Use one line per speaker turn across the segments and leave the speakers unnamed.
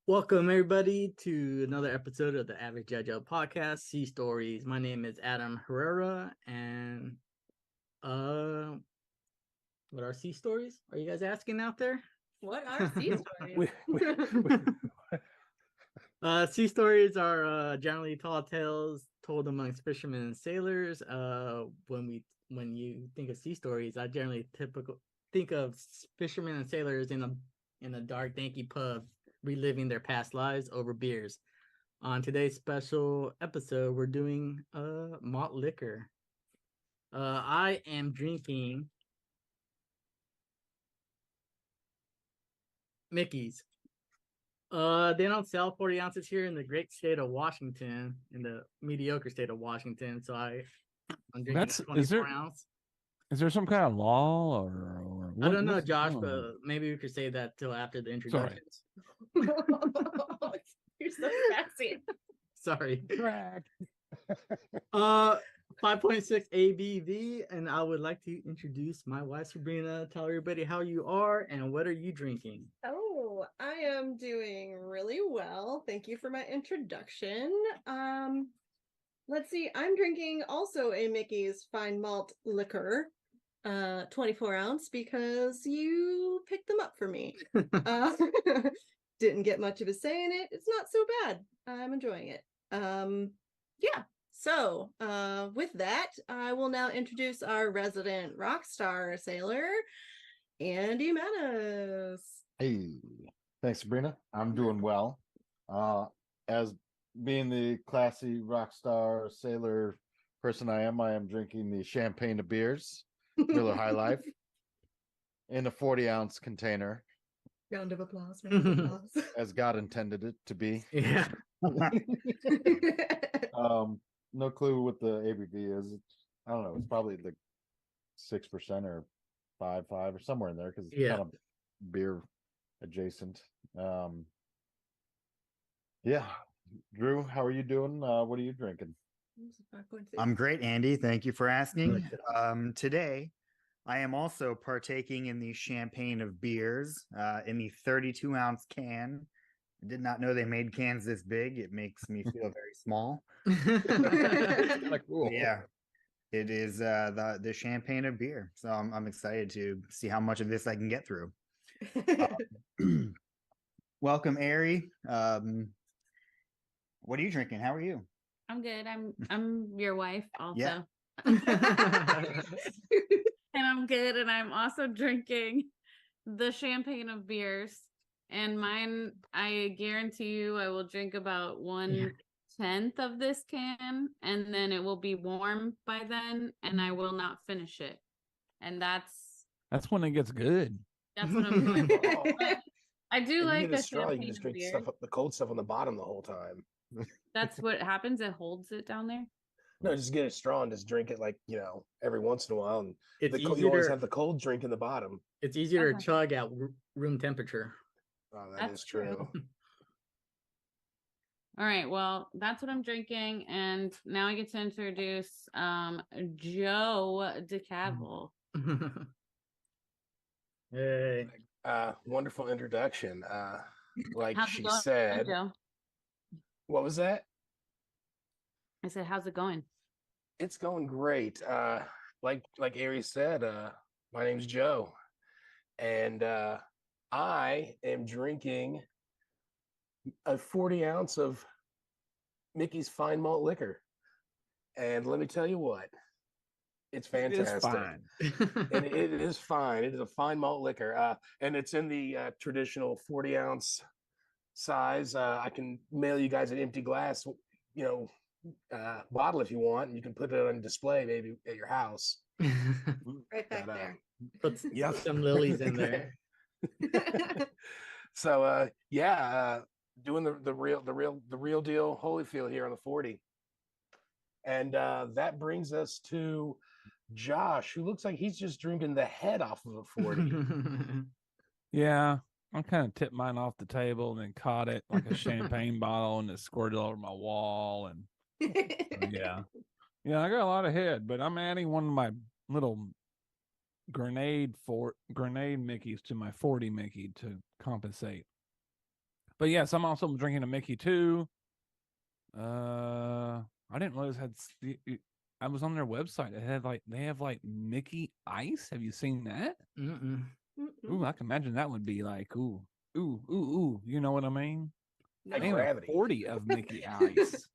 Welcome everybody to another episode of the Average JoJo podcast, Sea Stories. My name is Adam Herrera, and uh, what are sea stories? Are you guys asking out there?
What are sea stories?
Sea stories are generally tall tales told amongst fishermen and sailors. When you think of sea stories, I generally typical think of fishermen and sailors in a dark, danky pub reliving their past lives over beers. On today's special episode, we're doing malt liquor. I am drinking Mickey's. They don't sell 40 ounces here in the great state of Washington, in the mediocre state of Washington. I'm drinking
That's
a 24 ounce.
is there some kind of law or
I
what?
don't know,
What's
Josh,
going on?
but maybe we could say that till after the
Sorry.
introductions.
You're so sassy.
Sorry.
Crack.
5.6 ABV, and I would like to introduce my wife Sabrina. Tell everybody how you are and what are you drinking.
Oh, I am doing really well. Thank you for my introduction. Let's see. I'm drinking also a Mickey's Fine Malt Liquor, 24 ounce, because you picked them up for me. Didn't get much of a say in it. It's not so bad. I'm enjoying it. Yeah. So, with that, I will now introduce our resident rock star sailor, Andy Manis.
Hey, thanks, Sabrina. I'm doing well. As being the classy rock star sailor person I am drinking the champagne of beers, Miller High Life, in a 40-ounce container,
Round of applause. Round of applause.
as God intended it to be.
Yeah.
No clue what the ABV is. I don't know. It's probably like 6% or 5.5 or somewhere in there because it's kind of beer adjacent. Yeah. Drew, how are you doing? What are you drinking?
I'm great, Andy. Thank you for asking. Today, I am also partaking in the champagne of beers in the 32-ounce can. I did not know they made cans this big. It makes me feel very small.
Cool.
Yeah, it is the champagne of beer. So I'm excited to see how much of this I can get through. Welcome, Ari. What are you drinking? How are you?
I'm good. I'm your wife also.
Yeah.
And I'm good. And I'm also drinking the champagne of beers. And mine, I guarantee you, I will drink about 1/10 of this can, and then it will be warm by then, and I will not finish it. And that's
when it gets good.
what I'm doing. I do
And
like
you get
the
a straw, you can
champagne
just
of
drink
beer.
stuff, the cold stuff on the bottom the whole time.
That's what happens. It holds it down there.
No, just get a straw and just drink it every once in a while. And
It's
you
easier
always
to,
have the cold drink in the bottom.
it's easier to
Okay.
chug at room temperature.
Oh,
That's
that is true.
All right, well, that's what I'm drinking, and now I get to introduce Joe DeCaval.
Hey.
Wonderful introduction. Like
How's it
she
going,
said,
Joe?
what was that?
I said, how's it going?
It's going great. Like Ari said, my name's Joe, and I am drinking a 40 ounce of Mickey's Fine Malt Liquor. And let me tell you what, it's fantastic.
fine.
And it is fine. It is a fine malt liquor. And it's in the traditional 40 ounce size. I can mail you guys an empty glass, bottle if you want, and you can put it on display maybe at your house.
Right back
But,
there.
Put some lilies in there.
So doing the real deal Holyfield here on the 40. And that brings us to Josh, who looks like he's just drinking the head off of a 40.
Yeah, I kind of tipped mine off the table and then caught it like a champagne bottle and it squirted all over my wall. And yeah, I got a lot of head, but I'm adding one of my little grenade Mickeys to my 40 Mickey to compensate. But yes, I'm also drinking a Mickey too. I didn't realize I was on their website. They have like Mickey Ice. Have you seen that?
Mm-mm.
Ooh, I can imagine that would be like ooh. You know what I mean?
No.
They have a
Gravity.
40 of Mickey Ice.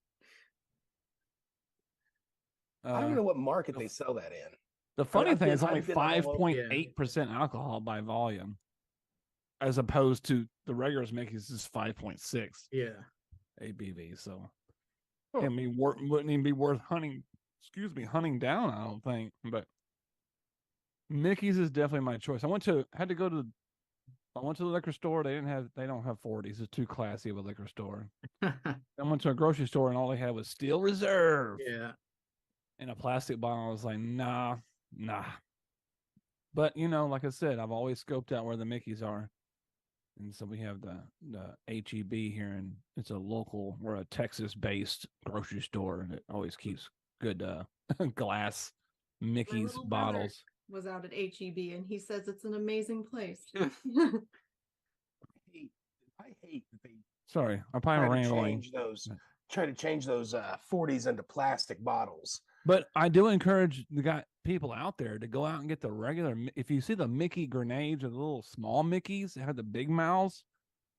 I don't know what market
the
they sell that in.
The funny
I've
thing
been-
is only
I've been all over-
5.8% alcohol by volume, as opposed to the regular Mickey's is 5.6
Yeah.
ABV. So,
Huh.
I mean, wouldn't even be worth hunting. Excuse me, hunting down. I don't think, but Mickey's is definitely my choice. I went to the liquor store. They don't have 40s. It's too classy of a liquor store. I went to a grocery store and all they had was Steel Reserve.
Yeah.
In a plastic bottle. I was like, nah. But like I said, I've always scoped out where the Mickeys are. And so we have the HEB here, and it's we're a Texas-based grocery store, and it always keeps good glass Mickey's
little brother
bottles.
was out at HEB and he says it's an amazing place.
I hate that they
Sorry, I'm probably rambling.
try to change those 40s into plastic bottles.
But I do encourage people out there to go out and get the regular. If you see the Mickey grenades or the little small Mickeys that have the big mouths,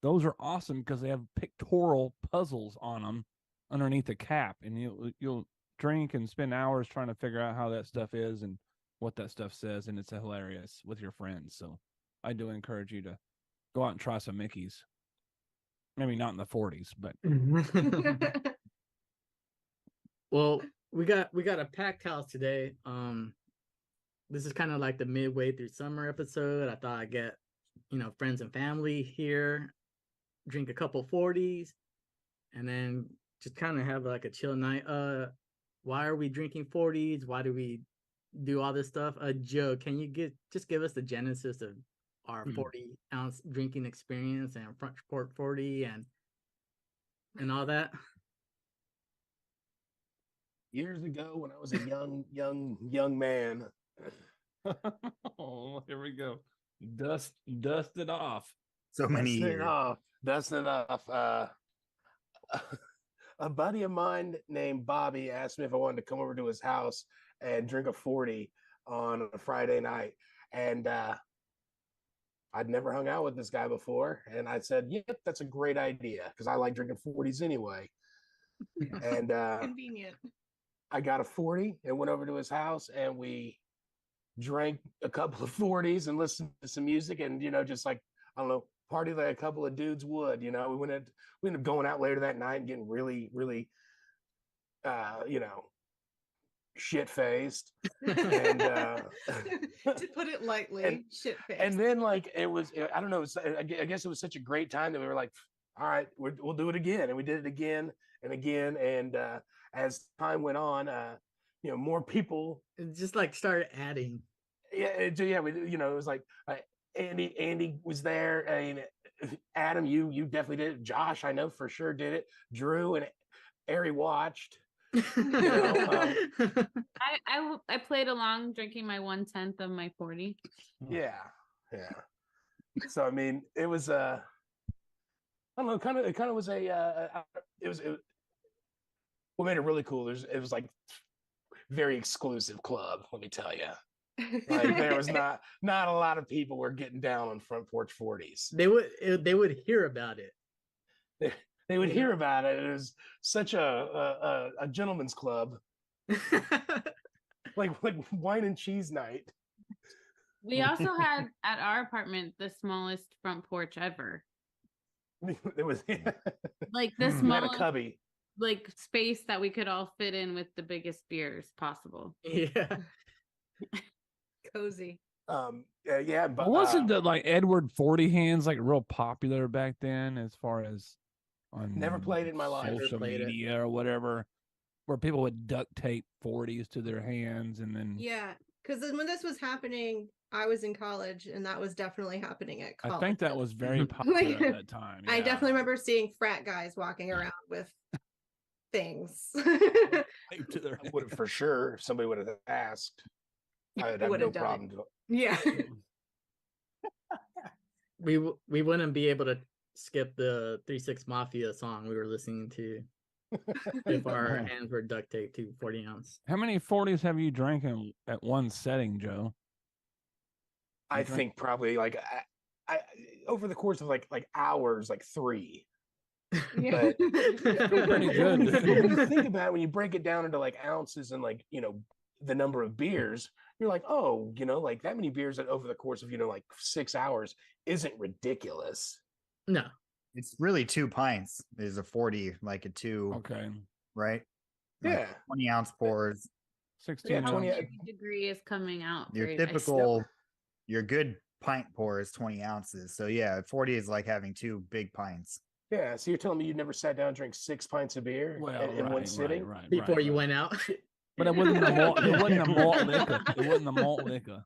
those are awesome because they have pictorial puzzles on them underneath the cap, and you'll drink and spend hours trying to figure out how that stuff is and what that stuff says, and it's hilarious with your friends. So I do encourage you to go out and try some Mickeys. Maybe not in the 40s, but
Well, we got a packed house today. This is kind of like the midway through summer episode. I thought I'd get, friends and family here, drink a couple 40s, and then just kind of have like a chill night. Why are we drinking 40s? Why do we do all this stuff? Joe, can you give us the genesis of our 40-ounce drinking experience and front port 40 and all that?
Years ago, when I was a young man.
Oh, here we go. Dust it off.
So many years.
Dusting it off. A buddy of mine named Bobby asked me if I wanted to come over to his house and drink a 40 on a Friday night. And I'd never hung out with this guy before. And I said, yep, that's a great idea because I like drinking 40s anyway. And
Convenient.
I got a 40 and went over to his house and we drank a couple of 40s and listened to some music and, just like, I don't know, party like a couple of dudes would, we ended up going out later that night and getting really, really, shit faced. And
to put it lightly, shit faced.
And then it was, I don't know, I guess it was such a great time that we were like, all right, we'll do it again. And we did it again and again. And as time went on, more people
just started adding.
Yeah, it was like Andy was there. I mean, Adam, you definitely did it. Josh, I know for sure did it. Drew and Ari watched.
I played along, drinking my 1/10 of my 40.
Yeah. So I mean, it was I don't know, it kind of was what made it really cool. It was like very exclusive club, let me tell you. Like there was not a lot of people were getting down on front porch 40s.
They would hear about it.
They would hear about it. It was such a gentleman's club, like wine and cheese night.
We also had at our apartment the smallest front porch ever.
It was
like the
had
smallest
a cubby,
like space that we could all fit in with the biggest beers possible.
Yeah.
Cozy.
Yeah, but
wasn't the Edward 40 hands real popular back then as far as on
never played it in my life.
social media or whatever, where people would duct tape 40s to their hands and then
Yeah, because when this was happening, I was in college, and that was definitely happening at college.
I think that was very popular at that time.
I
yeah.
definitely remember seeing frat guys walking around with things.
Taped to their
I would have for sure. If somebody would have asked, I'd have
Would
no
have done
problem.
Yeah.
we wouldn't be able to skip the 3-6 Mafia song we were listening to if our hands were duct taped to 40 ounce.
How many 40s have you drank at one setting, Joe?
I think probably like I over the course of like hours, like 3.
Yeah.
Pretty good.
When you think about it, when you break it down into like ounces and like, you know, the number of beers, you're like, oh, you know, like that many beers over the course of, you know, like 6 hours isn't ridiculous.
No.
It's really 2 pints. Is a 40 like a 2,
Okay.
right? Like
Yeah.
20 ounce pours.
16
Yeah, 20
ounce.
Degree is coming out.
Your
very
typical, your good pint pour is 20 ounces. So yeah, 40 is like having 2 big pints.
Yeah. So you're telling me you never sat down and drank 6 pints of beer
Well,
in one sitting?
right,
Before you went out.
But it wasn't the malt. It wasn't the malt liquor. It wasn't the malt liquor.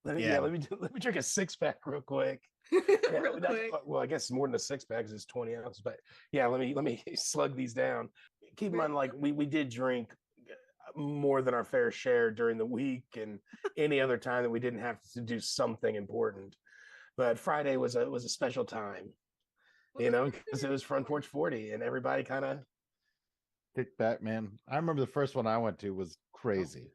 Let me
Yeah.
let me drink a 6-pack real quick. Yeah,
Real quick.
well, I guess it's more than a 6-pack because it's 20 ounces. But yeah, let me slug these down. Keep in mind, like we did drink more than our fair share during the week and any other time that we didn't have to do something important. But Friday was a special time, you know, because it was Front Porch 40, and everybody kind of.
Kick back, man. I remember the first one I went to was crazy.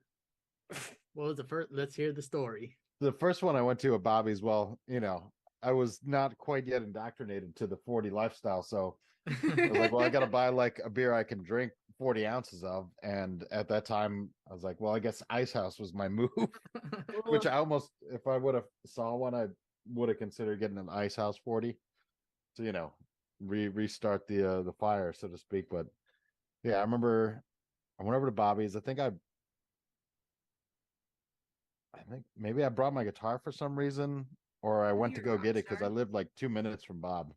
What was the first? Let's hear the story.
The first one I went to at Bobby's, well, you know, I was not quite yet indoctrinated to the 40 lifestyle. So I was like, well, I got to buy like a beer I can drink 40 ounces of. And at that time, I was like, well, I guess Ice House was my move, which I almost, if I would have saw one, I would have considered getting an Ice House 40 to, you know, restart the fire, so to speak. But yeah, I remember I went over to Bobby's. I think maybe I brought my guitar for some reason, or I went to
You're
go
a
get
rock
it because I
star.
lived like 2 minutes from Bob.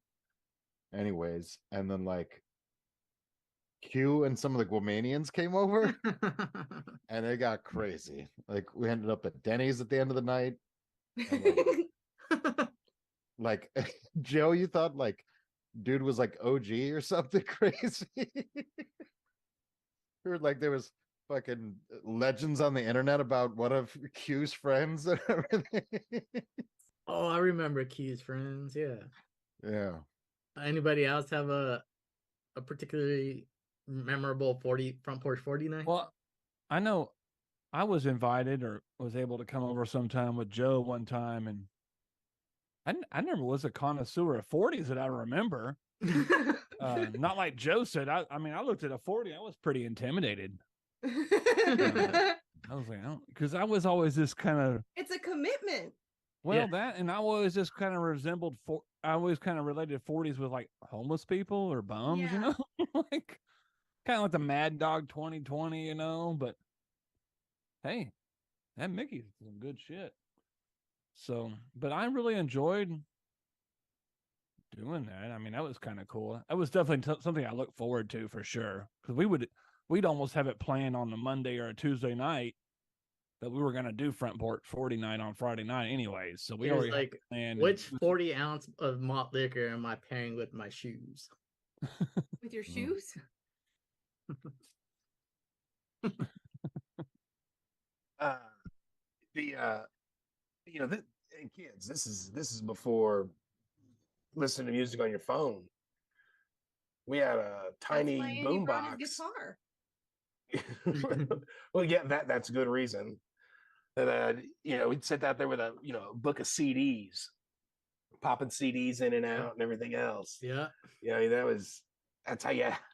Anyways, and then like Q and some of the Guamanians came over and it got crazy. Like we ended up at Denny's at the end of the night. And, like Joe, you thought like dude was like OG or something crazy. Heard like there was fucking legends on the internet about one of Q's friends and everything.
Oh, I remember Key's friends. Yeah.
Yeah.
Anybody else have a particularly memorable 40 Front Porch 40 night?
Well, I know I was invited or was able to come over sometime with Joe one time, and I never was a connoisseur of 40s that I remember. Not like Joe said. I mean, I looked at a 40. I was pretty intimidated. I was like, because I was always this kind of.
It's a commitment.
Well,
Yeah.
that, and I always just kind of resembled. I always kind of related 40s with like homeless people or bums, you
Yeah.
know, like kind of like the Mad Dog 2020, you know. But hey, that Mickey's some good shit. So, but I really enjoyed doing that. I mean, that was kind of cool. That was definitely something I look forward to for sure. Because we'd almost have it planned on a Monday or a Tuesday night that we were going to do Front Porch 40 night on Friday night anyways. So we
It was
already
like,
planned.
which 40 ounce of malt liquor am I pairing with my shoes?
With your shoes?
You know, and kids, this is before listening to music on your phone. We had a tiny
That's why Andy brought
boombox.
his guitar.
Well, yeah, that's a good reason. And you know, we'd sit out there with a book of CDs, popping CDs in and out and everything else.
Yeah.
Yeah,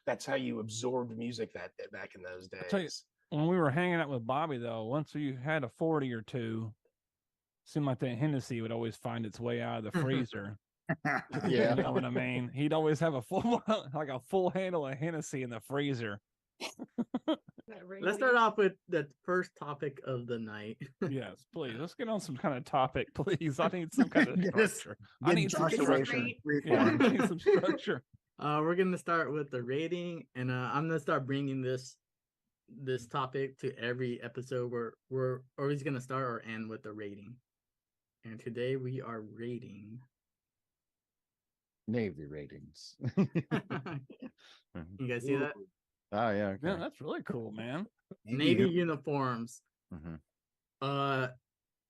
that's how you absorbed music back in those days.
tell you, when we were hanging out with Bobby, though, once you had a 40 or two, seemed like that Hennessy would always find its way out of the freezer.
Yeah.
You know what I mean? He'd always have a full handle of Hennessy in the freezer.
Let's start off with the first topic of the night.
Yes, please. Let's get on some kind of topic, please. I need some kind of
Get us-
structure. I need some
Joshua
structure.
straight.
Yeah, I
Freeform.
need some structure.
We're gonna start with the rating, and I'm gonna start bringing this topic to every episode. We're always gonna start or end with the rating, and today we are rating.
Navy ratings.
You guys see that?
Oh yeah. Okay.
Yeah, that's really cool, man.
Navy uniforms.
Mhm.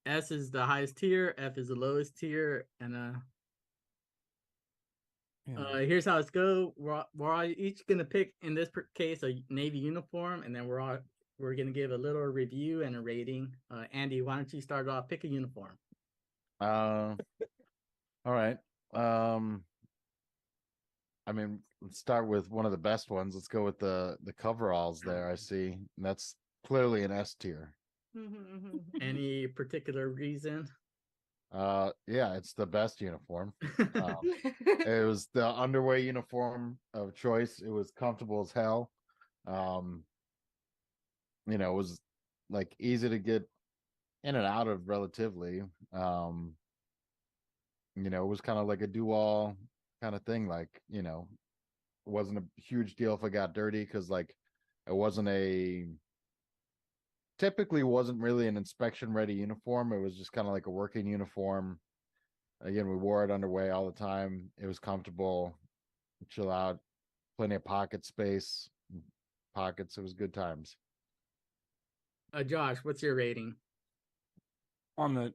S is the highest tier, F is the lowest tier, and Here's how it's go. We're all each gonna pick in this case a navy uniform, and then we're gonna give a little review and a rating. Andy, why don't you start off? Pick a uniform.
All right. I mean, let's start with one of the best ones. Let's go with the coveralls there. I see. And that's clearly an S tier.
Any particular reason?
Yeah, it's the best uniform. It was the underway uniform of choice. It was comfortable as hell. It was like easy to get in and out of relatively. It was kind of like a do-all kind of thing. Like, it wasn't a huge deal if I got dirty because like it typically wasn't really an inspection ready uniform. It was just kind of like a working uniform. Again, we wore it underway all the time. It was comfortable, chill out, plenty of pocket space, pockets. It was good times.
Josh, what's your rating?
On the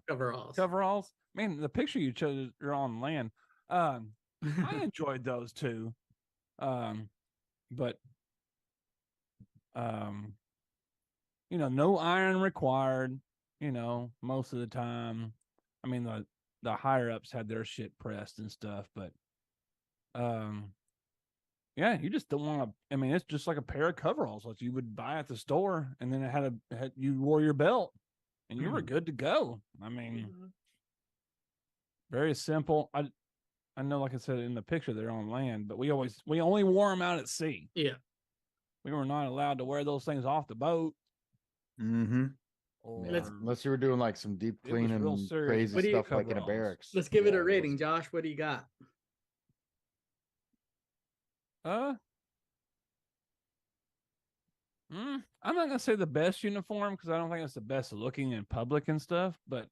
Coveralls.
coveralls. Man, the picture you chose, you're on land. I enjoyed those too. But no iron required, most of the time. I mean, the higher ups had their shit pressed and stuff, but yeah, you just don't want to. I mean, it's just like a pair of coveralls that you would buy at the store, and then it you wore your belt, and you were good to go. I mean, very simple. I know, like I said in the picture, they're on land, but we only wore them out at sea.
Yeah,
we were not allowed to wear those things off the boat.
Mm-hmm.
Unless you were doing like some deep cleaning, crazy stuff like in a barracks.
Let's give it a rating, Josh. What do you got?
I'm not gonna say the best uniform because I don't think it's the best looking in public and stuff, but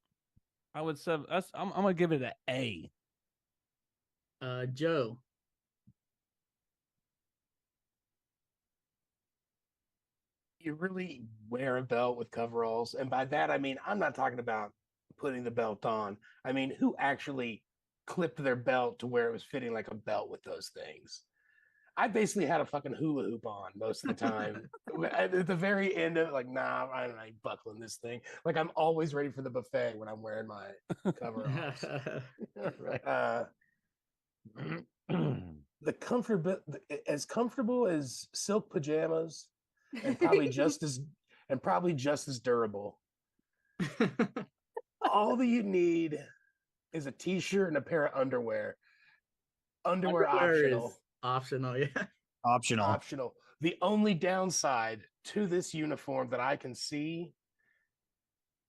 I would say I'm gonna give it an A.
Joe.
You really wear a belt with coveralls, and by that I mean I'm not talking about putting the belt on. I mean, who actually clipped their belt to where it was fitting like a belt with those things? I basically had a fucking hula hoop on most of the time. At the very end of it, like, nah, I ain't buckling this thing. Like, I'm always ready for the buffet when I'm wearing my coveralls.
Right.
The comfort, as comfortable as silk pajamas, and probably just as durable. All that you need is a t-shirt and a pair of underwear. Underwear optional.
Optional, yeah.
Optional.
The only downside to this uniform that I can see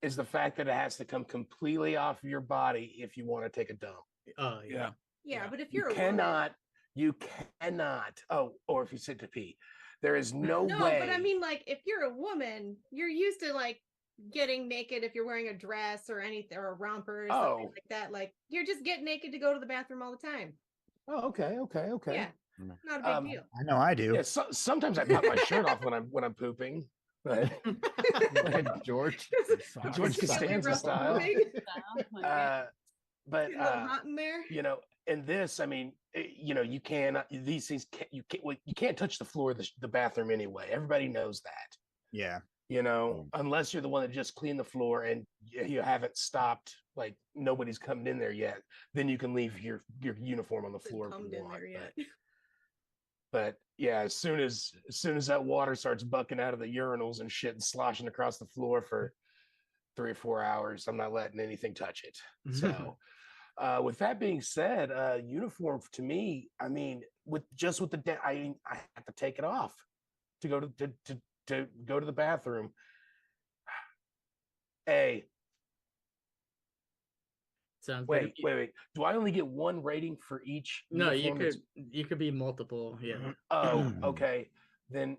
is the fact that it has to come completely off of your body if you want to take a dump.
Oh, yeah.
Yeah, but if you're
you cannot. Oh, or if you sit to pee, there is no way.
No, but I mean, like, if you're a woman, you're used to like getting naked if you're wearing a dress or anything or a romper or something like that. Like, you're just getting naked to go to the bathroom all the time.
Oh, okay.
Yeah, not a big deal.
I know I do.
Yeah, sometimes I pop my shirt off when I'm pooping. But
George
Costanza style. But
a little hot in there.
In this, I mean, you cannot. These things you can't touch the floor of the bathroom anyway. Everybody knows that.
Yeah.
Unless you're the one that just cleaned the floor and you haven't stopped, like nobody's come in there yet, then you can leave your uniform on the floor if you want. But yeah, as soon as that water starts bucking out of the urinals and shit and sloshing across the floor for 3 or 4 hours, I'm not letting anything touch it. So with that being said, uniform to me, I mean, I have to take it off to go to the bathroom.
Sounds
wait. Do I only get one rating for each?
No, you could be multiple. Yeah.
Oh, okay. Then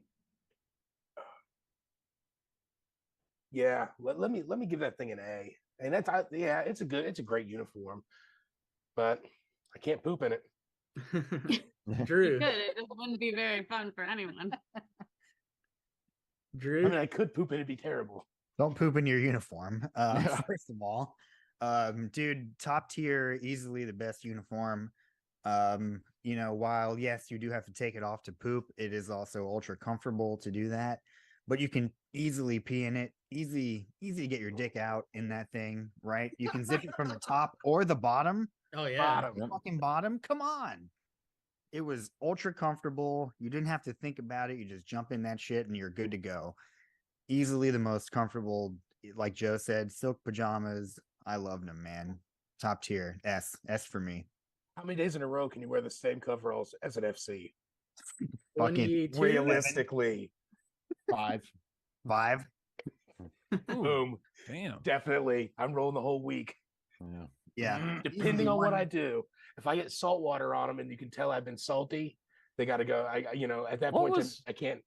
yeah, let me give that thing an A. And it's a great uniform, but I can't poop in it.
Drew.
You could. It just wouldn't be very fun for anyone.
Drew.
I mean, I could poop in it, it'd be terrible.
Don't poop in your uniform. First of all, Dude, top tier, easily the best uniform. While yes, you do have to take it off to poop, it is also ultra comfortable to do that. But you can easily pee in it. Easy to get your dick out in that thing, right? You can zip it from the top or the bottom.
Oh yeah.
Bottom.
Yep.
Fucking bottom. Come on. It was ultra comfortable. You didn't have to think about it. You just jump in that shit and you're good to go. Easily the most comfortable, like Joe said, silk pajamas. I loved them, man. Top tier. S for me.
How many days in a row can you wear the same coveralls as an FC?
Fucking
22?
Realistically,
5.
5.
Ooh,
boom,
damn.
definitely. I'm rolling the whole week.
Yeah.
Yeah.
Depending
Easily
on what
one-
I do. If I get salt water on them and you can tell I've been salty, they got to go. At that
What
point,
was-
I can't.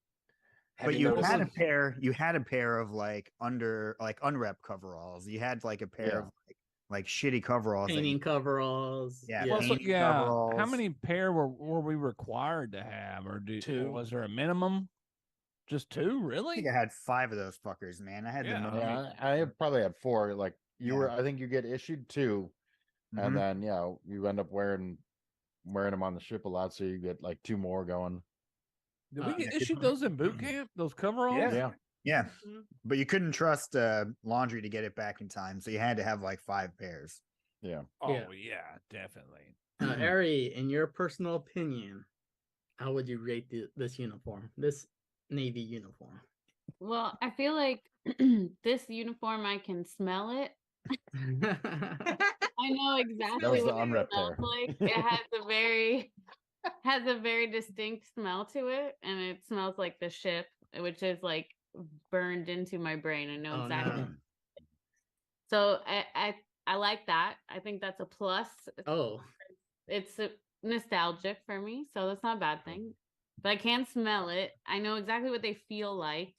have
But you
notice
had a
it.
pair. You had a pair of like unrep coveralls. You had like a pair
Yeah.
of like shitty coveralls. that you-
Painting coveralls.
Yeah,
Well, so,
painting
yeah. How
coveralls.
many pair were we required to have, or
Two.
was there a minimum? Just 2,
I
really?
think I had 5 of those fuckers, man. I had
Yeah.
the most.
Yeah, I probably had 4. Like you
Yeah.
were, I think you get issued 2,
Mhm.
and then you end up wearing them on the ship a lot, so you get like 2 more going.
Did we
Uh,
get issued those in boot camp? Those coveralls?
Yeah.
Yeah,
Yeah,
Mhm.
but you couldn't trust laundry to get it back in time, so you had to have like 5 pairs.
yeah.
Oh yeah, definitely.
Ari, in your personal opinion, how would you rate this uniform? This Navy uniform?
Well, I feel like this uniform, I can smell it. I know exactly
was
what
the
it
unwrapped
smells
hair.
like. It has a very distinct smell to it, and it smells like the ship, which is like burned into my brain. I know
Oh,
exactly.
no.
So I like that. I think that's a plus.
Oh,
It's nostalgic for me, so that's not a bad thing. But I can smell it. I know exactly what they feel like.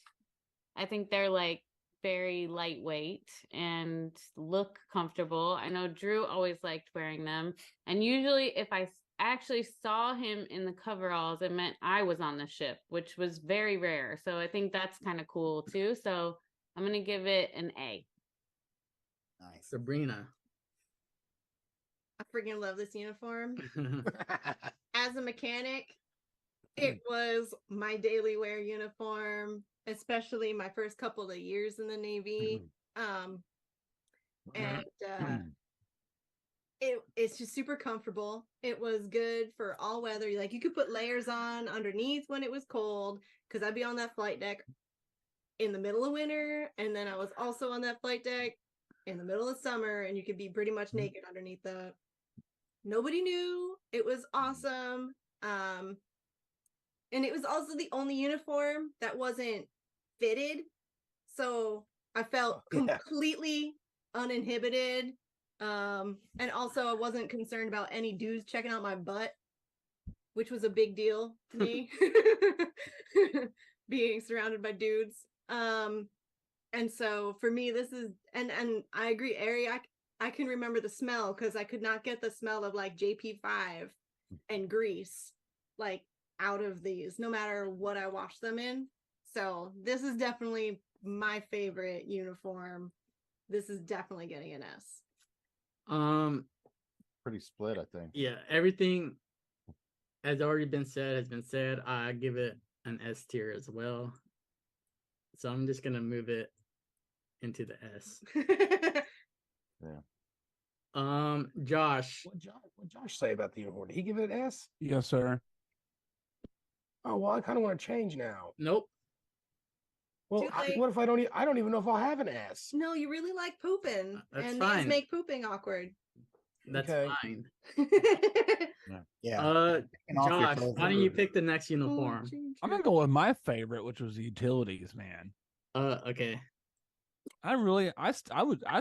I think they're like very lightweight and look comfortable. I know Drew always liked wearing them. And usually if I actually saw him in the coveralls, it meant I was on the ship, which was very rare. So I think that's kind of cool too. So I'm going to give it an A.
Nice.
Sabrina.
I freaking love this uniform. As a mechanic, it was my daily wear uniform, especially my first couple of years in the Navy. And it's just super comfortable. It was good for all weather. Like you could put layers on underneath when it was cold, because I'd be on that flight deck in the middle of winter, and then I was also on that flight deck in the middle of summer, and you could be pretty much naked underneath that. Nobody knew. It was awesome. And it was also the only uniform that wasn't fitted. So I felt
Yeah.
completely uninhibited. And also I wasn't concerned about any dudes checking out my butt, which was a big deal to me. Being surrounded by dudes. And so for me, this is and I agree, Ari, I can remember the smell because I could not get the smell of like JP5 and grease like out of these, no matter what I wash them in. So this is definitely my favorite uniform. This is definitely getting an S.
Pretty split, I think.
Yeah, everything has already been said. I give it an S tier as well. So I'm just gonna move it into the S. Josh.
What Josh say about the uniform? Did he give it an S?
Yes, sir.
Oh well, I kind of want to change now.
Nope.
Well,
Too late.
what if I don't even know if I'll have an S?
No, you really like pooping,
That's
and
fine.
these make pooping awkward.
That's
Okay.
fine.
Yeah.
Josh, why
clothes.
don't you pick the next uniform?
I'm gonna go with my favorite, which was the utilities, man.
Okay.
I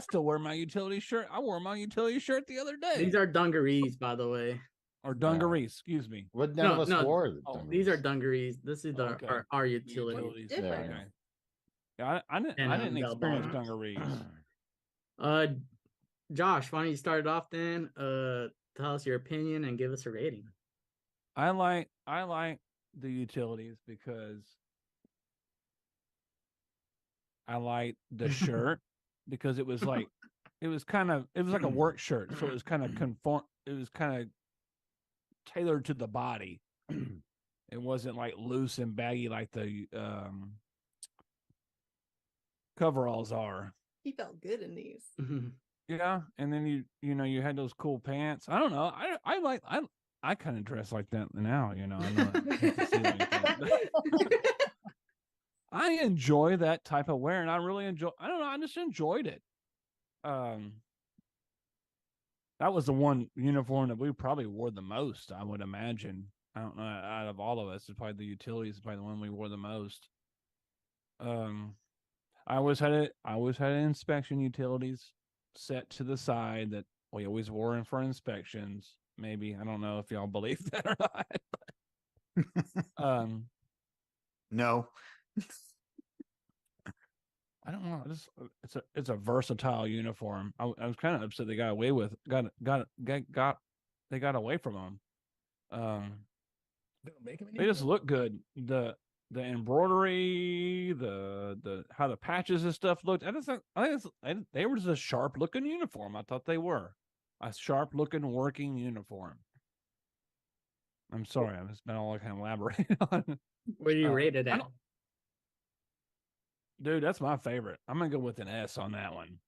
still wear my utility shirt. I wore my utility shirt the other day.
These are dungarees, by the way.
or dungarees, excuse me.
What none of us
no,
wore the
oh,
These are
dungarees.
dungarees. This is
Okay.
our utility.
Utilities.
Different.
Okay. Yeah, I didn't
And,
experience
bell bottoms.
dungarees.
Josh, why don't you start it off then? Tell us your opinion and give us a rating.
I like the utilities because I like the shirt because it was like it was like a work shirt, so it was kind of tailored to the body. It wasn't like loose and baggy like the coveralls are.
He felt good in these.
Yeah, and then you had those cool pants. I don't know. I kind of dress like that now. I know I can't see anything, but I enjoy that type of wear, and I really enjoy. I don't know. I just enjoyed it. That was the one uniform that we probably wore the most, I would imagine. I don't know. Out of all of us, it's probably the utilities is probably the one we wore the most. I always had inspection utilities set to the side that we always wore in for inspections. Maybe I don't know if y'all believe that or not.
No.
I don't know. It's a versatile uniform. I was kind of upset they got away from them. They just look good. The embroidery, the how the patches and stuff looked. They were just a sharp looking uniform. I thought they were a sharp looking working uniform. I'm sorry, I've just been all I can elaborate on.
Where do you rate it at?
Dude, that's my favorite. I'm gonna go with an S on that one.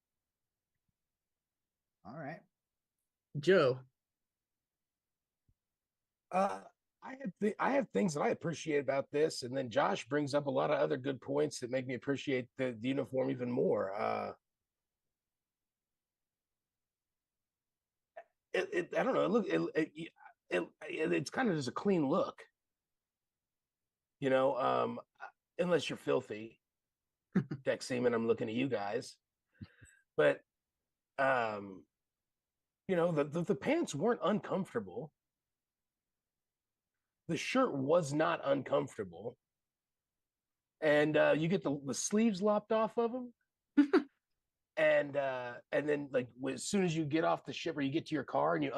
All right.
Joe.
I have things that I appreciate about this, and then Josh brings up a lot of other good points that make me appreciate the uniform even more. I don't know. It's kind of just a clean look, unless you're filthy. Deck Seaman, I'm looking at you guys, but the pants weren't uncomfortable. The shirt was not uncomfortable, and you get the sleeves lopped off of them, and then like as soon as you get off the ship or you get to your car and you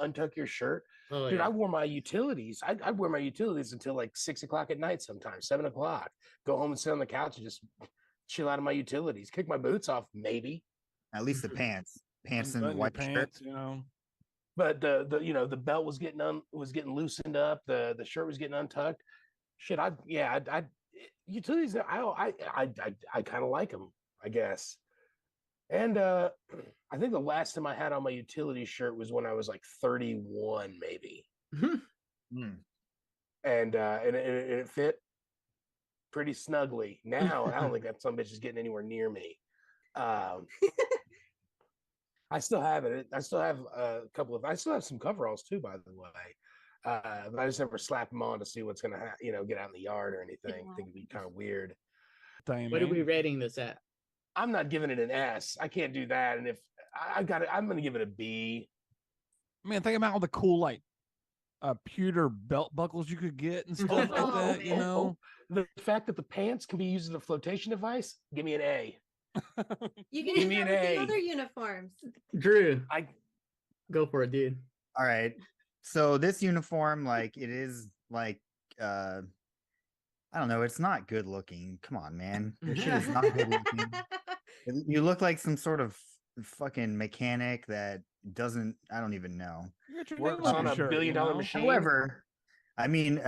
untuck your shirt, dude, yeah. I wore my utilities. I wear my utilities until like 6 o'clock at night, sometimes 7 o'clock. Go home and sit on the couch and just chill out of my utilities. Kick my boots off, maybe.
At least the pants and white shirt.
But the belt was getting loosened up. The shirt was getting untucked. Shit, utilities. I kind of like them, I guess. And I think the last time I had on my utility shirt was when I was like 31, maybe. And it fit pretty snugly. Now I don't think that some bitch is getting anywhere near me. I still have it. I still have I still have some coveralls too, by the way. But I just never slap them on to see what's gonna get out in the yard or anything. I think it'd be kind of weird.
What are we rating this at?
I'm not giving it an S. I can't do that. And if I got it, I'm gonna give it a B.
Man, think about all the cool pewter belt buckles you could get and stuff like that.
The fact that the pants can be used as a flotation device, give me an A.
You can give me an A. Other uniforms.
Drew, go for it, dude.
All right. So this uniform, it is I don't know. It's not good looking. Come on, man. This shit is not good looking. You look like some sort of fucking mechanic that doesn't. I don't even know.
Works on a $1 billion machine.
However, I mean,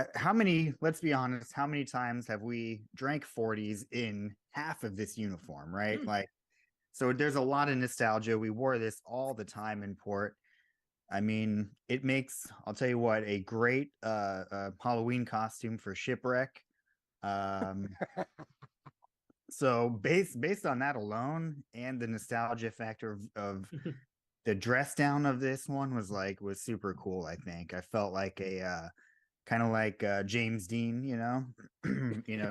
let's be honest, how many times have we drank 40s in half of this uniform, right? So there's a lot of nostalgia. We wore this all the time in port. I mean, it makes, I'll tell you what, a great Halloween costume for shipwreck. So based on that alone and the nostalgia factor of the dress down of this one was super cool. I think I felt like a kind of like James Dean,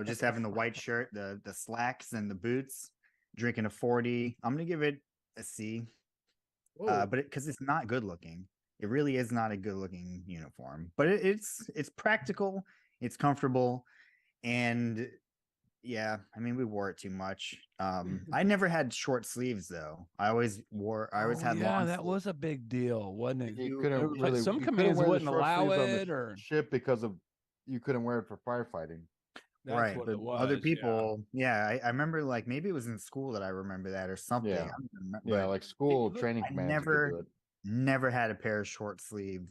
just having the white shirt, the slacks and the boots, drinking a 40. I'm gonna give it a C, but because it's not good looking. It really is not a good looking uniform, but it's practical, it's comfortable, and yeah, I mean we wore it too much. I never had short sleeves though. I always had long.
That was a big deal, wasn't it?
You couldn't really.
Some commands wouldn't allow it, or
ship because of you couldn't wear it for firefighting.
That's
right.
what
But
it was.
other
yeah.
people, I remember like maybe it was in school that I remember that or something.
Yeah.
I don't remember,
Yeah,
but
like school
look-
training
I
commands, you could do
never had a pair of short sleeve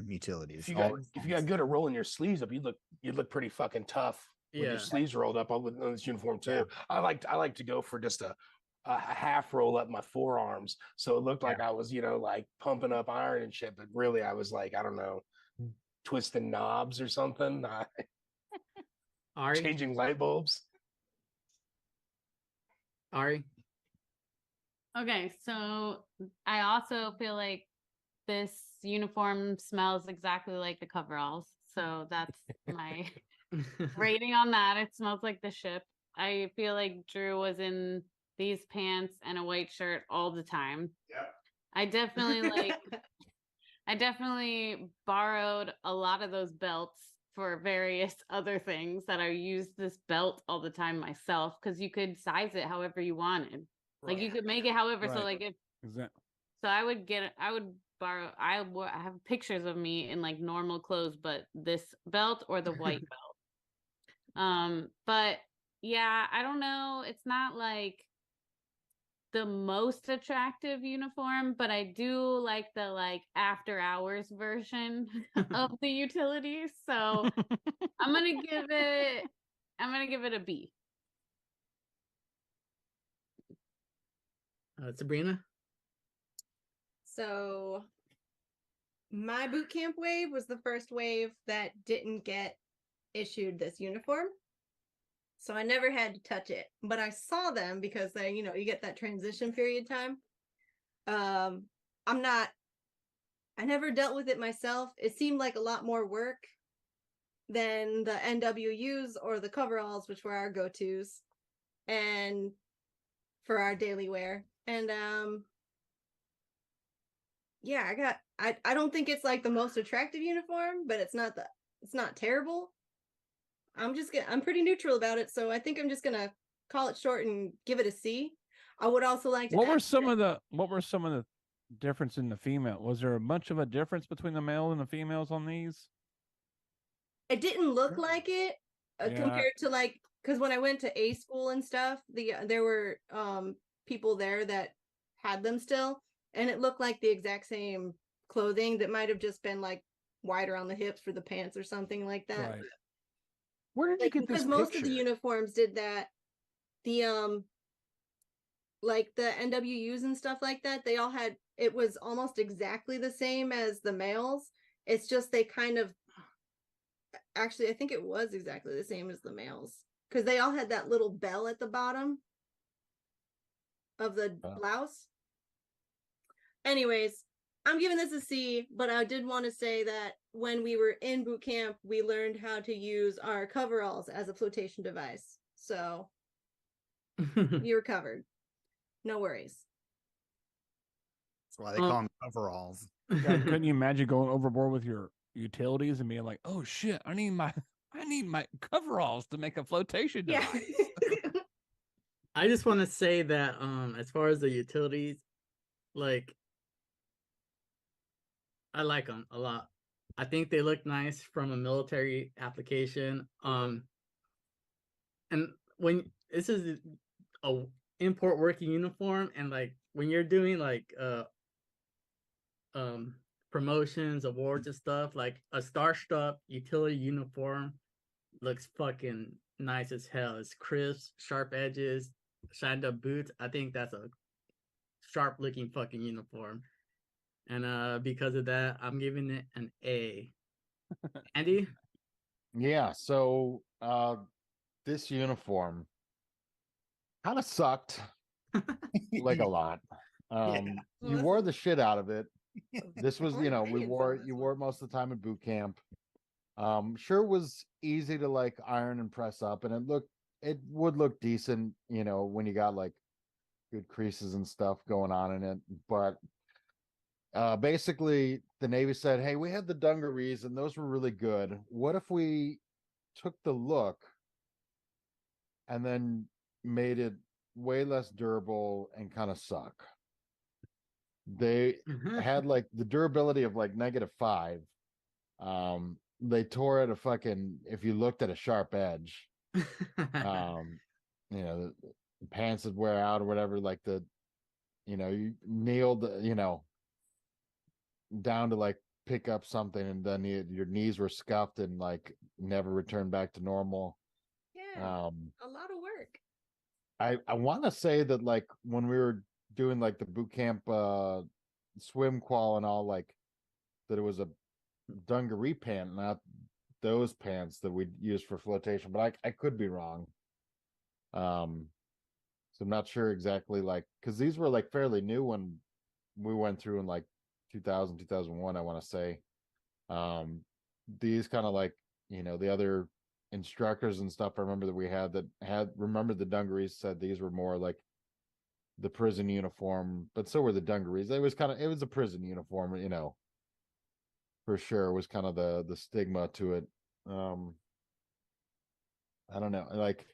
utilities.
If you got good at rolling your sleeves up, you'd look pretty fucking tough with
Yeah.
your sleeves rolled up on this uniform too.
Yeah.
I like to go for just a half roll up my forearms, so it looked like I was like pumping up iron and shit, but really I was like, I don't know, twisting knobs or something,
Ari,
changing light bulbs.
Ari.
Okay, so I also feel like this uniform smells exactly like the coveralls. So that's my rating on that. It smells like the ship. I feel like Drew was in these pants and a white shirt all the time.
Yep.
I definitely borrowed a lot of those belts for various other things that I used this belt all the time myself because you could size it however you wanted. Like you could make it however. So
Right.
like if
Exactly.
so I would borrow I have pictures of me in like normal clothes, but this belt or the white belt. But yeah, I don't know. It's not like the most attractive uniform, but I do like the like after hours version of the utilities. So I'm gonna give it a B.
Sabrina.
So my boot camp wave was the first wave that didn't get issued this uniform. So I never had to touch it, but I saw them because they, you get that transition period time. I never dealt with it myself. It seemed like a lot more work than the NWUs or the coveralls, which were our go-tos and for our daily wear. And yeah, I don't think it's like the most attractive uniform, but it's not terrible. I'm pretty neutral about it, so I think I'm just gonna call it short and give it a C. I would also like to
What were
ask
some of the difference in the female? Was there a much of a difference between the male and the females on these?
it didn't look like it
Yeah.
compared to like because when I went to A school and stuff, there were people there that had them still, and it looked like the exact same clothing that might have just been like wider on the hips for the pants or something like that.
Right.
Where did you
Like,
get this
because most of the
picture?
uniforms did that. The like the NWUs and stuff like that, they all had it was almost exactly the same as the males. It's just they kind of actually I think it was exactly the same as the males because they all had that little bell at the bottom of the blouse. Anyways, I'm giving this a C, but I did want to say that when we were in boot camp, we learned how to use our coveralls as a flotation device. So you were covered. No worries.
That's why they call them coveralls.
God, couldn't you imagine going overboard with your utilities and being like, "Oh shit, I need my coveralls to make a flotation
Yeah.
device."
I just want to say that as far as the utilities, like I like them a lot. I think they look nice from a military application. And when this is a import working uniform, and like when you're doing like promotions, awards and stuff, like a star-struck utility uniform looks fucking nice as hell. It's crisp, sharp edges, shined up boots. I think that's a sharp looking fucking uniform. And because of that, I'm giving it an A. Andy?
Yeah, so this uniform kind of sucked like a lot. You wore the shit out of it. This was, you wore it most of the time at boot camp. Sure was easy to like iron and press up, and it would look decent, when you got like good creases and stuff going on in it. But basically the Navy said, hey, we had the dungarees and those were really good. What if we took the look and then made it way less durable and kind of suck? They had like the durability of like -5. They tore at if you looked at a sharp edge, The pants would wear out or whatever, like you kneeled, down to like pick up something, and then your knees were scuffed and like never returned back to normal.
Yeah, a lot of work.
I want to say that like when we were doing like the boot camp swim qual and all, like that it was a dungaree pant, not those pants that we use for flotation, but I could be wrong. So I'm not sure exactly, like, because these were like fairly new when we went through in like 2000, 2001, I want to say. These kind of like, the other instructors and stuff I remember that we had remember the dungarees said these were more like the prison uniform, but so were the dungarees. It was a prison uniform, for sure. It was kind of the stigma to it. I don't know, like,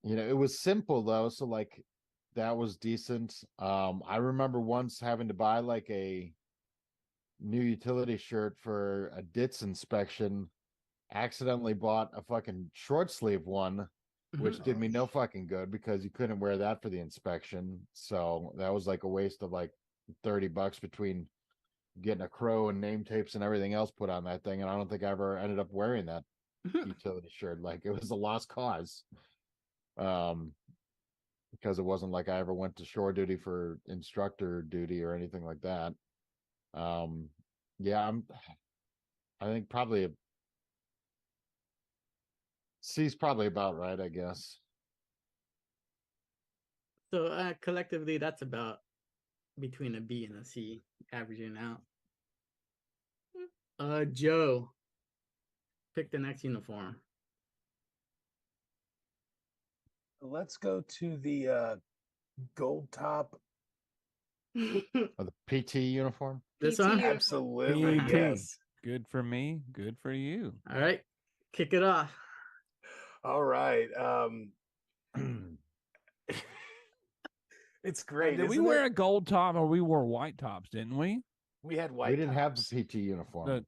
it was simple though, so like that was decent. I remember once having to buy like a new utility shirt for a DITS inspection, accidentally bought a fucking short sleeve one, which did me no fucking good because you couldn't wear that for the inspection. So that was like a waste of like $30 between getting a crow and name tapes and everything else put on that thing. And I don't think I ever ended up wearing that utility shirt. Like, it was a lost cause. Because it wasn't like I ever went to shore duty for instructor duty or anything like that. Yeah, I think probably C's probably about right, I guess.
So collectively, that's about between a B and a C, averaging out. Joe, pick the next uniform.
Let's go to the gold top.
Oh, the PT uniform.
This
PT
one?
uniform.
Absolutely,
PT.
yes.
Good for me. Good for you.
All right, kick it off.
All right. It's great.
Did we
isn't
wear
it?
a gold top or we wore white tops, didn't we?
We had white.
We didn't have
tops.
the PT uniform.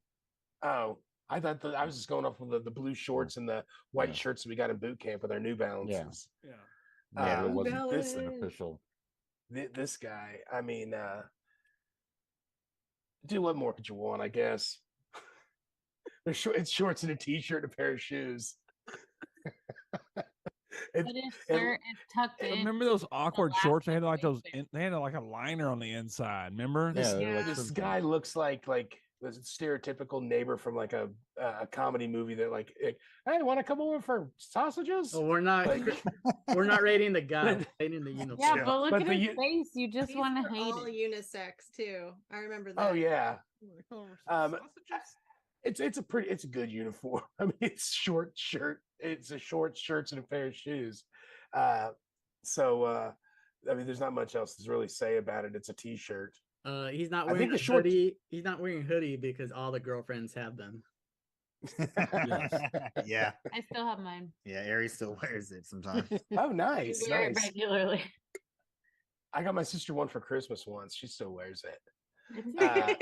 Oh, I thought I was just going off with the blue shorts and the white
Yeah.
shirts that we got in boot camp with our New Balances.
Yeah, it
New
wasn't this an
Balance.
official.
This guy, I mean, do what more could you want? I guess. It's shorts and a t-shirt and a pair of shoes.
But his shirt is tucked in.
Remember those awkward
last
shorts? They had like
situation.
they had like a liner on the inside. Remember?
Yeah, they're like
This
swim
guy
trunks.
looks like the stereotypical neighbor from like a comedy movie that like, hey, want to come over for sausages?
Well, we're not
Like-
we're not rating the guy, we're rating the uniform.
Yeah, but look
But
at
the
his
u-
face. You just
These
want
were
to hate
all
it.
unisex too. I remember that.
Oh yeah,
Um,
it's a good uniform. I mean, it's short shirt. It's a short shirts and a pair of shoes. I mean, there's not much else to really say about it. It's a t-shirt.
He's not
I
wearing
think
a
the short-
hoodie. He's not wearing a hoodie because all the girlfriends have them.
Yeah.
I still have mine.
Yeah. Aries still wears it sometimes.
Oh,
I
nice,
wear it
nice.
regularly.
I got my sister one for Christmas once. She still wears it.
It's-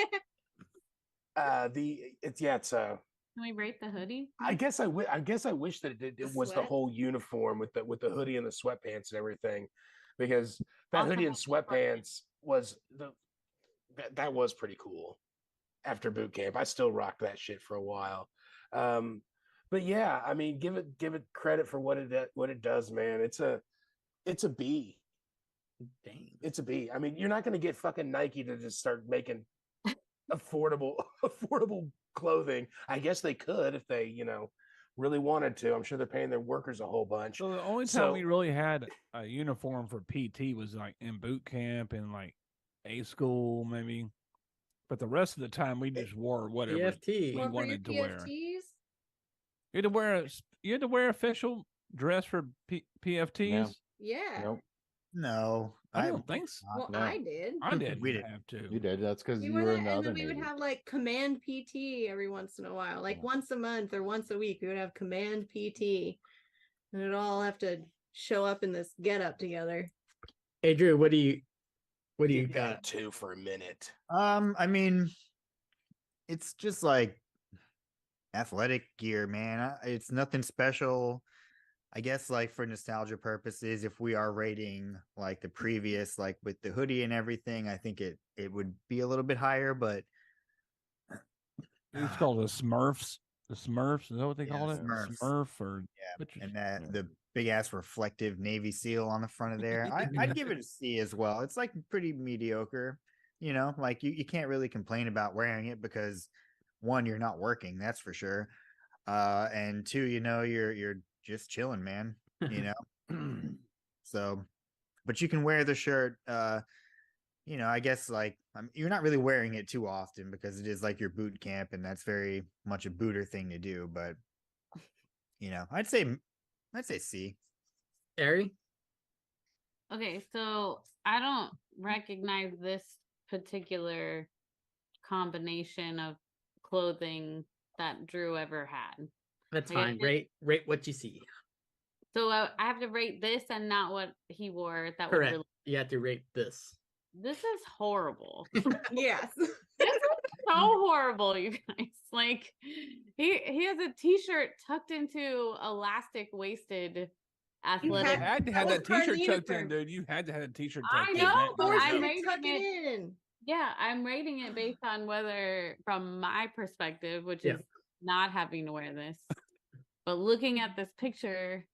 Can
Can we rate the hoodie?
I guess I wish that it
The
was the
sweat?
whole uniform with the hoodie and the sweatpants and everything, because that
Also
hoodie and
have the
sweatpants was that was pretty cool. After boot camp, I still rocked that shit for a while. But yeah, I mean, give it credit for what it does, man. It's a B.
Dang.
It's a B. I mean, you're not going to get fucking Nike to just start making affordable clothing. I guess they could if they, really wanted to. I'm sure they're paying their workers a whole bunch.
So the only time
So-
we really had a uniform for PT was like in boot camp and like A school maybe, but the rest of the time we just wore whatever
PFT.
we
Well, for your
wanted to wear.
PFTs,
You had to wear official dress for PFTs.
yeah.
Nope,
No,
I don't think so.
Well,
No.
I did.
I didn't
We didn't.
have to.
you did. That's because
We
you
were
were
that,
in the
and
other
then we would
Navy.
have like command PT every once in a while, like
Yeah.
once a month or once a week. We would have command PT, and it'd all have to show up in this get up together.
Hey Drew, what do you
Did that
got?
too for a minute.
I mean, it's just like athletic gear, man. It's nothing special. I guess like for nostalgia purposes, if we are rating like the previous, like with the hoodie and everything, I think it would be a little bit higher, but
It's called the Smurfs. The Smurfs, is that what they
Yeah,
call it?
Smurfs.
Smurf or
yeah,
which
and
yeah.
the big ass reflective Navy SEAL on the front of there. I'd give it a C as well. It's like pretty mediocre, like you can't really complain about wearing it because one, you're not working, that's for sure. And two, you're just chilling, man. So, but you can wear the shirt. I guess like you're not really wearing it too often because it is like your boot camp, and that's very much a booter thing to do. But I'd say C.
Ari?
Okay, so I don't recognize this particular combination of clothing that Drew ever had.
That's
Like, I
fine.
think-
Rate what you see.
So I have to rate this and not what he wore. That would
Correct.
really.
You have to rate this.
This is horrible.
Yes.
This is so horrible, you guys. Like he has a t-shirt tucked into elastic waisted athletic.
You had to have
That
that
was part of the
t-shirt tucked in,
uniform.
dude. You had to have a t-shirt
I
tucked in.
know,
That-
but
there you
I'm
go.
rating
Tuck
it.
it in.
Yeah, I'm rating it based on whether, from my perspective, which
Yeah.
is not having to wear this, but looking at this picture,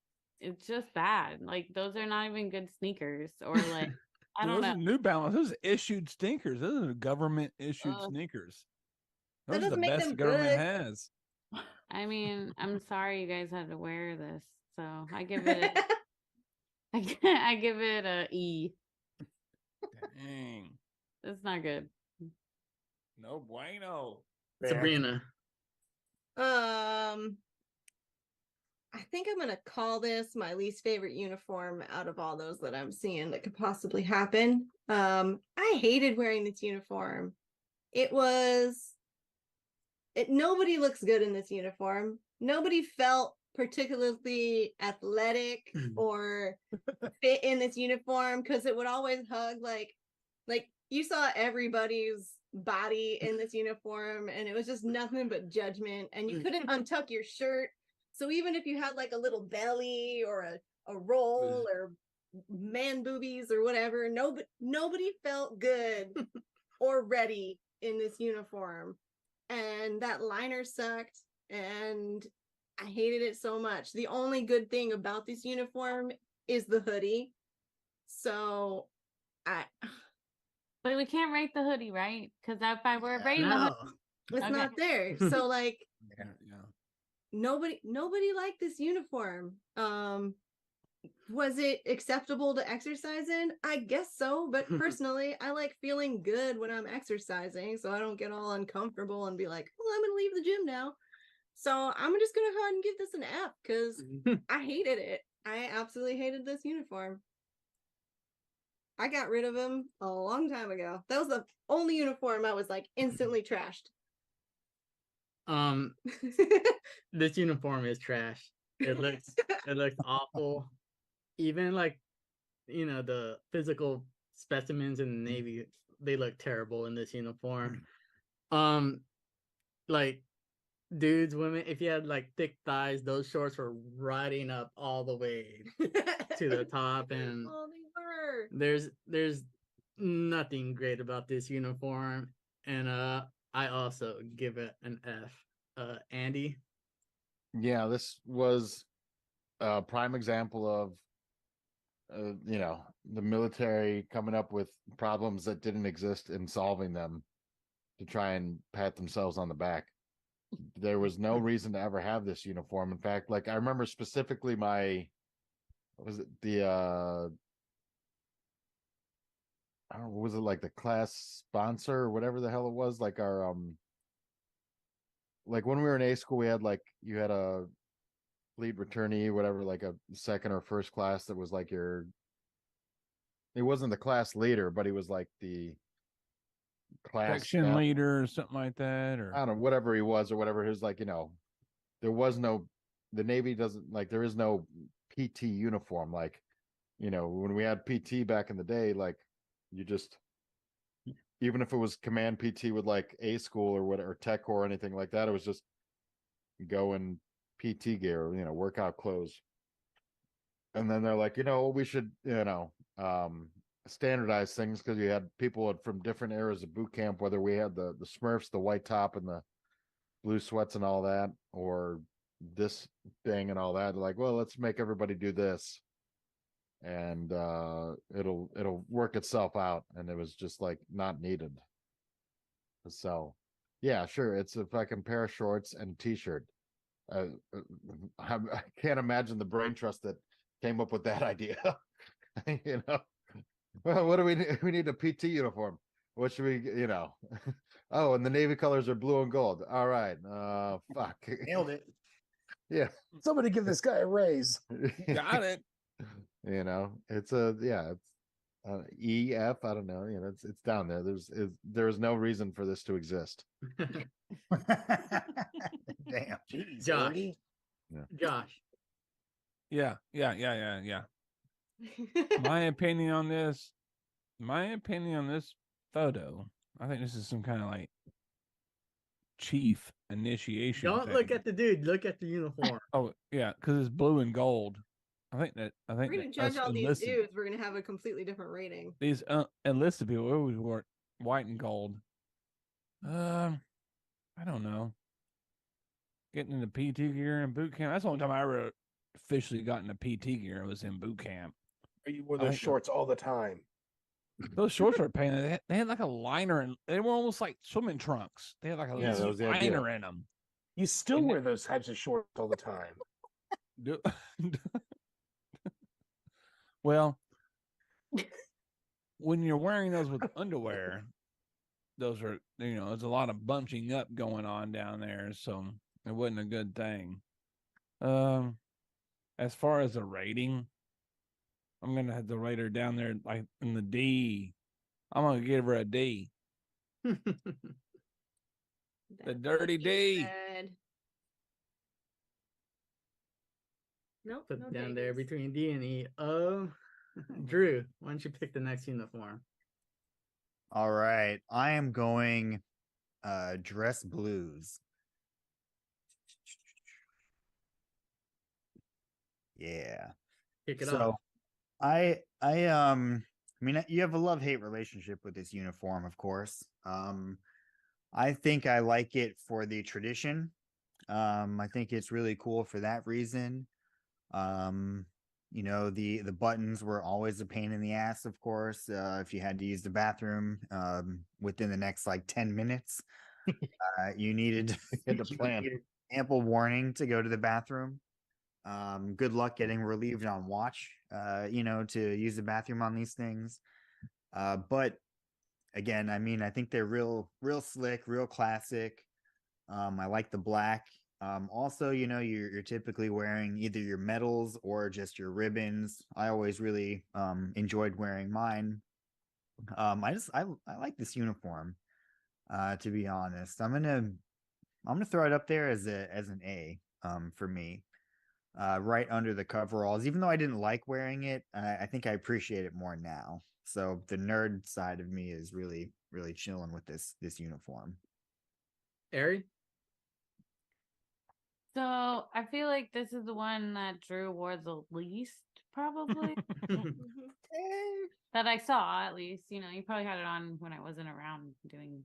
it's just bad. Like those are not even good sneakers, or like I
Dude,
don't
those
know.
are New Balance. Those are issued sneakers. Those are government issued
Ugh.
sneakers.
That
Those are the
doesn't make
best
them
the government
good.
has.
I mean, I'm sorry you guys had to wear this, so I give it. I give it a E.
Dang.
It's not good.
No bueno.
Sabrina.
I think I'm gonna call this my least favorite uniform out of all those that I'm seeing that could possibly happen. I hated wearing this uniform. Nobody looks good in this uniform. Nobody felt particularly athletic or fit in this uniform because it would always hug like you saw everybody's body in this uniform, and it was just nothing but judgment, and you couldn't untuck your shirt. So even if you had like a little belly or a roll or man boobies or whatever, nobody felt good or ready in this uniform. And that liner sucked, and I hated it so much. The only good thing about this uniform is the hoodie. So
But we can't rate the hoodie, right? Because if I were rating the
No.
hoodie,
it's
Okay.
not there. So like
Yeah.
nobody liked this uniform. Was it acceptable to exercise in? I guess so, but personally I like feeling good when I'm exercising, so I don't get all uncomfortable and be like, well, I'm gonna leave the gym now. So I'm just gonna go ahead and give this an F because I hated it. I absolutely hated this uniform. I got rid of him a long time ago. That was the only uniform I was like instantly trashed.
This uniform is trash. It looks awful. Even like the physical specimens in the Navy, they look terrible in this uniform. Like dudes, women, if you had like thick thighs, those shorts were riding up all the way to the top, and
Oh, they were.
there's nothing great about this uniform, and I also give it an F. Andy?
Yeah, this was a prime example of the military coming up with problems that didn't exist and solving them to try and pat themselves on the back. There was no reason to ever have this uniform. In fact, like I remember specifically I don't know, was it like the class sponsor or whatever the hell it was? Like our like when we were in A school, we had like you had a fleet returnee, whatever, like a second or first class that was like he wasn't the class leader, but he was like the class
Section leader or something like that, or
I don't know, whatever he was or whatever. His like, there was no, the Navy doesn't like, there is no PT uniform. Like, when we had PT back in the day, like you just, even if it was command PT with like A school or whatever, tech or anything like that, it was just, go in PT gear, workout clothes. And then they're like, we should, standardize things because you had people from different eras of boot camp, whether we had the Smurfs, the white top and the blue sweats and all that, or this thing and all that. Like, well, let's make everybody do this. And it'll work itself out. And it was just like not needed. So yeah, sure. It's a fucking pair of shorts and a t-shirt. I can't imagine the brain trust that came up with that idea. Well, what do we need? We need a PT uniform. What should we, Oh, and the Navy colors are blue and gold. All right. Fuck.
Nailed it.
Yeah.
Somebody give this guy a raise.
Got it.
It's EF. I don't know. It's down there. There's no reason for this to exist.
Damn.
Jeez,
Josh.
Andy.
Josh.
Yeah. My opinion on this photo, I think this is some kind of like chief initiation.
Don't look at the dude. Look at the uniform.
Oh yeah, because it's blue and gold. I think
We're gonna
that
judge
us
all these
enlisted-
dudes. We're gonna have a completely different rating.
These enlisted people always wore white and gold. I don't know. Getting into PT gear and boot camp. That's the only time I ever officially got into PT gear. I was in boot camp.
Or you wore
I
those
think-
shorts all the time.
Those shorts were painted. They had like a liner, and they were almost like swimming trunks. They had like a
Yeah, that was the idea.
liner in them.
You still
And-
wear those types of shorts all the time.
Well, when you're wearing those with underwear, those are, there's a lot of bunching up going on down there, so it wasn't a good thing. As far as a rating, I'm gonna have to rate her down there like in the D. I'm gonna give her a D. The
That's
dirty
what
D.
she said. Nope.
Put
no
down there
takers.
between D and E. Drew, why don't you pick the next uniform?
All right. I am going dress blues. Yeah.
Kick it
So
off.
I mean, you have a love-hate relationship with this uniform, of course. I think I like it for the tradition. I think it's really cool for that reason. The buttons were always a pain in the ass, of course. If you had to use the bathroom within the next like 10 minutes, you needed
Had to plan.
needed ample warning to go to the bathroom. Good luck getting relieved on watch, to use the bathroom on these things. But again, I mean, I think they're real slick, real classic. I like the black. Also, you're typically wearing either your medals or just your ribbons. I always really enjoyed wearing mine. I like this uniform. To be honest, I'm gonna throw it up there as an A. For me. Right under the coveralls. Even though I didn't like wearing it, I think I appreciate it more now. So the nerd side of me is really, really chilling with this uniform.
Ari?
So I feel like this is the one that Drew wore the least, probably. That I saw, at least. You probably had it on when I wasn't around doing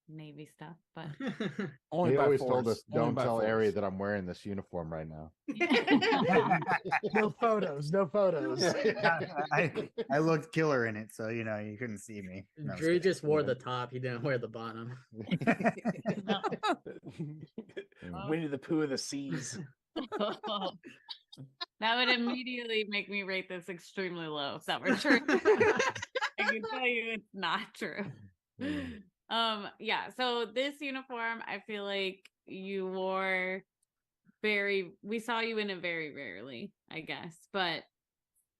Navy stuff, but
Only
He
by
always
force.
told us,
Only
don't
by
tell
force.
Ari that I'm wearing this uniform right now.
No photos. No photos.
I looked killer in it, so you couldn't see me. No, I was
Drew
kidding.
just wore the top. He didn't wear the bottom.
Winnie the Pooh of the seas.
that would immediately make me rate this extremely low if that were true. I can tell you it's not true. Yeah, so this uniform, I feel like you wore we saw you in it very rarely, I guess, but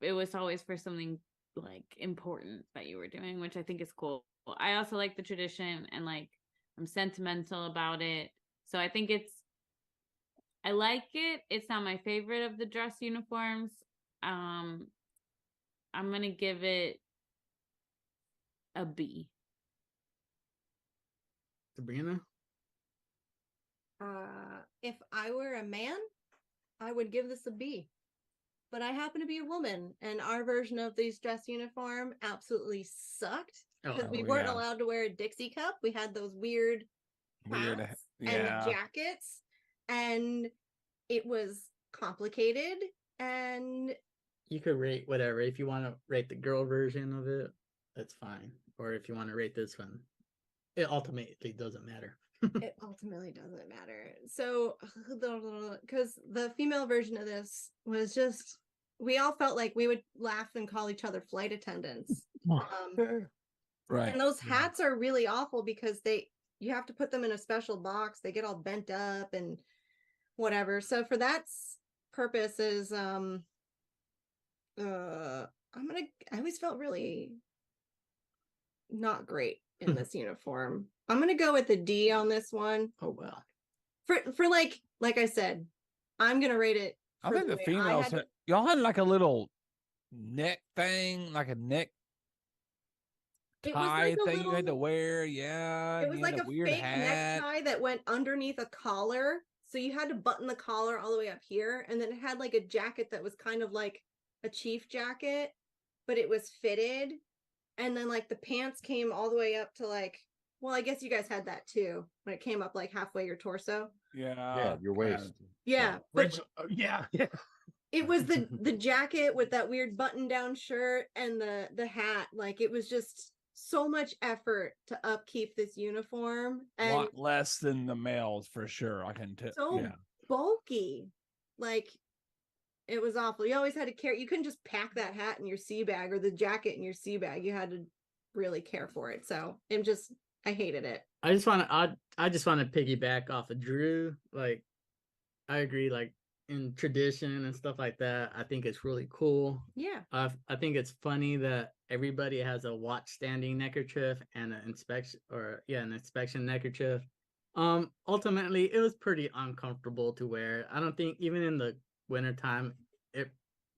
it was always for something like important that you were doing, which I think is cool. I also like the tradition and like I'm sentimental about it. So I think I like it. It's not my favorite of the dress uniforms. I'm gonna give it a B.
Sabrina?
if I were a man, I would give this a B. But I happen to be a woman, and our version of the dress uniform absolutely sucked because we
Oh,
weren't
yeah.
allowed to wear a Dixie cup. We had those weird
Weird,
hats
yeah.
and the jackets, and it was complicated. And
You could rate whatever. If you want to rate the girl version of it, that's fine. Or if you want to rate this one, it ultimately doesn't matter.
it ultimately doesn't matter. So, because the female version of this was just, we all felt like we would laugh and call each other flight attendants.
Right.
And those hats are really awful because you have to put them in a special box. They get all bent up and whatever. So for that purposes, I always felt really not great in this uniform. I'm gonna go with a D on this one.
Oh well.
For like I said, I'm gonna rate it.
I
for
think the
way
females,
had to-
y'all had like a little neck thing, like a neck
it was
tie
like a
thing you had to
little-
wear. Yeah.
It
and
was
you had
like a
weird
fake
hat.
necktie that went underneath a collar. So you had to button the collar all the way up here. And then it had like a jacket that was kind of like a chief jacket, but it was fitted. And then like the pants came all the way up to like, well, I guess you guys had that too, when it came up like halfway your torso.
Yeah, your waist.
Yeah. But
Yeah.
it was the jacket with that weird button down shirt and the hat. Like it was just so much effort to upkeep this uniform.
A
And
lot less than the males for sure. I can tell.
so
Yeah.
bulky. Like it was awful. You always had to carry, you couldn't just pack that hat in your sea bag or the jacket in your sea bag. You had to really care for it. So I hated it.
I just want to I just want to piggyback off of Drew. Like, I agree. Like in tradition and stuff like that, I think it's really cool.
Yeah.
I think it's funny that everybody has a watch standing neckerchief and an inspection neckerchief. Ultimately, it was pretty uncomfortable to wear. I don't think even in the wintertime, it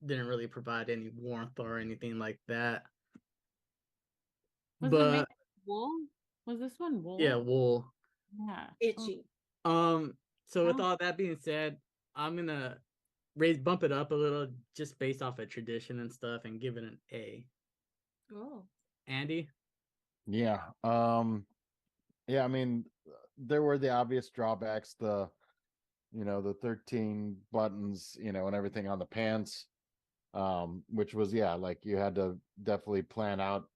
didn't really provide any warmth or anything like that.
Was it made of wool? Was this one wool?
Yeah, wool.
Yeah.
Itchy.
So with
Oh.
all that being said, I'm gonna bump it up a little just based off of tradition and stuff and give it an A.
Oh.
Andy?
Yeah. Yeah, I mean, there were the obvious drawbacks, the 13 buttons, and everything on the pants. Which was, like you had to definitely plan out,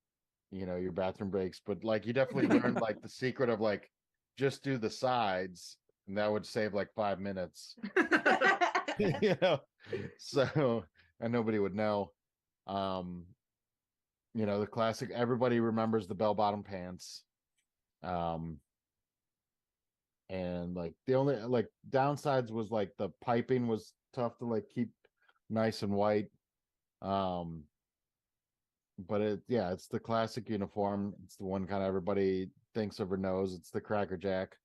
your bathroom breaks, but like you definitely learned like the secret of like just do the sides and that would save like 5 minutes. So and nobody would know. The classic, everybody remembers the bell-bottom pants. And like the only like downsides was like the piping was tough to like keep nice and white. But it's the classic uniform. It's the one kind of everybody thinks of or knows. It's the Cracker Jack.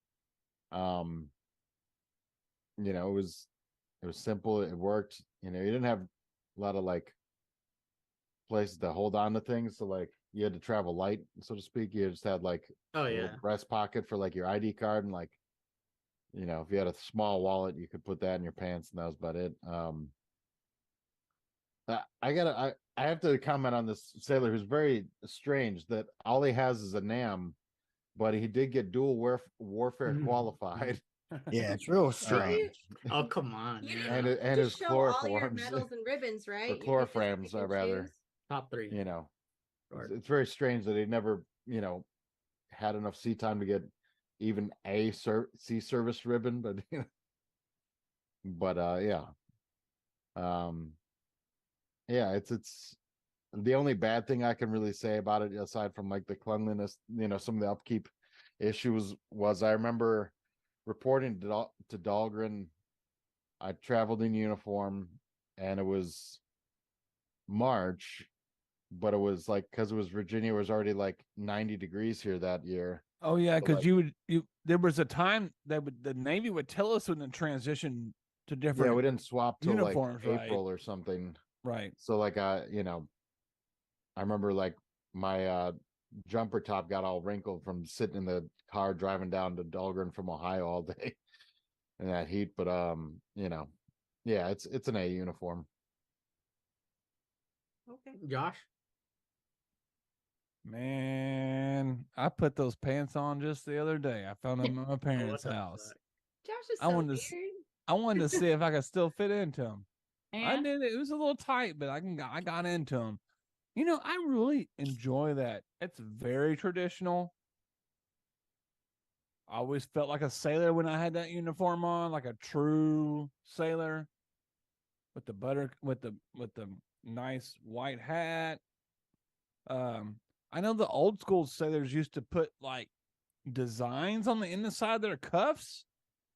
It was simple. It worked. You didn't have a lot of like places to hold on to things. So like you had to travel light, so to speak. You just had like
Oh
a
yeah.
little breast pocket for like your ID card, and like if you had a small wallet, you could put that in your pants, and that was about it. I have to comment on this sailor who's very strange that all he has is a NAM, but he did get dual warfare qualified.
Yeah, it's real strange.
Oh come on.
You
Yeah.
didn't
And
just
his
show all your
chloroforms,
medals and ribbons, right?
or
You could just
chloroframs,
pick and
rather.
choose.
Top 3.
It's very strange that he never, had enough sea time to get even a sea service ribbon, but it's the only bad thing I can really say about it, aside from like the cleanliness, some of the upkeep issues, was I remember reporting to Dahlgren. I traveled in uniform, and it was March, but it was like, because it was Virginia, it was already like 90 degrees here that year.
Oh yeah,
So,
because
like-
there was a time that the Navy would tell us when the transition to different.
Yeah, we didn't swap till like
uniforms, right.
April or something.
Right.
So like I remember like my jumper top got all wrinkled from sitting in the car driving down to Dahlgren from Ohio all day. in that heat. But yeah, it's an A uniform.
Okay.
Josh?
Man, I put those pants on just the other day. I found them at my parents'
What the
house.
fuck?
Josh is
I
so
wanted
weird.
to I wanted to see if I could still fit into them. I
Yeah.
did. It was a little tight, but I got into them. You know, I really enjoy that. It's very traditional. I always felt like a sailor when I had that uniform on, like a true sailor with the nice white hat. I know the old school sailors used to put like designs on the inside of their cuffs.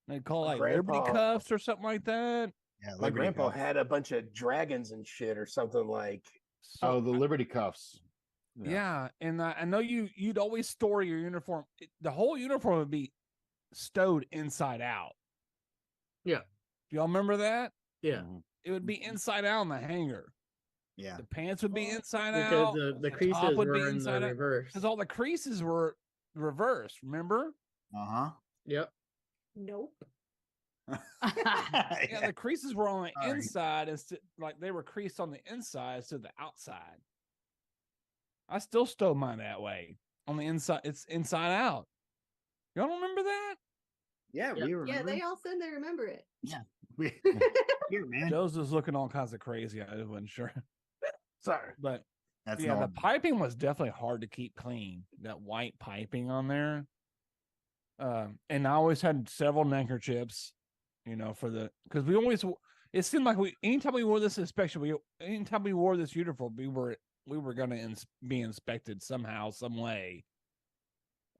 They'd call
My
like Liberty
grandpa-
cuffs or something like that.
Yeah,
My
Liberty
grandpa
Cup.
had a bunch of dragons and shit or something like.
So
Oh, the Liberty cuffs.
yeah, and I know you'd always store your uniform. The whole uniform would be stowed inside out.
Yeah.
Do y'all remember that?
Yeah.
Mhm.
It would be inside out in the hanger.
Yeah.
The pants would be inside
Because
out.
the
top
creases
would be
were in the
inside out.
reverse.
Because all the creases were reversed. Remember?
Uh-huh.
Yep.
Nope.
Yeah, the creases were on the
Sorry.
inside instead, like they were creased on the inside instead of the outside. I still stow mine that way. On the inside, it's inside out. Y'all don't remember that?
Yeah,
Yeah.
we
Yeah,
remember.
they all said they remember it.
We, here, man.
Joe's was looking all kinds of crazy. I wasn't sure.
Sorry.
But
That's
yeah, the
normal.
piping was definitely hard to keep clean. That white piping on there. And I always had several neckerchiefs, because we always, it seemed like anytime we wore this inspection, anytime we wore this uniform, we were going to be inspected somehow, some way.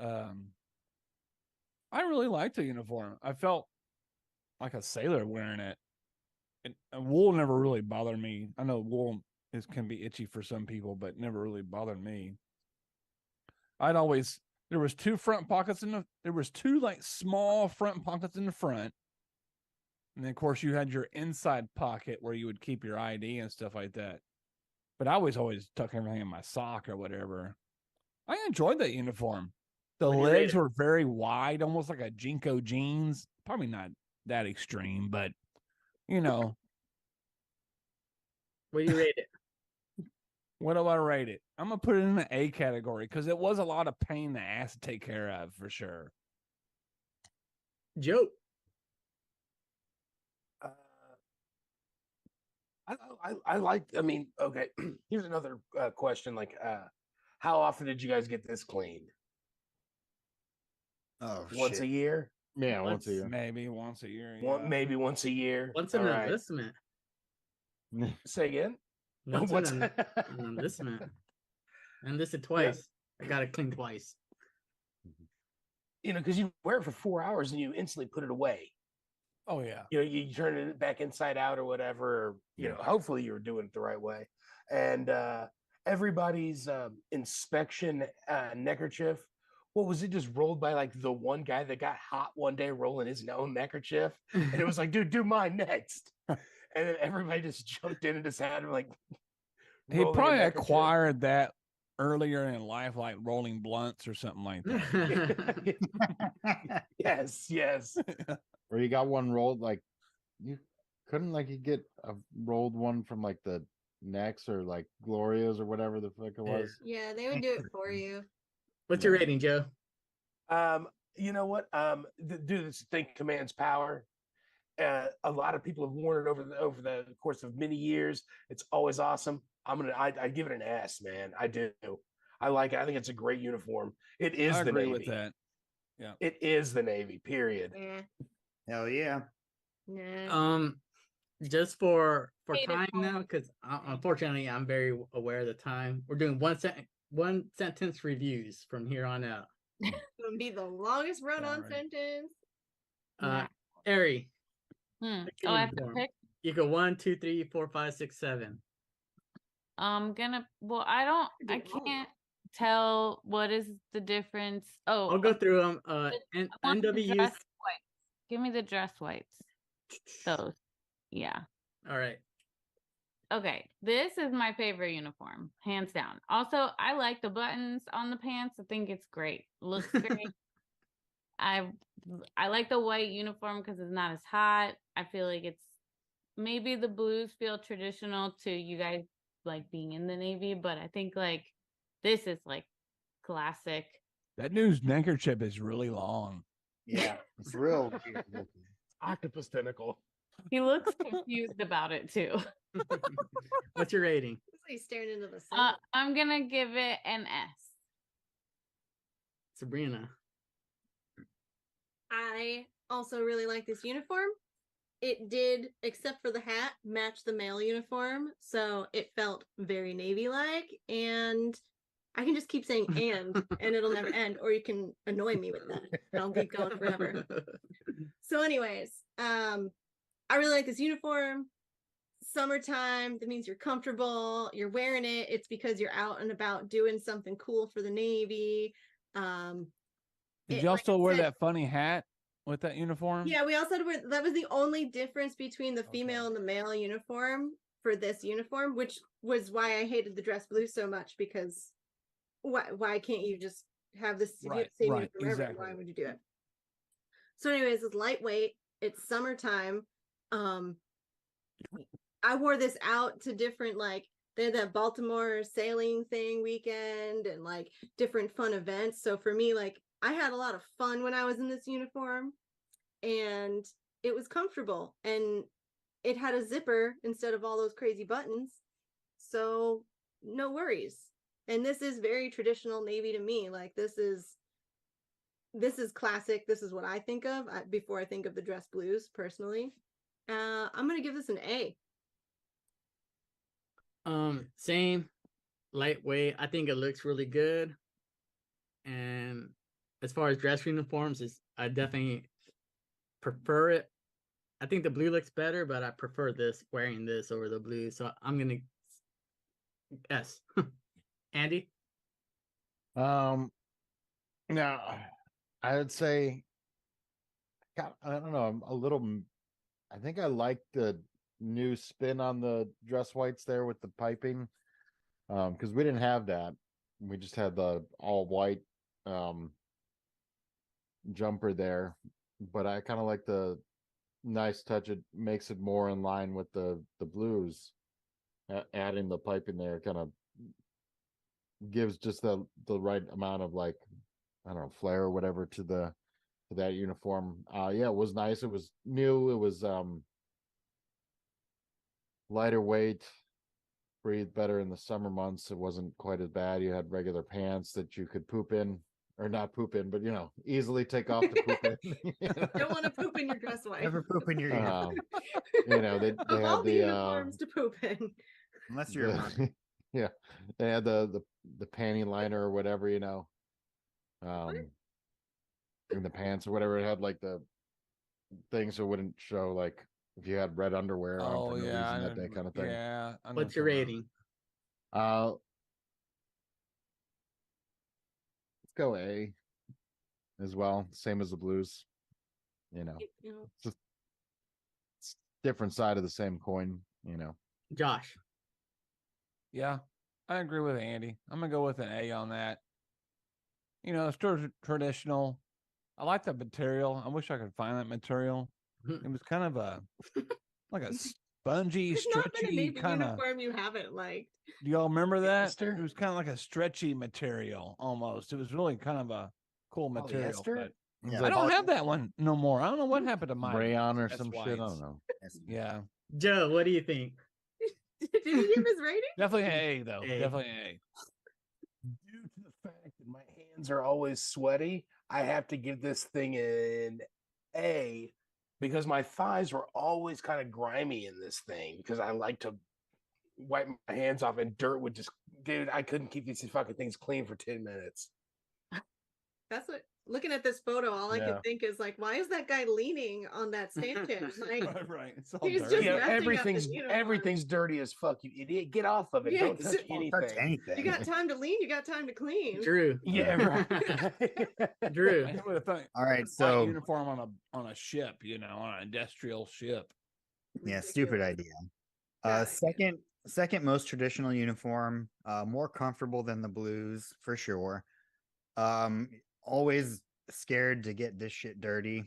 I really liked the uniform. I felt like a sailor wearing it. And wool never really bothered me. I know wool can be itchy for some people, but never really bothered me. There was two front pockets there was two like small front pockets in the front. And then of course you had your inside pocket where you would keep your ID and stuff like that. But I always tuck everything in my sock or whatever. I enjoyed that uniform. The
What do you
legs
rate it?
were very wide, almost like a Jinko jeans. Probably not that extreme, but
What do you rate it?
what do I rate it? I'm gonna put it in the A category because it was a lot of pain in the ass to take care of for sure.
Joe.
I like. I mean, okay. Here's another question. Like, how often did you guys get this cleaned?
Oh,
Once
shit.
a year?
Yeah, once a year.
Maybe once a year.
Maybe once a year.
What's an
All right.
enlistment?
Say again.
What's
What's
an enlistment? Enlisted twice. I got it cleaned twice.
Because you wear it for 4 hours and you instantly put it away.
Oh yeah.
You turn it back inside out or whatever. Or, hopefully you were doing it the right way. And everybody's inspection neckerchief. What was it? Just rolled by like the one guy that got hot one day rolling his own neckerchief, and it was like, dude, do mine next. And then everybody just jumped in and just had him like.
He
rolling a
probably
neckerchief.
acquired that earlier in life, like rolling blunts or something like that.
Yes.
Or you got one rolled like you couldn't like you get a rolled one from like the Next or like Gloria's or whatever the fuck it was.
Yeah, they would do it for you.
What's your rating, Joe?
You know what? Do this thing commands power. A lot of people have worn it over the course of many years. It's always awesome. I give it an S, man. I do. I like it. I think it's a great uniform. It is
I
the
agree
Navy.
with that. Yeah.
It is the Navy. Period.
Yeah.
Hell yeah.
Nah.
Just for
Hated
time
home.
now, because unfortunately I'm very aware of the time. We're doing one sentence reviews from here on out.
It's gonna be the longest run-on
Sorry.
sentence.
Ari,
Oh,
your
I have to
uniform.
pick.
you go 1, 2, 3, 4, 5, 6, 7.
I
Do all.
can't tell what is the difference. Oh,
I'll go through them.
I want the
NW's.
dress whites. Give me the dress whites. Those. Yeah.
All right.
Okay. This is my favorite uniform, hands down. Also, I like the buttons on the pants. I think it's great. Looks great. I like the white uniform because it's not as hot. I feel like it's maybe the blues feel traditional to you guys like being in the Navy, but I think like this is like classic.
That news neckerchief is really long.
Yeah, it's real weird looking.
Octopus tentacle.
He looks confused about it too.
What's your rating?
He's staring into the sun.
I'm gonna give it an S.
Sabrina.
I also really like this uniform. It did, except for the hat, match the male uniform, so it felt very Navy-like. And I can just keep saying and it'll never end, or you can annoy me with that. And I'll keep going forever. So, anyways, I really like this uniform. Summertime, that means you're comfortable, you're wearing it. It's because you're out and about doing something cool for the Navy.
Did y'all still wear that funny hat with that uniform?
Yeah, we also had to wear, that was the only difference between the female and the male uniform for this uniform, which was why I hated the dress blue so much, because why can't you just have this same uniform forever?
Exactly.
Why would you do it? So anyways, it's lightweight, it's summertime. I wore this out to different, like, they had that Baltimore sailing thing weekend and like different fun events. So for me, like, I had a lot of fun when I was in this uniform, and it was comfortable, and it had a zipper instead of all those crazy buttons. So no worries. And this is very traditional Navy to me. Like, this is classic. This is what I think of before I think of the dress blues personally. I'm going to give this an A.
Same, lightweight. I think it looks really good. And as far as dress uniforms, I definitely prefer it. I think the blue looks better, but I prefer wearing this over the blue. So I'm gonna S. Andy?
Now I would say, God, I don't know, I'm a little. I think I like the new spin on the dress whites there with the piping, because we didn't have that. We just had the all white jumper there, but I kind of like the nice touch. It makes it more in line with the blues. Adding the pipe in there kind of gives just the right amount of, like, I don't know, flair or whatever to that uniform. Yeah, it was nice. It was new. It was lighter weight, breathed better in the summer months. It wasn't quite as bad. You had regular pants that you could poop in, or not poop in, but easily take off to poop in.
Don't want to poop in your dress white.
Never poop in your uniform.
They
Of
had
all the
the
uniforms to poop in.
Unless you're
yeah, they had the panty liner or whatever, in the pants or whatever. It had like the thing so it wouldn't show, like, if you had red underwear on for no reason that day, kind of thing.
Yeah.
What's your rating?
Let's go A as well, same as the blues. It's different side of the same coin.
Josh?
Yeah, I agree with Andy. I'm gonna go with an A on that. It's traditional. I like the material. I wish I could find that material. It was kind of like a spongy,
There's not been a
stretchy
Navy
kind of.
uniform you haven't liked.
Do y'all remember that?
Polyester?
It was kind of like a stretchy material almost. It was really kind of a cool material.
Polyester?
But
Yeah,
I don't have that one no more. I don't know what happened to mine.
Rayon or
That's
some shit. I don't know.
Yeah,
Joe, what do you think?
Did he give his rating?
definitely an A though.
A.
Definitely an A.
Due to the fact that my hands are always sweaty, I have to give this thing an A, because my thighs were always kind of grimy in this thing, because I like to wipe my hands off and dirt would just, dude, I couldn't keep these fucking things clean for 10 minutes.
That's what, looking at this photo, all I
Yeah.
can think is, like, why is that guy leaning on that stanchion? Like,
right. It's all
He's
dirty.
just
Yeah,
messing up
everything's
his uniform.
everything's dirty as fuck, you idiot. Get off of it.
Yeah,
Don't touch
don't
anything.
Don't touch anything.
you got time to lean, you got time to clean.
Drew?
Yeah, right.
Drew?
I would have thought
All right,
white
so
uniform on a ship, on an industrial ship.
yeah, stupid idea.
Yeah.
Second most traditional uniform, more comfortable than the blues for sure. Always scared to get this shit dirty.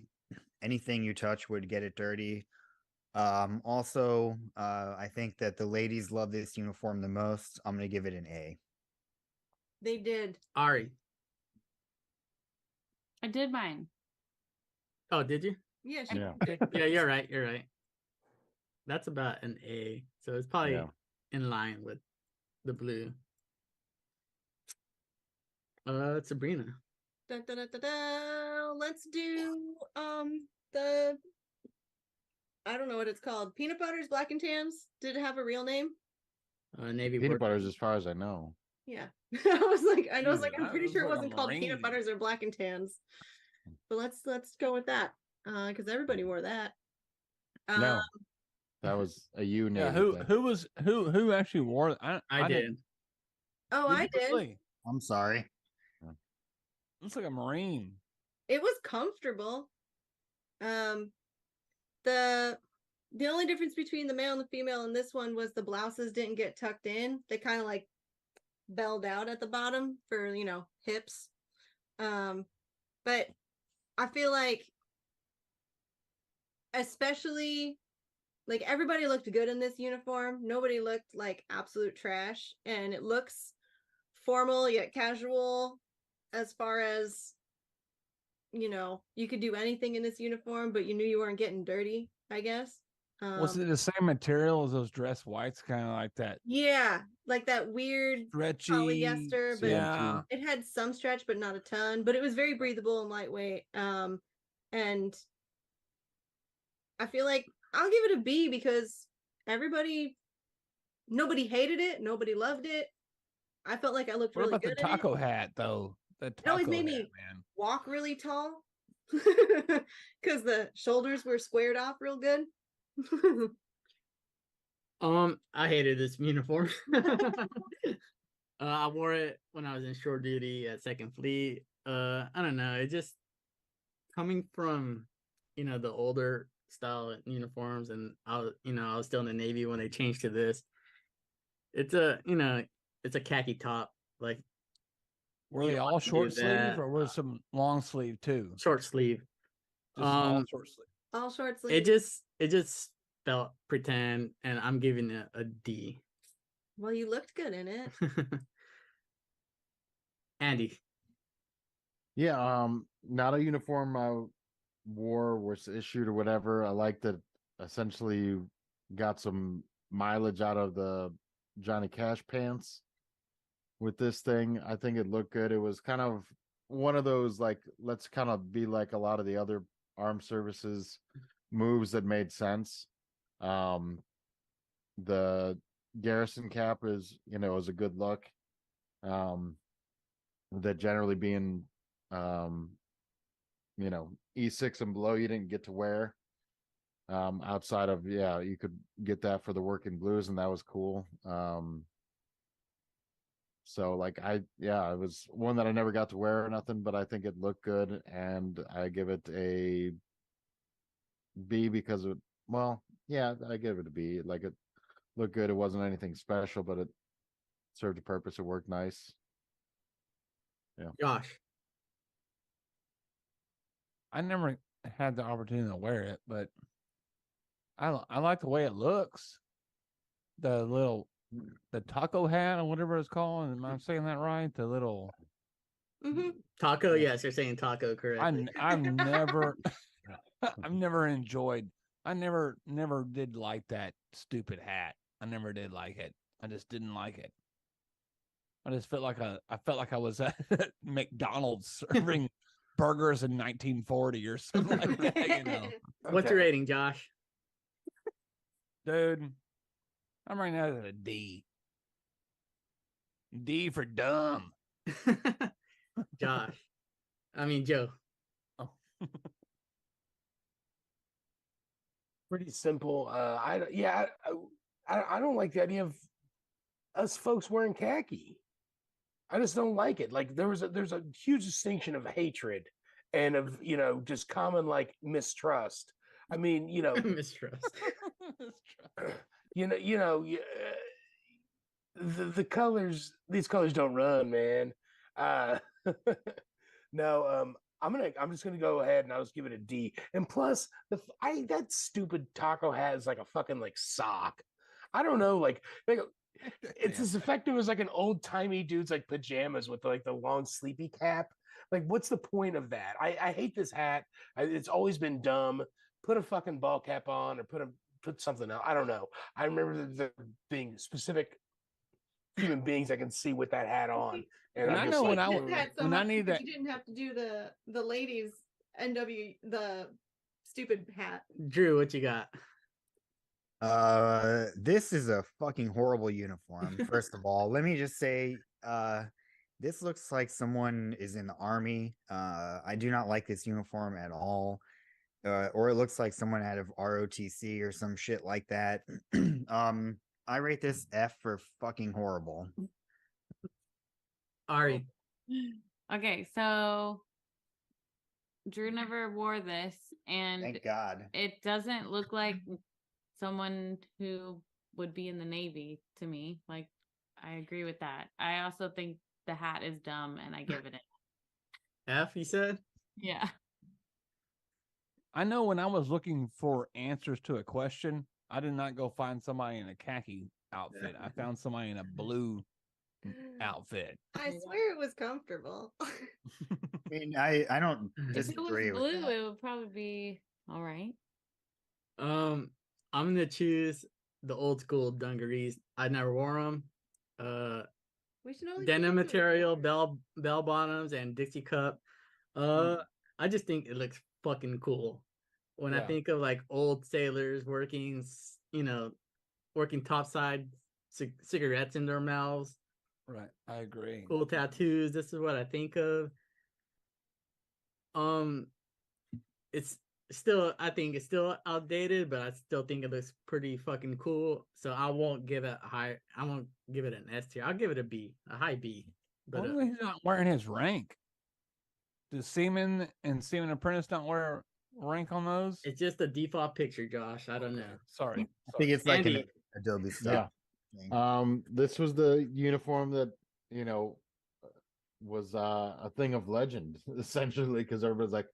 Anything you touch would get it dirty. Also, I think that the ladies love this uniform the most. I'm gonna give it an A.
They did.
Ari.
I did mine.
Oh, did you?
Yeah,
Yeah.
Yeah, you're right. You're right. That's about an A. So it's probably
Yeah.
in line with the blue. Sabrina.
Da, da, da, da, da. Let's do the I don't know what it's called. Peanut butters, black and tans. Did it have a real name?
Navy
Peanut
War-
butters, as far as I know.
Yeah. I was like, I'm
Jesus,
pretty
that
sure it
looks like a
wasn't called peanut
Marine.
butters or black and tans. But let's go with that. Because everybody wore that.
No, that was a you.
Yeah,
Navy thing.
who actually wore?
I did.
didn't-
Oh, I
you
did.
really?
I'm sorry.
Looks like a Marine.
It was comfortable. The only difference between the male and the female in this one was the blouses didn't get tucked in. They kind of like belled out at the bottom for, hips. But I feel like especially like everybody looked good in this uniform. Nobody looked like absolute trash, and it looks formal yet casual as far as you could do anything in this uniform, but you knew you weren't getting dirty, I guess.
Was it the same material as those dress whites? Kind of like that
Yeah, like that weird
stretchy
polyester, but
yeah.
it had some stretch, but not a ton. But it was very breathable and lightweight. And I feel like I'll give it a B because nobody hated it, nobody loved it. I felt like I looked
What
really
about the
good in it.
taco hat though? The
It always
taco
made
hat,
me
man.
walk really tall because the shoulders were squared off real good.
I hated this uniform. I wore it when I was in shore duty at Second Fleet. I don't know. It just coming from, the older style uniforms, and I was still in the Navy when they changed to this. It's a khaki top, like
Were
you
they
don't
all
want to do
short sleeve
that.
or was some long sleeve too?
short sleeve.
Just all
Um,
short sleeve.
All short sleeves.
It just felt pretend, and I'm giving it a D.
Well, you looked good in it.
Andy.
Yeah, not a uniform I wore, was issued or whatever. I like that essentially you got some mileage out of the Johnny Cash pants with this thing. I think it looked good. It was kind of one of those like, let's kind of be like a lot of the other armed services moves that made sense. The garrison cap is is a good look. That generally being E6 and below you didn't get to wear. Outside of you could get that for the working blues, and that was cool. So like it was one that I never got to wear or nothing, but I think it looked good, and I give it a B because I give it a B. Like it looked good. It wasn't anything special, but it served a purpose. It worked nice.
Josh.
I never had the opportunity to wear it, but I like the way it looks. The taco hat or whatever it's called. Am I saying that right? The little
Taco, yes, you're saying taco correctly.
I've never I've never enjoyed. I never did like that stupid hat. I never did like it. I just didn't like it. I just felt like I was at McDonald's serving burgers in 1940 or something like that.
What's your rating, Josh?
Dude, I'm right now at a D. D for dumb.
Joe.
Oh.
Pretty simple. I don't like the idea of us folks wearing khaki. I just don't like it. Like there's a huge distinction of hatred and of just common like mistrust. I mean,
Mistrust.
the colors. These colors don't run, man. No, I'm just gonna go ahead and I'll just give it a D. And plus, that stupid taco hat is like a fucking like sock. I don't know, like it's as effective as like an old timey dude's like pajamas with like the long sleepy cap. Like, what's the point of that? I hate this hat. It's always been dumb. Put a fucking ball cap on, or put something else. I don't know. I remember there being specific human beings I can see with that hat on, and
And
I'm
I
just
know
like,
when I
This
w-
hat so
when I
much
need
because
that-
you didn't have to do the ladies the stupid hat.
Drew, what you got?
This is a fucking horrible uniform. First of all, let me just say, this looks like someone is in the army. I do not like this uniform at all. Or it looks like someone out of ROTC or some shit like that. I rate this F for fucking horrible.
Ari.
Okay, so Drew never wore this, and
Thank God.
it doesn't look like someone who would be in the Navy to me. Like, I agree with that. I also think the hat is dumb, and I give it an
F, you said?
yeah.
I know when I was looking for answers to a question, I did not go find somebody in a khaki outfit. I found somebody in a blue outfit.
I swear it was comfortable.
I mean, I don't
If it was
disagree with
blue,
that.
it would probably be all right.
I'm gonna choose the old school dungarees. I never wore them.
We should only
Denim
choose two.
material, bell bottoms, and Dixie cup. I just think it looks fucking cool. When I
Yeah.
think of like old sailors working, working topside cigarettes in their mouths,
Right. I agree.
cool tattoos. This is what I think of. It's still, I think it's still outdated, but I still think it looks pretty fucking cool. So I won't give it a high. I won't give it an S tier. I'll give it a B, a high B. But
Well, he's not wearing his rank. Does Seaman and Seaman Apprentice not wear rank on those?
it's just a default picture, Josh. I don't
Okay,
know.
Sorry.
I think it's like an
Andy.
Adobe stuff. thing.
This was the uniform that, was a thing of legend, essentially, because everybody's like,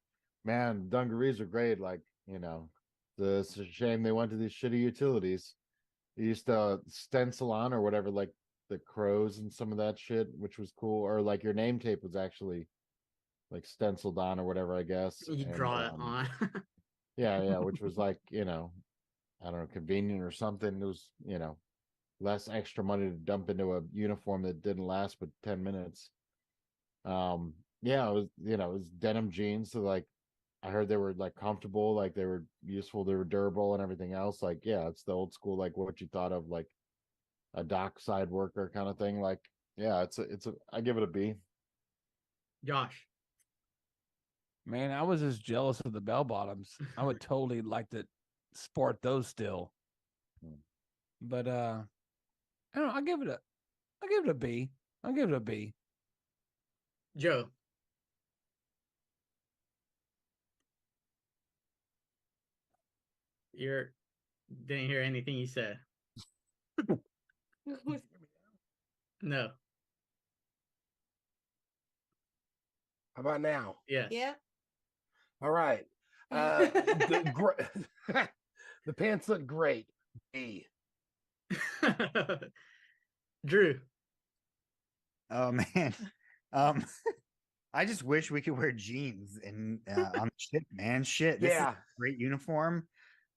man, dungarees are great. Like, it's a shame they went to these shitty utilities. They used to stencil on or whatever, like the crows and some of that shit, which was cool. Or like your name tape was actually like stenciled on or whatever, I guess.
You
And,
draw it on.
yeah, which was like, I don't know, convenient or something. It was, less extra money to dump into a uniform that didn't last but 10 minutes. Yeah, it was denim jeans. So like, I heard they were like comfortable, like they were useful, they were durable and everything else. Like, yeah, it's the old school, like what you thought of like a dockside worker kind of thing. Like, yeah, I give it a B.
Josh.
Man, I was just jealous of the bell bottoms. I would totally like to sport those still. But I don't know, I'll give it a B. I'll give it a B.
Joe. Didn't hear anything you said. No.
how about now?
Yes.
Yeah.
All right. The pants look great. B.
Drew.
Oh man. I just wish we could wear jeans and on shit, man. Shit. This is
Yeah.
a great uniform.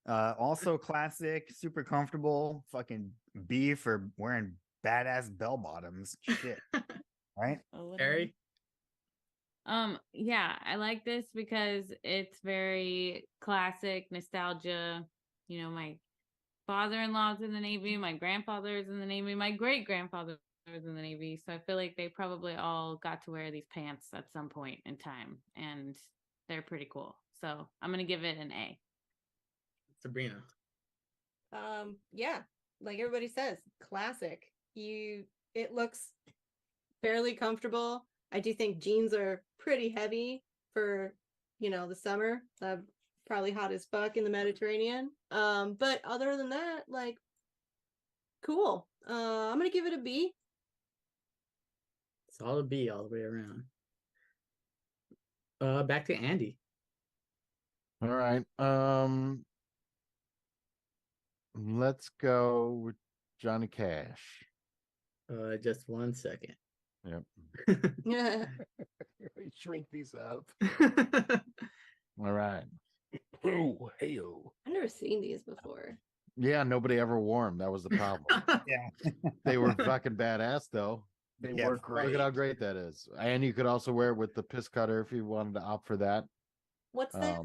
Also classic, super comfortable. Fucking B for wearing badass bell bottoms. Shit. Right?
Harry.
Yeah, I like this because it's very classic nostalgia. You know, my father-in-law's in the Navy, my grandfather is in the Navy, my great-grandfather was in the Navy. So I feel like they probably all got to wear these pants at some point in time, and they're pretty cool. So I'm gonna give it an A.
Sabrina.
Yeah, like everybody says, classic. It looks fairly comfortable. I do think jeans are pretty heavy for, the summer. Probably hot as fuck in the Mediterranean. But other than that, like, cool. I'm gonna give it a B.
Solid B all the way around. Back to Andy.
All right. Let's go with Johnny Cash.
Just 1 second.
Yep.
Yeah.
Shrink these up.
All right.
Oh, hey-o.
I've never seen these before.
Yeah, nobody ever wore them. That was the problem.
Yeah.
They were fucking badass, though.
They
Yeah,
were
look
great.
Look at how great that is. And you could also wear it with the piss cutter if you wanted to opt for that.
What's that?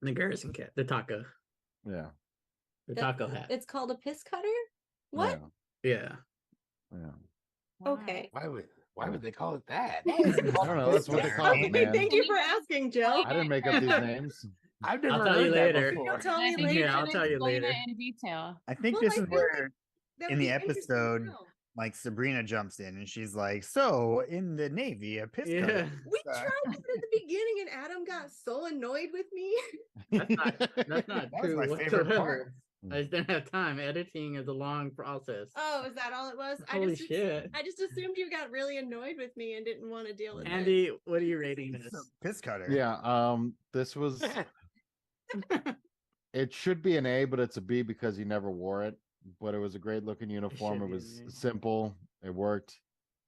The Garrison cap, the taco,
Yeah.
the
That-
taco hat.
It's called a piss cutter? What?
Yeah.
Yeah.
Okay.
Why would they call it that?
I don't know. That's what they call it,
Okay,
man.
thank you for asking, Joe.
I didn't make up these names.
I've
I'll
never
tell you
heard that
later.
before.
You'll tell
I
me
think
later.
you
Yeah, I'll
should
tell you
explain
later.
it in detail.
I think
Well,
this
I
is
feel like
where
That
in
would
the
be interesting to
episode,
know.
like Sabrina jumps in and she's like, "So in the Navy, a piss
Yeah.
cutter."
We tried that at the beginning, and Adam got so annoyed with me.
That's not
That was
true
my favorite part.
whatsoever. I just didn't have time. Editing is a long process.
Oh, is that all it was?
Holy shit.
I just assumed you got really annoyed with me and didn't want to deal with it.
Andy, what are you rating
It's a
this?
piss cutter.
Yeah. This was. It should be an A, but it's a B because he never wore it. But it was a great looking uniform.
should
It
be
was
an A.
simple. It worked,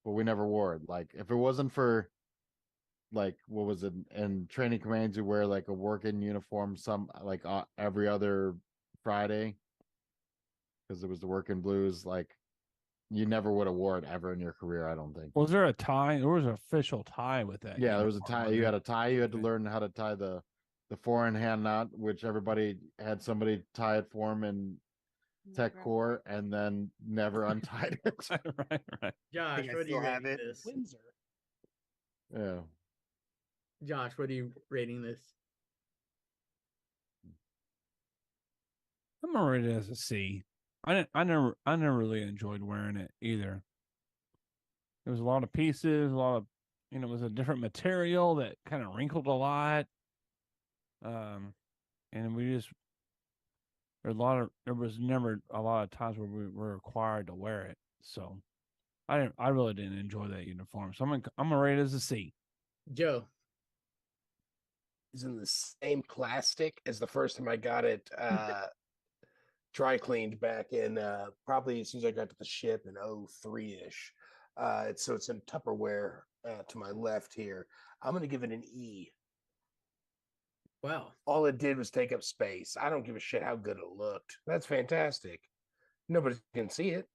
but we never wore it. Like if it wasn't for, like, what was it in training commands? You wear like a working uniform every other Friday because it was the working blues. Like you never would have wore it ever in your career. I don't think.
Was there a tie? There was an official tie with that.
Yeah, there was a
uniform,
tie.
wasn't
You had
there?
a tie. You had to
Okay.
learn how to tie the four-in hand knot, which everybody had somebody tie it for him in Tech
Never.
Core, and then never untied it.
right.
Josh,
I
what are you
still have
rating
it.
this?
Windsor.
Yeah.
Josh, what are you rating this?
I'm gonna rate it as a C. I never really enjoyed wearing it either. There was a lot of pieces, a lot of, it was a different material that kind of wrinkled a lot. And there was never a lot of times where we were required to wear it. So I really didn't enjoy that uniform. So I'm gonna rate it as a C.
Joe.
Is in the same plastic as the first time I got it dry cleaned back in probably as soon as I got to the ship in 03-ish. It's in Tupperware to my left here. I'm gonna give it an E.
Wow.
All it did was take up space. I don't give a shit how good it looked. That's fantastic. Nobody can see it.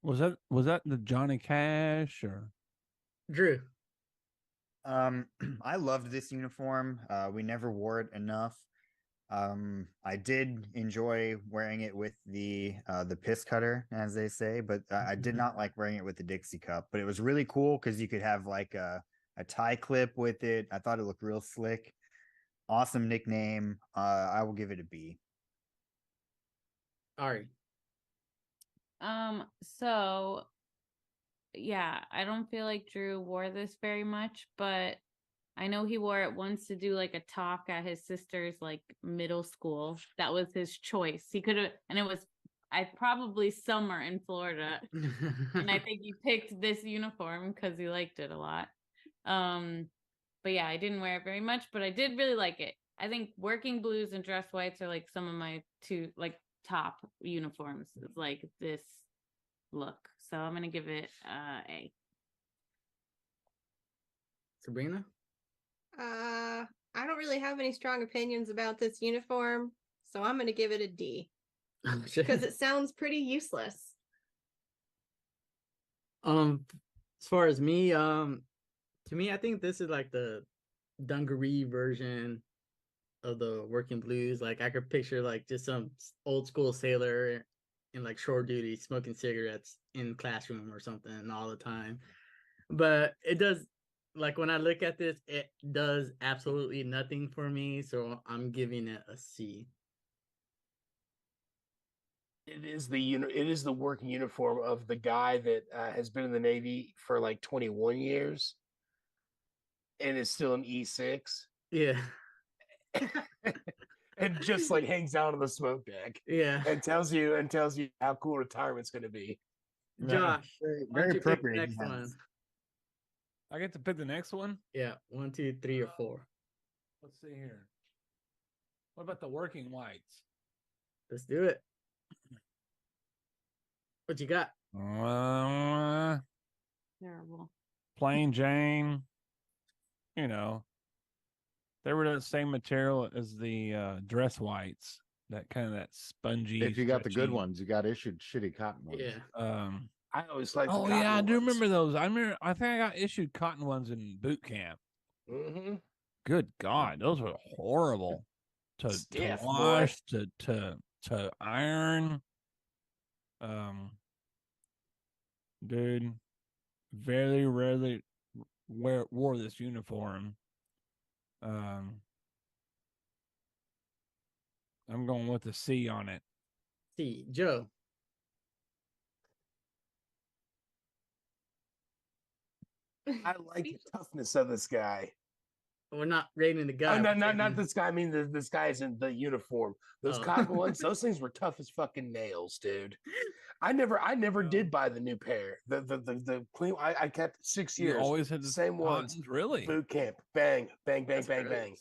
Was that the Johnny Cash or?
Drew.
I loved this uniform. We never wore it enough. I did enjoy wearing it with the piss cutter, as they say, but I did not like wearing it with the Dixie cup. But it was really cool because you could have like a tie clip with it. I thought it looked real slick. Awesome nickname. I will give it a B.
Ari.
So yeah, I don't feel like Drew wore this very much, but I know he wore it once to do like a talk at his sister's like middle school. That was his choice. He could have, and it was probably summer in Florida. And I think he picked this uniform because he liked it a lot. But yeah, I didn't wear it very much, but I did really like it. I think working blues and dress whites are like some of my two like top uniforms. It's like this look. So I'm gonna give it A.
Sabrina.
I don't really have any strong opinions about this uniform, so I'm gonna give it a D because it sounds pretty useless.
As far as me, to me, I think this is like the dungaree version of the working blues. Like I could picture like just some old school sailor in like shore duty smoking cigarettes in classroom or something all the time. But it does, like when I look at this, it does absolutely nothing for me. So I'm giving it a C.
It is the working uniform of the guy that has been in the Navy for like 21 years and is still an E6
Yeah.
and just like hangs out on the smoke deck
Yeah.
and tells you how cool retirement's going to be.
Josh,
Very,
why don't
very
you pick the
appropriate.
next
Yes.
one?
I get to pick the next one.
Yeah, 1, 2, 3, or 4.
Let's see here. What about the working whites?
Let's do it. What you got?
Terrible.
Plain Jane. You know, they were the same material as the dress whites. That kind of that spongy.
If you got the good
stretchy,
ones, you got issued shitty cotton ones.
Yeah.
I always like.
Oh yeah, I do remember those. I think I got issued cotton ones in boot camp.
Mm-hmm.
Good God, those were horrible to
Stiff, boy.
wash, to iron. Dude, very rarely wore this uniform. I'm going with the C on it.
See, Joe.
I like the toughness of this guy.
We're not rating the guy.
Oh, no,
we're
not
rating-
this guy. I mean, this guy's in the uniform. Those
Oh.
cotton ones, those things were tough as fucking nails, dude. I never did buy the new pair. The clean. I kept 6
You
years.
always had the
same ones.
cottons, really?
Boot camp, bang, bang, bang,
That's
bang,
gross.
bang,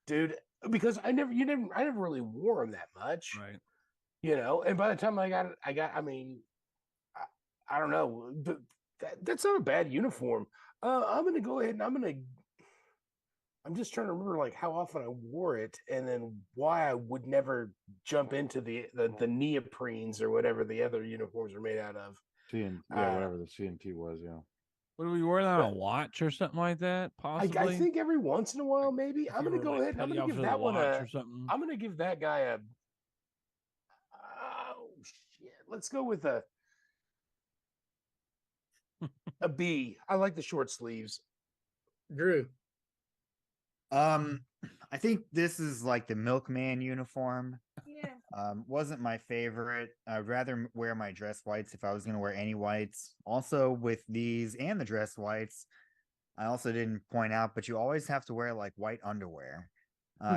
dude. Because I never really wore them that much,
Right.
you know. And by the time I got. I mean, I don't know. That's not a bad uniform. I'm gonna go ahead and I'm just trying to remember like how often I wore it, and then why I would never jump into the neoprenes or whatever the other uniforms are made out of.
Whatever the CNT was, yeah.
Would we wear that on a watch or something like that? Possibly.
I think every once in a while, maybe.
If
I'm
you
gonna
were,
go
like,
ahead and I'm
petty
gonna give
officer of
that
the
one
watch
a.
or something.
I'm gonna give that guy a. Oh shit! Let's go with a B. I like the short sleeves.
Drew.
I think this is like the milkman uniform.
Yeah.
Wasn't my favorite. I'd rather wear my dress whites if I was going to wear any whites. Also, with these and the dress whites, I also didn't point out, but you always have to wear like white underwear.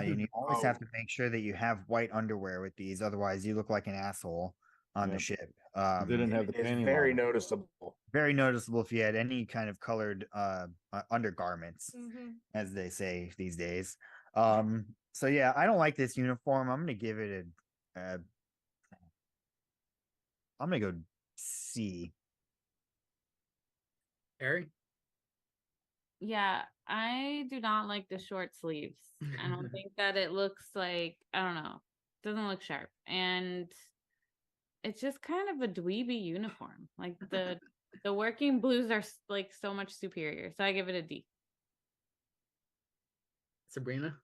You always have to make sure that you have white underwear with these, otherwise you look like an asshole on the
Yep.
ship.
Didn't have the
It's
panty
very
liner.
noticeable.
Very noticeable if you had any kind of colored undergarments,
Mhm.
as they say these days. So yeah, I don't like this uniform. I'm gonna give it I'm gonna go C.
Harry.
Yeah, I do not like the short sleeves. I don't think that it looks like, I don't know, doesn't look sharp. And it's just kind of a dweeby uniform. Like the working blues are like so much superior. So I give it a D.
Sabrina.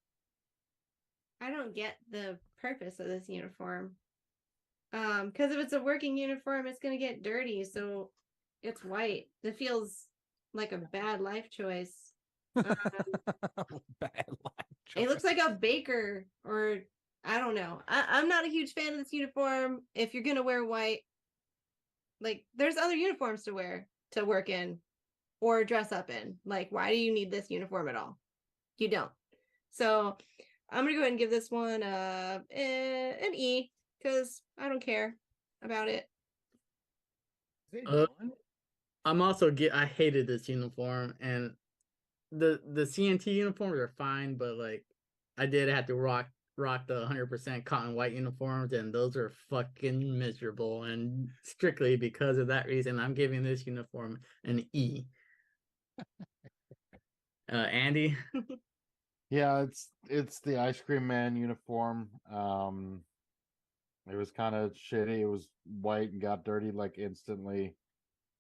I don't get the purpose of this uniform. Because if it's a working uniform, it's gonna get dirty, so it's white. It feels like a bad life choice.
Bad life
It looks like a baker, or I don't know. I'm not a huge fan of this uniform. If you're gonna wear white, like there's other uniforms to wear to work in or dress up in. Like, why do you need this uniform at all? You don't. So I'm gonna go ahead and give this one an E because I don't care about it.
Is it
Uh,
one?
I'm also I hated this uniform, and the CNT uniforms are fine, but like I did have to rock the 100% cotton white uniforms, and those are fucking miserable. And strictly because of that reason, I'm giving this uniform an E. Andy.
Yeah, it's the ice cream man uniform. It was kind of shitty. It was white and got dirty like instantly.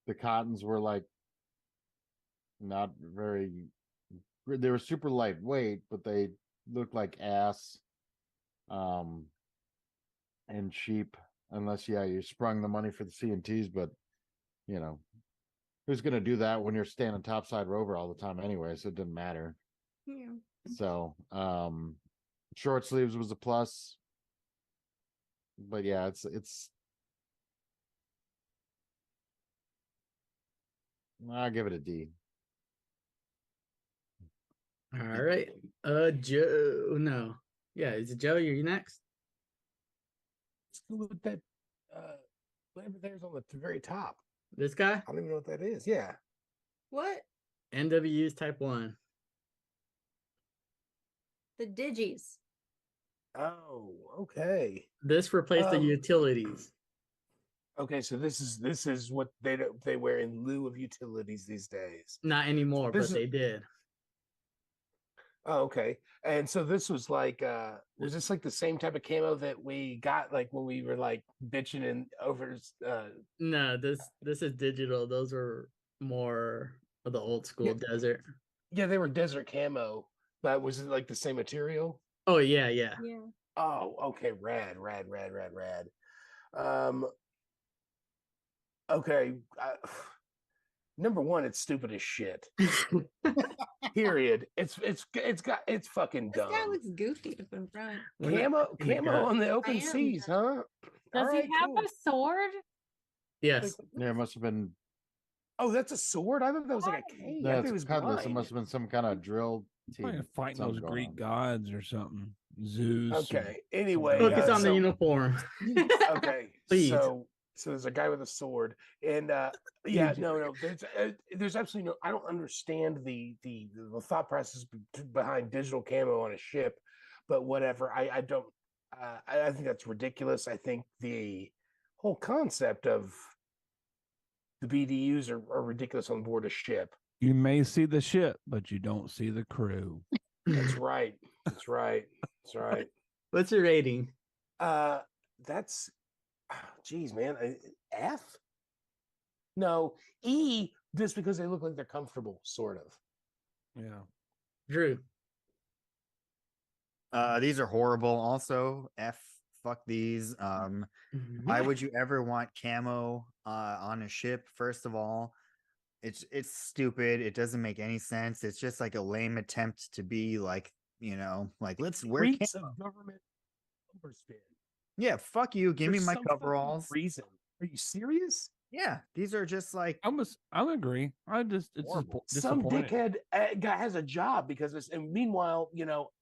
The cottons were like not very. They were super lightweight, but they looked like ass. And cheap, unless you sprung the money for the CNTs, but you know, who's gonna do that when you're standing topside rover all the time anyway? So it didn't matter.
Yeah.
So, short sleeves was a plus, but yeah, it's. I'll give it a D.
All right. Joe. No. Yeah, is it Joe? You're next.
Let's go with that. Whatever there's on the very top.
This guy.
I don't even know what that is. Yeah.
What?
NWU's Type 1.
The Digis.
Oh, okay.
This replaced the utilities.
Okay, so this is what they wear in lieu of utilities these days.
Not anymore,
This
but
is-
they did.
Oh, okay. And so this was like was this like the same type of camo that we got like when we were like bitching and over
No, this is digital. Those are more of the old school
Yeah.
desert.
yeah, they were desert camo, but was it like the same material?
Oh yeah, yeah.
Yeah.
Oh, okay, rad. Okay, number one, it's stupid as shit. Period. It's fucking
This guy
dumb.
looks goofy up in front.
Camo
Yeah.
on the open
am,
seas, huh?
Does
Alright,
he have
cool.
a sword?
Yes.
Yeah, it must have been.
Oh, that's a sword. I thought that was like a cane. I thought
That's
he was
cutlass. It
blind.
must have been some kind of drill
Probably
team.
fighting
something
those
going
Greek
on.
gods or something. Zeus. or-
Okay. Anyway,
Focus on the
so-
uniform.
Okay,
Please.
so there's a guy with a sword, and yeah, no, there's absolutely no. I don't understand the thought process behind digital camo on a ship, but whatever. I don't. I think that's ridiculous. I think the whole concept of the BDUs are ridiculous on board a ship.
You may see the ship, but you don't see the crew.
That's right. That's right. That's right.
What's your rating?
That's, geez, man, F. No, E. Just because they look like they're comfortable, sort of.
Yeah.
Drew.
These are horrible. Also, F. Fuck these. Why would you ever want camo on a ship? First of all, it's stupid. It doesn't make any sense. It's just like a lame attempt to be like, like let's wear
Reeks
camo.
of government overspin.
Yeah, fuck you. Give me
For
my
some fucking
coveralls.
Reason? Are you serious?
Yeah, these are just like
I agree. It's
Horrible.
Some
disappointing.
dickhead guy has a job because it's, and meanwhile,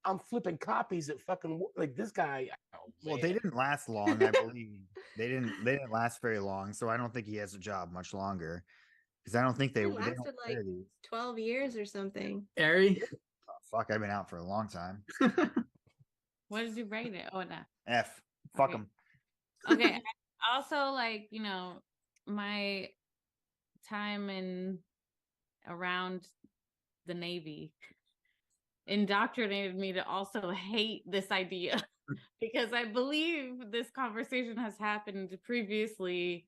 I'm flipping copies at fucking like this guy. Oh,
well, they
man.
didn't last long, I believe. They didn't last very long, so I don't think he has a job much longer. Because I don't think they
It
don't
lasted like
wear these.
12 years or something.
Ari.
Oh, fuck, I've been out for a long time.
What did you rate it? Oh, no.
F. Fuck
Okay.
them.
Okay. Also, like, my time in around the Navy indoctrinated me to also hate this idea because I believe this conversation has happened previously,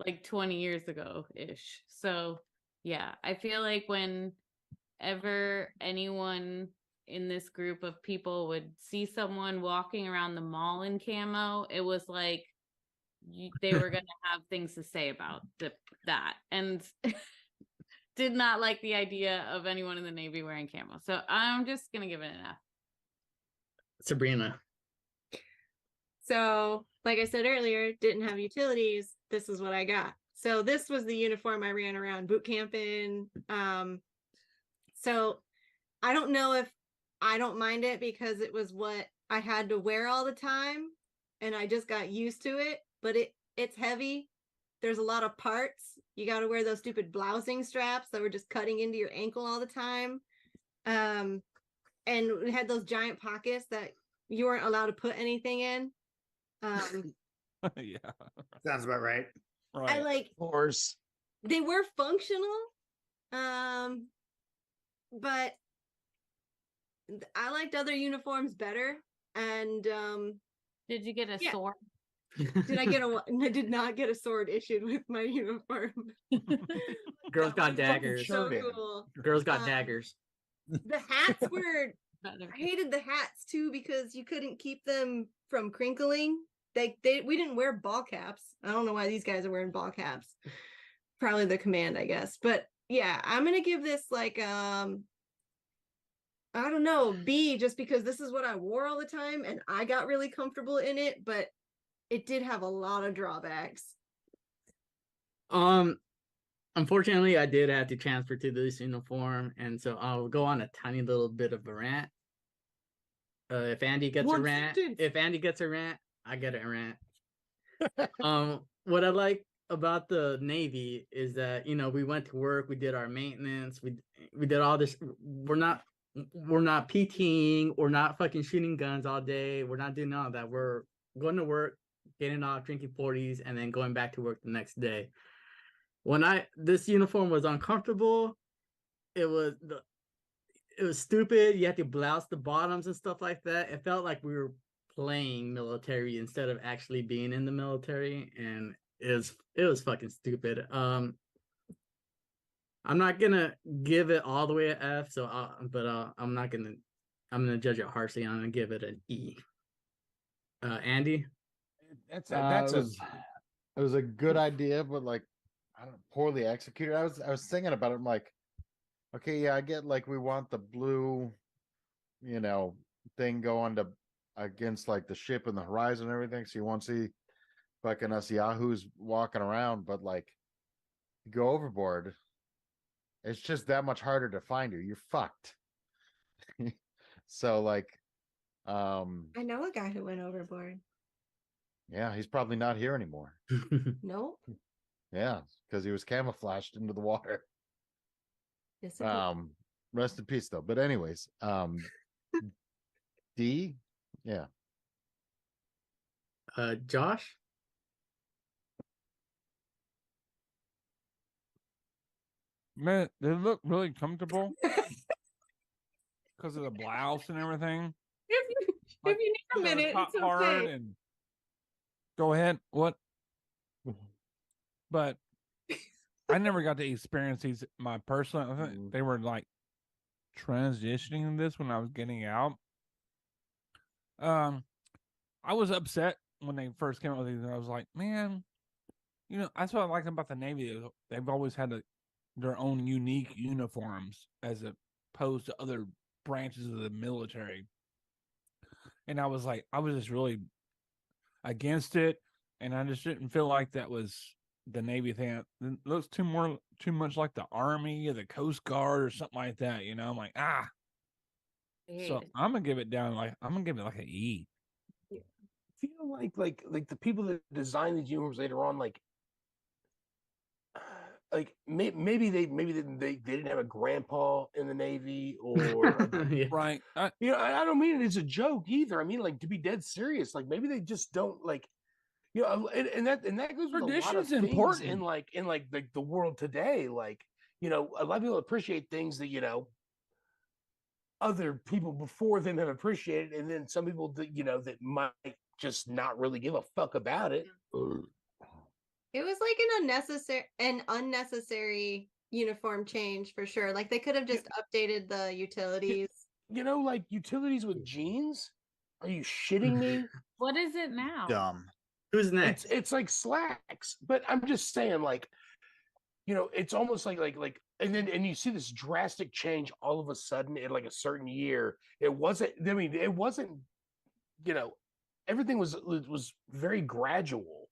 like 20 years ago ish. So, yeah, I feel like whenever anyone in this group of people would see someone walking around the mall in camo, it was like they were going to have things to say about that, and did not like the idea of anyone in the Navy wearing camo. So I'm just going to give it an F.
Sabrina.
So, like I said earlier, didn't have utilities. This is what I got. So this was the uniform I ran around boot camp in. So I don't know if I don't mind it because it was what I had to wear all the time and I just got used to it, but it's heavy. There's a lot of parts. You got to wear those stupid blousing straps that were just cutting into your ankle all the time. And it had those giant pockets that you weren't allowed to put anything in.
Yeah.
Sounds about right.
Right.
I like
Of course.
they were functional, but I liked other uniforms better. And
Did you get a
Yeah.
sword?
I did not get a sword issued with my uniform.
Girls
That
got
was
daggers.
So
Shirt in.
cool.
Girls got
Um,
daggers.
The hats were I hated the hats too because you couldn't keep them from crinkling. We didn't wear ball caps. I don't know why these guys are wearing ball caps. Probably the command, I guess. But yeah, I'm gonna give this like I don't know, B, just because this is what I wore all the time and I got really comfortable in it, but it did have a lot of drawbacks.
Unfortunately, I did have to transfer to this uniform, and so I'll go on a tiny little bit of a rant. If Andy gets a
One
rant,
sentence.
if Andy gets a rant, I get a rant. What I like about the Navy is that, you know, we went to work, we did our maintenance, we did all this. We're not PTing, we're not fucking shooting guns all day. We're not doing all that. We're going to work, getting off, drinking 40s, and then going back to work the next day. When this uniform was uncomfortable, it was stupid. You had to blouse the bottoms and stuff like that. It felt like we were playing military instead of actually being in the military, and it was fucking stupid. I'm not gonna give it all the way an F, so I'm gonna judge it harshly. I'm gonna give it an E. Andy,
That's
it was a good idea, but like, I don't know, poorly executed. I was thinking about it. I'm like, okay, yeah, I get like we want the blue, thing going to against like the ship and the horizon and everything. So you won't see fucking us yahoos walking around, but like you go overboard, it's just that much harder to find you. You're fucked. So like,
I know a guy who went overboard.
yeah, he's probably not here anymore.
Nope.
Yeah, because he was camouflaged into the water.
Disappeared.
Rest in peace though. But anyways, D, yeah.
Josh.
Man, they look really comfortable because of the blouse and everything.
If you need a
You know,
minute,
top
it's
part
okay.
and go ahead. What? But I never got to experience these. My personal, I think they were like transitioning this when I was getting out. I was upset when they first came out with these. And I was like, man, that's what I like about the Navy. They've always had their own unique uniforms as opposed to other branches of the military. And I was just really against it, and I just didn't feel like that was the Navy thing. It looks too much like the Army or the Coast Guard or something like that. I'm like, So I'm gonna give it like an E.
I feel like the people that designed these uniforms later on, maybe they didn't have a grandpa in the Navy or
Yeah.
Right.
I don't mean it as a joke either. I mean, like, to be dead serious, like maybe they just don't and that goes with a lot of
Tradition's
things
important.
in the world today. Like, a lot of people appreciate things that other people before them have appreciated, and then some people that might just not really give a fuck about it.
It was like an unnecessary uniform change for sure. Like they could have just updated the utilities.
Like utilities with jeans. Are you shitting me?
What is it now?
Dumb.
Who's next?
It's like slacks, but I'm just saying, like, it's almost like and you see this drastic change all of a sudden in like a certain year. It wasn't. I mean, it wasn't. Everything was very gradual,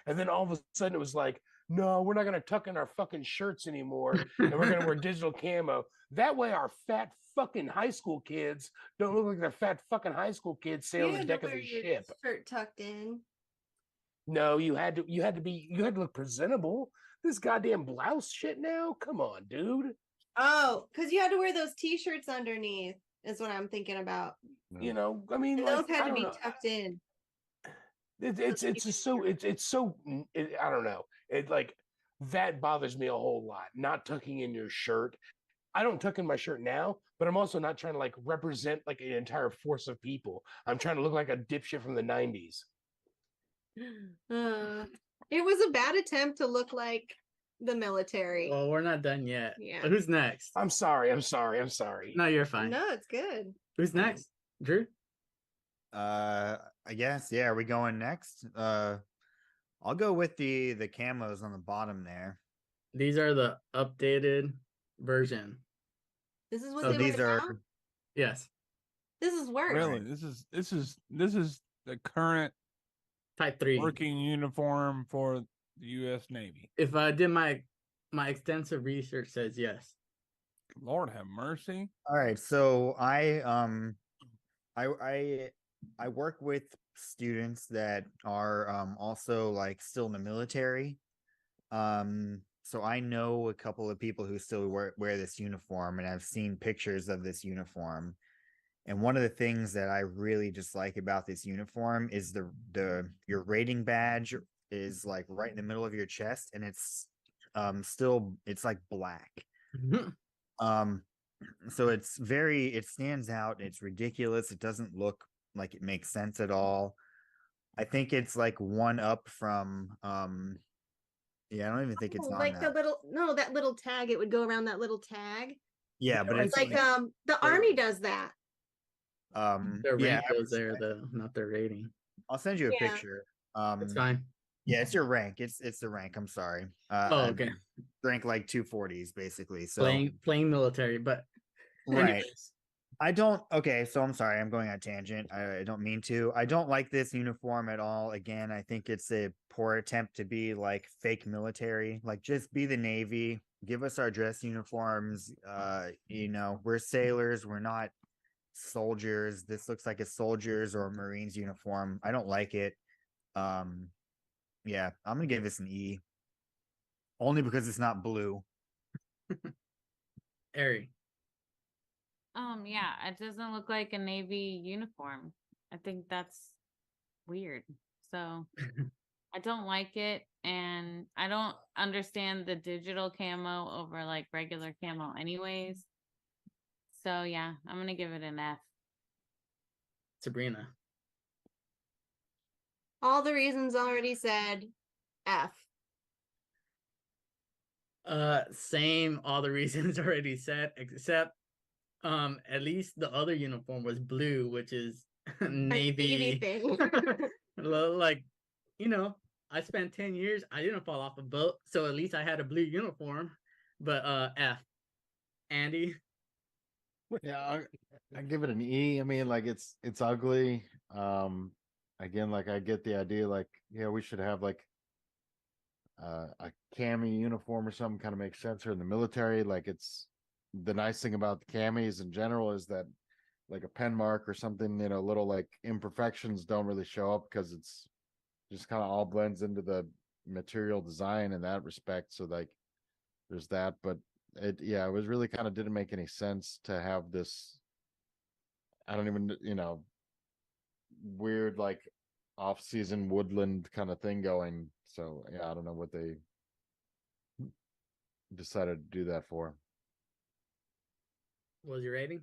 and then all of a sudden it was like, no, we're not going to tuck in our fucking shirts anymore, and we're going to wear digital camo. That way, our fat fucking high school kids don't look like they're fat fucking high school kids sailing the deck of the ship.
Shirt tucked in.
No, you had to look presentable. This goddamn blouse shit now? Come on, dude.
Oh, because you had to wear those t-shirts underneath is what I'm thinking about.
I mean,
And
like,
those had
I
to
don't
be
know.
tucked in.
It's so I don't know. It like that bothers me a whole lot. Not tucking in your shirt. I don't tuck in my shirt now, but I'm also not trying to like represent like an entire force of people. I'm trying to look like a dipshit from the 90s.
It was a bad attempt to look like the military.
Well, we're not done yet.
Yeah.
Who's next?
I'm sorry.
No, you're fine.
No, it's good.
Who's next? Drew?
I guess, yeah, are we going next? I'll go with the camos on the bottom there.
These are the updated version.
This is what
So
they
these
wear
are
now?
Yes.
This is worse.
Really, this is the current
Type 3.
working uniform for the U.S. Navy.
If I did my extensive research says yes.
Lord have mercy.
all right. So I work with students that are also like still in the military. So I know a couple of people who still wear this uniform, and I've seen pictures of this uniform. And one of the things that I really dislike about this uniform is your rating badge is like right in the middle of your chest, and it's it's like black. So it stands out. It's ridiculous. It doesn't look like it makes sense at all. I think it's like one up from yeah, I don't even think it's on
like
that.
that little tag, it would go around that little tag.
Yeah, but
It's
it's
like the army does that.
Their
yeah,
rank goes there though, not their rating.
I'll send you a
Yeah.
picture.
That's fine.
Yeah, it's your rank. It's the rank. I'm sorry.
Oh, okay.
Rank like 240s basically. So
Playing military, but
right.
anyways.
I don't. Okay, so I'm sorry. I'm going on tangent. I don't mean to. I don't like this uniform at all. Again, I think it's a poor attempt to be like fake military. Like, just be the Navy. Give us our dress uniforms. We're sailors. We're not soldiers. This looks like a soldier's or a Marines uniform. I don't like it. Yeah, I'm gonna give this an E. Only because it's not blue.
Ari.
Yeah, it doesn't look like a Navy uniform. I think that's weird. So I don't like it, and I don't understand the digital camo over like regular camo anyways. So yeah, I'm gonna give it an F.
Sabrina.
All the reasons already said. F.
Same, all the reasons already said, except at least the other uniform was blue, which is Navy
thing.
like, I spent 10 years, I didn't fall off a boat, so at least I had a blue uniform. But F. Andy.
Yeah, I give it an E. I mean, like, it's ugly. Again, like, I get the idea, like, yeah, we should have like a cami uniform or something, kind of makes sense here in the military. Like, it's the nice thing about the camis in general is that like a pen mark or something, little like imperfections don't really show up because it's just kind of all blends into the material design in that respect. So like there's that, but it was really kind of didn't make any sense to have this, I don't even, weird like off-season woodland kind of thing going. So yeah, I don't know what they decided to do that for.
What was your rating?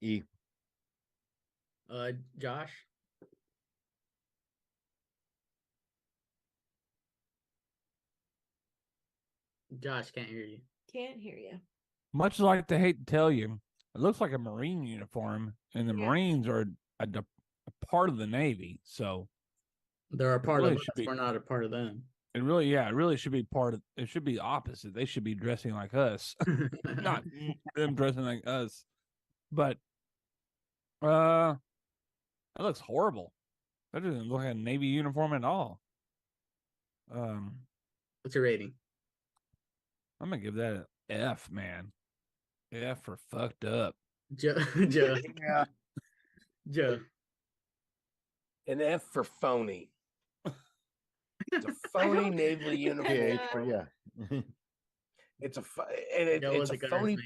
E.
Josh. Josh, can't hear you.
Can't hear you.
Much like they hate to tell you, it looks like a Marine uniform, and the
Yeah.
Marines are a part of the Navy. So
They're a part
really
of us.
should be-
We're not a part of them.
it really should be it should be opposite. They should be dressing like us, not them dressing like us. But that looks horrible. That doesn't look like a Navy uniform at all.
What's your rating?
I'm gonna give that an F, man. F for fucked up.
Joe.
Yeah.
Joe.
An F for phony. It's a phony naval uniform.
But yeah.
It's a
Joe
it's
was
a
good
phony.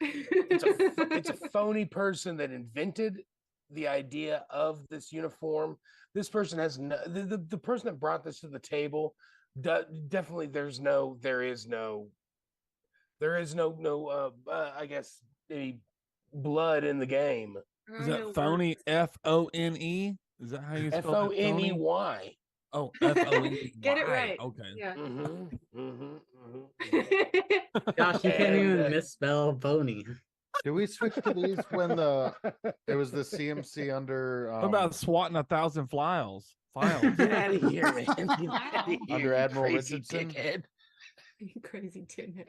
earthmate.
It's a phony person that invented the idea of this uniform. This person has the person that brought this to the table. Definitely, there is no I guess any blood in the game.
Is that phony? F-O-N-E? Is that how you spell it?
Phoney.
Oh, F-O-N-E.
Get it right.
Okay.
Yeah.
Josh, you can't even
And,
misspell phony.
Did we switch to these when it was the CMC under
What about swatting 1,000 files?
Get out of here, man. Get outta here,
Under
you
Admiral
crazy
Richardson?
dickhead.
Crazy tinhead.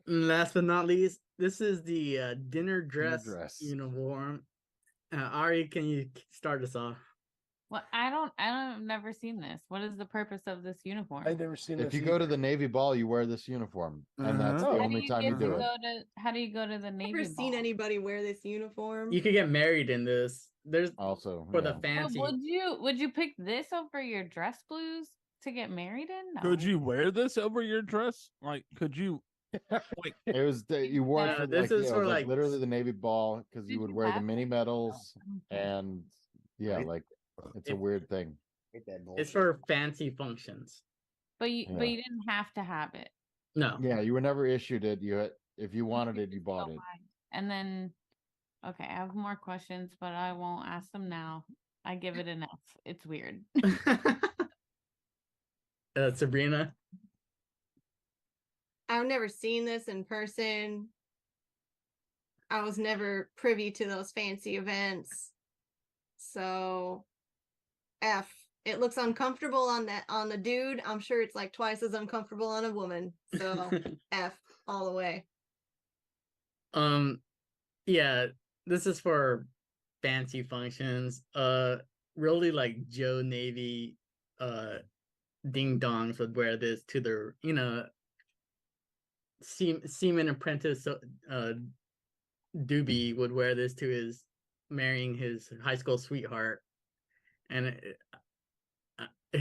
Last but not least, this is the dinner dress uniform. Ari, can you start us off?
Well, I've never seen this. What is the purpose of this uniform?
I've never seen
If
this
you go to
either.
the Navy ball, you wear this uniform, and that's the
Uh-huh.
only time you
get
do
to
it.
go to- how do you go to the Navy
Never seen
ball?
anybody wear this uniform.
You could get married in this. There's
Also,
for
yeah.
the fancy.
Would you pick this over your dress blues? to get married in? No.
Could you wear this over your dress? Like, could you? Like,
It was you wore it
Yeah,
for
this
like,
is
it
for,
was like
like,
literally the Navy ball because
Did
you would
you
wear the
have
mini
it?
medals
Oh,
and yeah,
Right.
like it's a
It-
weird thing.
Hate that
It's
bullshit.
for fancy functions.
But you
Yeah.
didn't have to have it.
No.
Yeah, you were never issued it. If you wanted it, you bought it.
And then, okay, I have more questions, but I won't ask them now. I give it an F. It's weird.
Sabrina.
I've never seen this in person. I was never privy to those fancy events. So F. It looks uncomfortable on the dude. I'm sure it's like twice as uncomfortable on a woman. So F all the way.
Yeah, this is for fancy functions. Really, like Joe Navy ding dongs would wear this to their, seaman apprentice Doobie would wear this to his marrying his high school sweetheart. And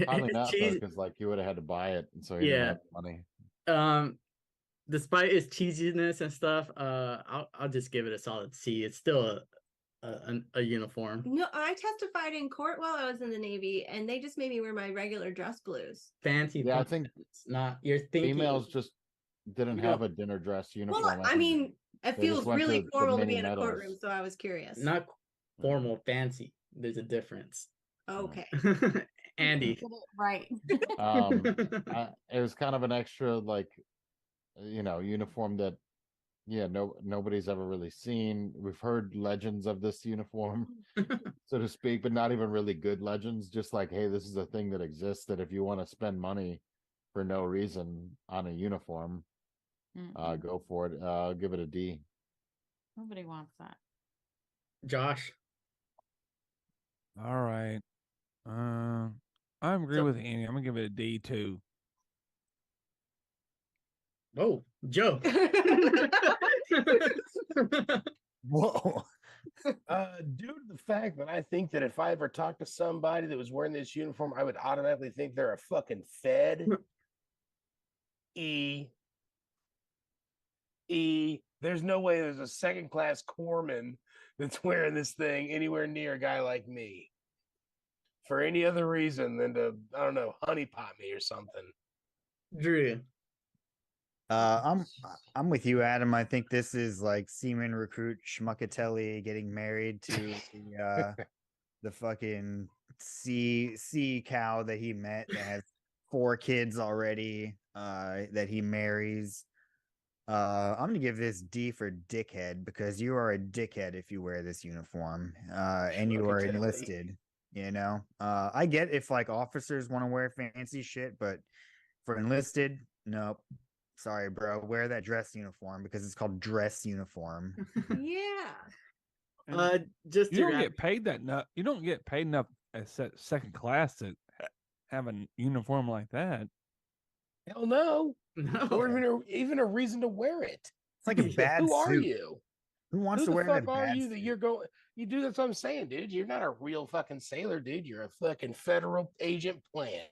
Probably not though,
cheesy.
because like you would have had to buy it, and so he didn't
Yeah.
have money.
Despite its cheesiness and stuff, I'll just give it a solid C. It's still a uniform.
No, I testified in court while I was in the Navy, and they just made me wear my regular dress blues.
Fancy.
Yeah, I think
it's not. You're thinking
females just didn't
You
have
don't-
a dinner dress uniform.
Well, I
think
mean, it
they just
feels
went
really
to the
formal to
mini
be in a
medals.
courtroom, so I was curious.
not formal, fancy. There's a difference.
Okay.
Andy.
Get it right.
It was kind of an extra, like, uniform that, nobody's ever really seen. We've heard legends of this uniform, so to speak, but not even really good legends. Just like, hey, this is a thing that exists. That if you want to spend money for no reason on a uniform,
Mm-mm.
go for it. I'll give it a D.
Nobody wants that.
Josh.
all right. I agree
So-
with Annie. I'm gonna give it a D too.
Oh, Joe.
Whoa.
Due to the fact that I think that if I ever talked to somebody that was wearing this uniform, I would automatically think they're a fucking Fed. E. There's no way there's a second class corpsman that's wearing this thing anywhere near a guy like me. For any other reason than to, I don't know, honeypot me or something.
Drew.
I'm with you, Adam. I think this is like seaman recruit Schmuckatelli getting married to the fucking sea cow that he met that has 4 kids already that he marries. I'm gonna give this D for dickhead because you are a dickhead if you wear this uniform and you are
Schmuckatelli.
enlisted. I get if like officers want to wear fancy shit, but for enlisted, nope. Sorry, bro. Wear that dress uniform because it's called dress uniform.
Yeah.
Just
You
to
don't
wrap-
get paid that enough. You don't get paid enough as second class to have a uniform like that.
Hell no.
No.
Or even a reason to wear it.
It's like a bad
Who are
suit.
you?
Who wants
Who
to
the
wear
fuck
that
are
bad
you that
suit?
you're going? You do that's what I'm saying, dude. You're not a real fucking sailor, dude. You're a fucking federal agent plant.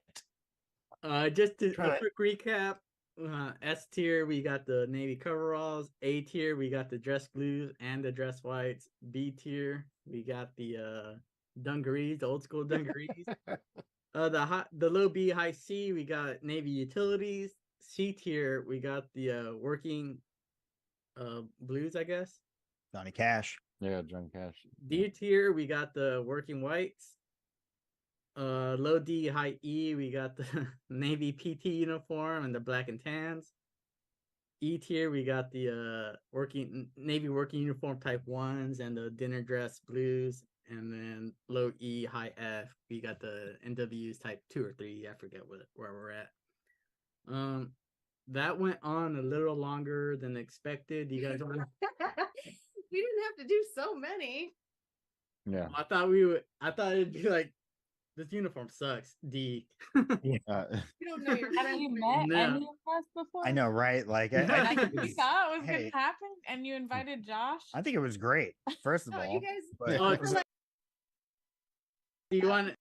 Just a
Trying to-
quick recap. S tier, we got the Navy coveralls. A tier, we got the dress blues and the dress whites. B tier, we got the dungarees, the old school dungarees. The low B, high C, we got Navy utilities. C tier, we got the working blues, I guess.
Johnny Cash.
Yeah, John Cash.
D tier, we got the working whites. Low D, high E, we got the Navy PT uniform and the black and tans. E tier, we got the Navy working uniform type 1s and the dinner dress blues. And then low E, high F, we got the NWs type 2 or 3. I forget where we're at. That went on a little longer than expected. You guys want?
We didn't have to do so many.
Yeah.
I thought it'd be like, this uniform sucks. D.
Uh,
You don't know your
Have you
friends,
met
No.
any of us before?
I know, right? Like I
Like,
think it
you
was,
thought it was
hey,
gonna happen, and you invited Josh.
I think it was great. First of
No,
all,
you guys.
but
Oh,
you were like,
Do you want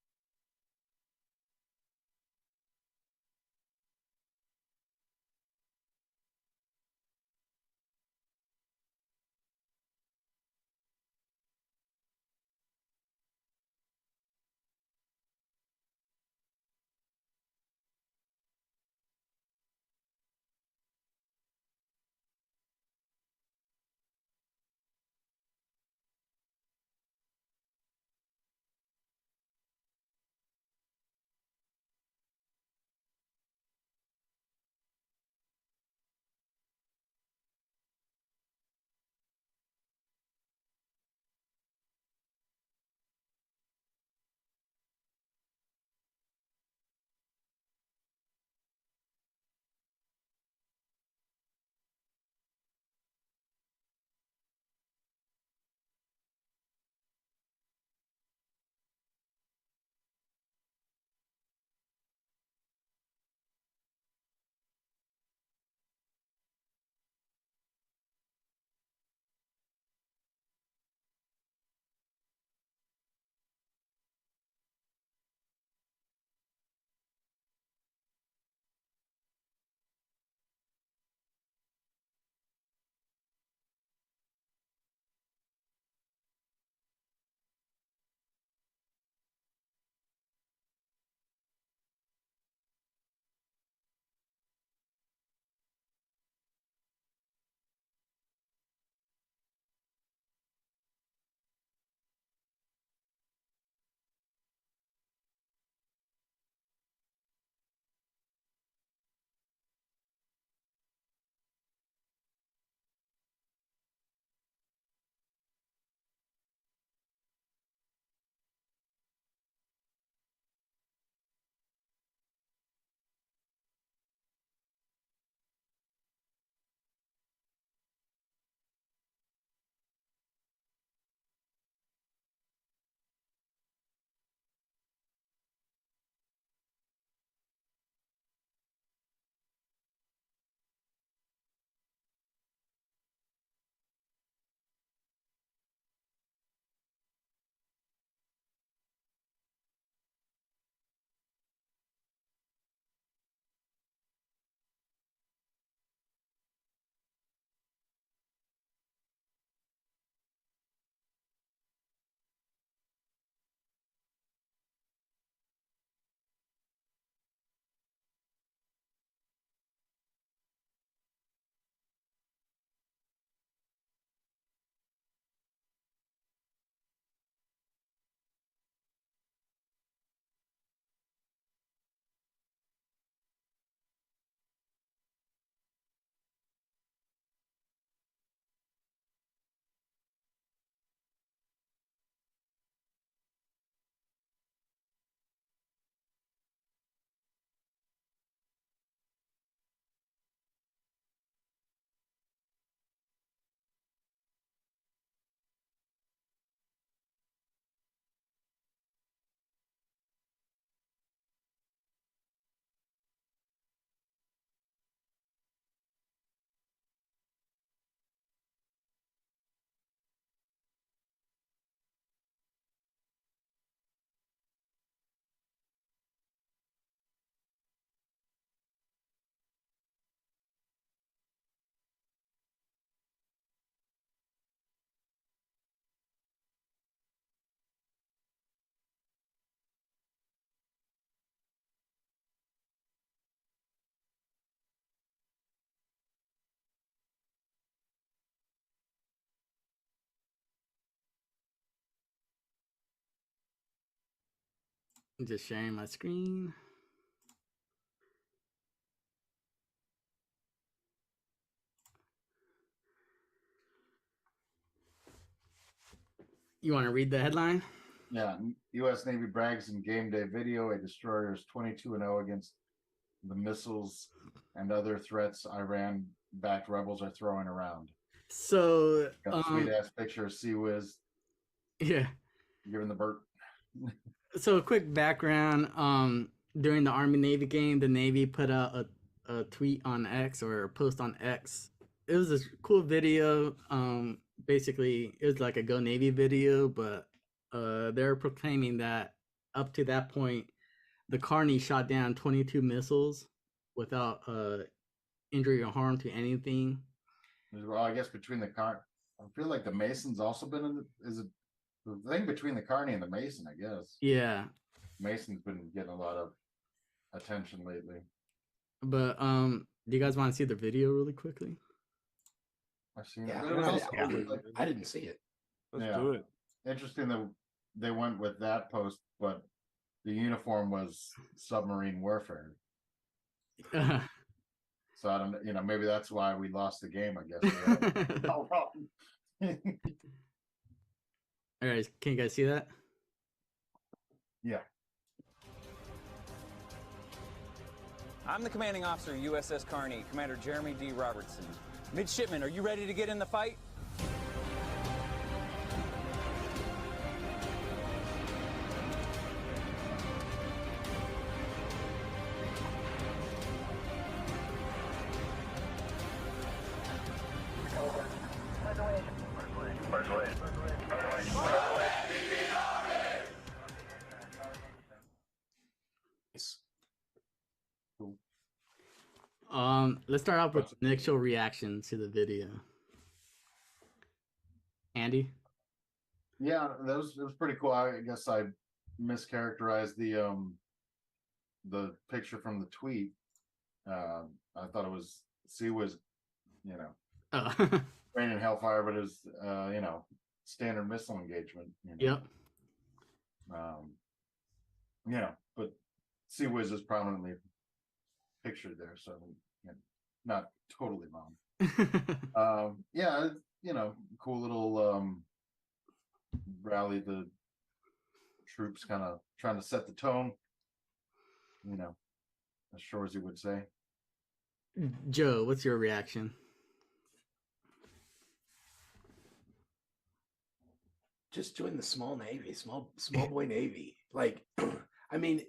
I'm just sharing my screen. You want to read the headline?
Yeah, U.S. Navy brags in game day video. A destroyer is 22-0 against the missiles and other threats Iran-backed rebels are throwing around.
So,
Got a sweet ass picture of Sea Whiz
yeah.
giving the bird.
So, a quick background. During the Army Navy game, the Navy put out a tweet on X or a post on X. It was a cool video. Basically, it was like a Go Navy video, but they're proclaiming that up to that point, the Carney shot down 22 missiles without injury or harm to anything.
Well, I guess between the car, I feel like the Mason's also been in is it the thing between the Carney and the Mason, I guess.
Yeah.
Mason's been getting a lot of attention lately.
But do you guys want to see the video really quickly?
I've seen
Yeah,
it. But it was also like,
I didn't see it.
Let's do it.
interesting that they went with that post, but the uniform was submarine warfare. So I don't, maybe that's why we lost the game. I guess. No problem.
All right, can you guys see that?
Yeah.
I'm the commanding officer of USS Carney, Commander Jeremy D. Robertson. Midshipmen, are you ready to get in the fight?
Let's start off with initial reaction to the video. Andy?
Yeah, it was pretty cool. I guess I mischaracterized the picture from the tweet. I thought it was Sea was,
Oh.
raining hellfire, but it was standard missile engagement.
Yep.
But Sea Whiz is prominently pictured there, so not totally wrong. Yeah, cool little rally. The troops kind of trying to set the tone, as Shorzy would say.
Joe, what's your reaction?
Just join the small Navy, small boy Navy. Like, I mean,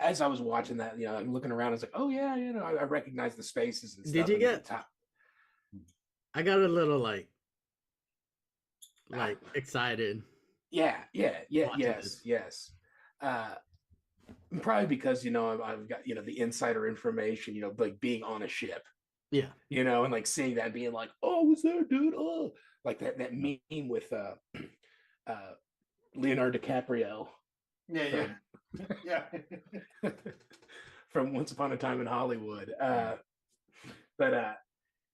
as I was watching that, I'm looking around, I was like, oh yeah, I recognize the spaces and stuff.
Did you get? I got a little like excited.
Yeah, yes. Probably because I've got the insider information, like being on a ship.
Yeah.
And like seeing that, being like, oh, what's there, dude? Oh, like that meme with Leonardo DiCaprio.
Yeah.
From Once Upon a Time in Hollywood.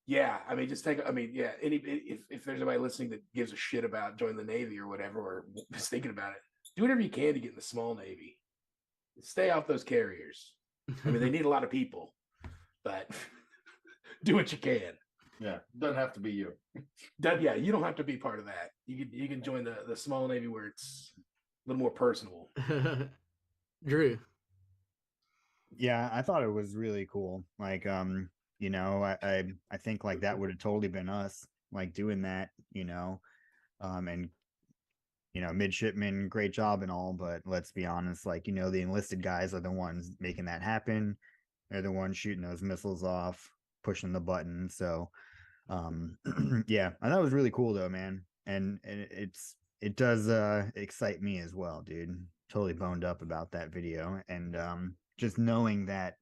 Yeah, I mean, if there's anybody listening that gives a shit about joining the Navy or whatever, or is thinking about it, do whatever you can to get in the small Navy. Stay off those carriers. I mean, they need a lot of people, but do what you can.
Yeah, doesn't have to be you.
Yeah, you don't have to be part of that. You can join the small Navy where it's a little more personable.
Drew.
Yeah, I thought it was really cool. Like, I think like that would have totally been us, like doing that, and midshipmen, great job and all, but let's be honest, like, the enlisted guys are the ones making that happen. They're the ones shooting those missiles off, pushing the button. So, yeah, I thought it was really cool though, man. And it does excite me as well, dude. Totally boned up about that video. And just knowing that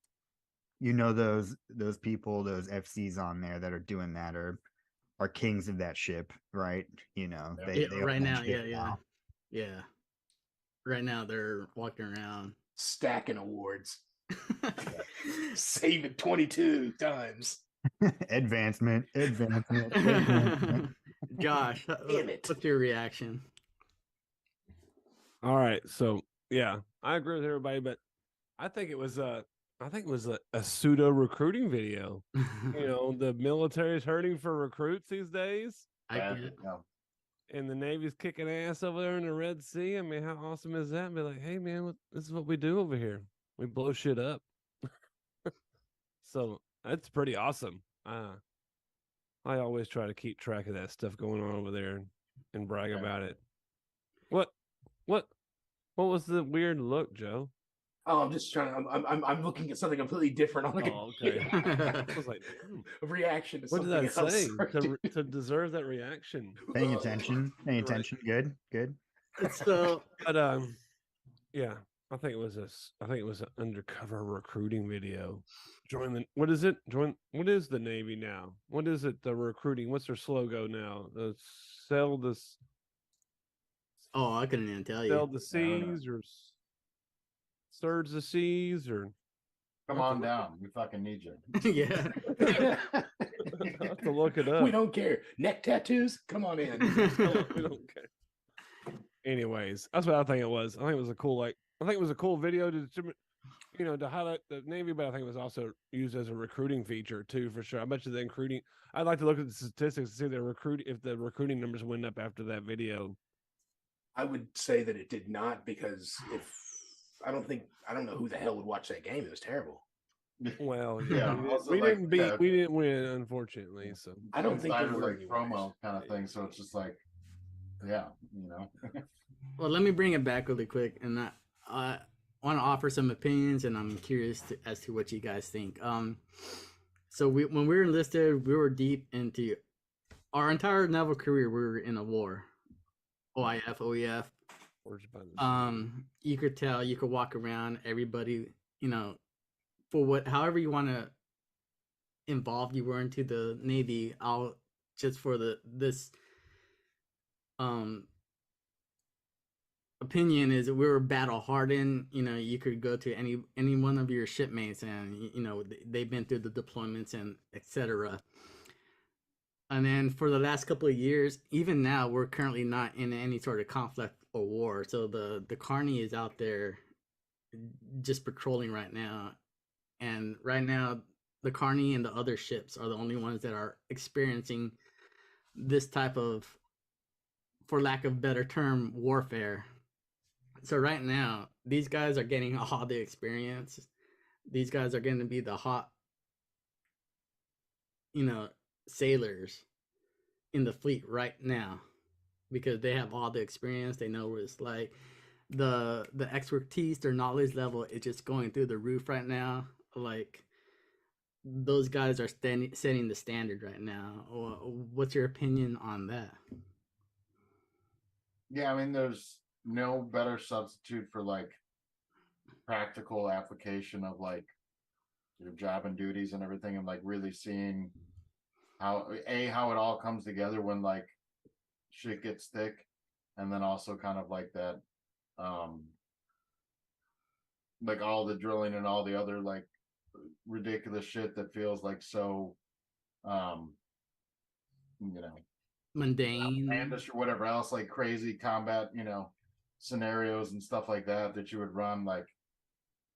those people, those FCs on there that are doing that are kings of that ship, right? They
right now, yeah. Right now they're walking around
stacking awards. Save it 22 times.
Advancement.
Josh,
Damn it.
what's your reaction?
All right, so yeah, I agree with everybody, but I think it was a pseudo recruiting video. You know, the military's hurting for recruits these days,
I
Bad,
get it.
yeah.
and the Navy's kicking ass over there in the Red Sea. I mean, how awesome is that? Be like, hey man, this is what we do over here. We blow shit up. So that's pretty awesome. I always try to keep track of that stuff going on over there and brag
Yeah.
about it. What was the weird look, Joe?
Oh, I'm just trying. I'm looking at something completely different. I'm like,
Oh, okay. I was like,
a reaction to
what did
something
I
else.
say to deserve that reaction?
Paying attention. Paying
Right.
attention. Good. Good.
So
But yeah, I think it was an undercover recruiting video. What is it? What is the Navy now? What is it? The recruiting. What's their slogan now? Sell this.
oh, I couldn't even tell
Sell
you.
the seas or surge the seas or
Come on down. We fucking need you.
Yeah.
I have to look it up.
We don't care. Neck tattoos? Come on in.
We don't care. Anyways, that's what I think it was. I think it was a cool video to highlight the Navy, but I think it was also used as a recruiting feature too, for sure. I bet you the recruiting. I'd like to look at the statistics to see if the recruiting numbers went up after that video.
I would say that it did not, because I don't know who the hell would watch that game. It was terrible.
Well,
Yeah,
yeah,
also,
we
like,
didn't beat,
yeah.
we didn't win, unfortunately. So
I don't think
Insider,
there were
like
any
promo
winners.
kind of thing. So it's just like, yeah, you know.
Well, let me bring it back really quick, and I want to offer some opinions, and I'm curious as to what you guys think. So when we were enlisted, we were deep into our entire naval career. We were in a war, OIF, OEF. You could tell, you could walk around, everybody, for however you want to involve you were into the Navy. I'll just for this opinion is that we were battle hardened. You could go to any one of your shipmates, and they've been through the deployments and etc. And then for the last couple of years, even now, we're currently not in any sort of conflict or war. So the Carney is out there just patrolling right now. And right now, the Carney and the other ships are the only ones that are experiencing this type of, for lack of a better term, warfare. So right now, these guys are getting all the experience. These guys are going to be the hot, sailors in the fleet right now, because they have all the experience. They know what it's like. The expertise, their knowledge level is just going through the roof right now. Like, those guys are setting the standard right now. What's your opinion on that?
Yeah, I mean, there's no better substitute for like practical application of like your job and duties and everything, and like really seeing how it all comes together when like shit gets thick, and then also kind of like that like all the drilling and all the other like ridiculous shit that feels like so
mundane,
outlandish or whatever else, like crazy combat scenarios and stuff like that you would run. Like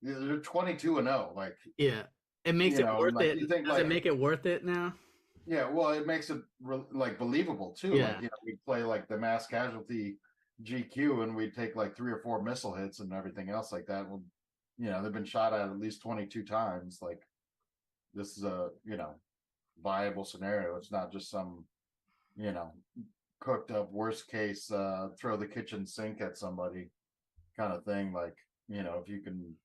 they're 22-0, like,
yeah, it makes it worth
like,
it.
you think,
Does
like,
it make it worth it now?
yeah, well, it makes it like believable too.
Yeah.
Like, we play like the mass casualty GQ, and we take like 3 or 4 missile hits and everything else like that. Well, they've been shot at least 22 times. Like, this is a viable scenario. It's not just some cooked up worst case throw the kitchen sink at somebody kind of thing. Like, if you can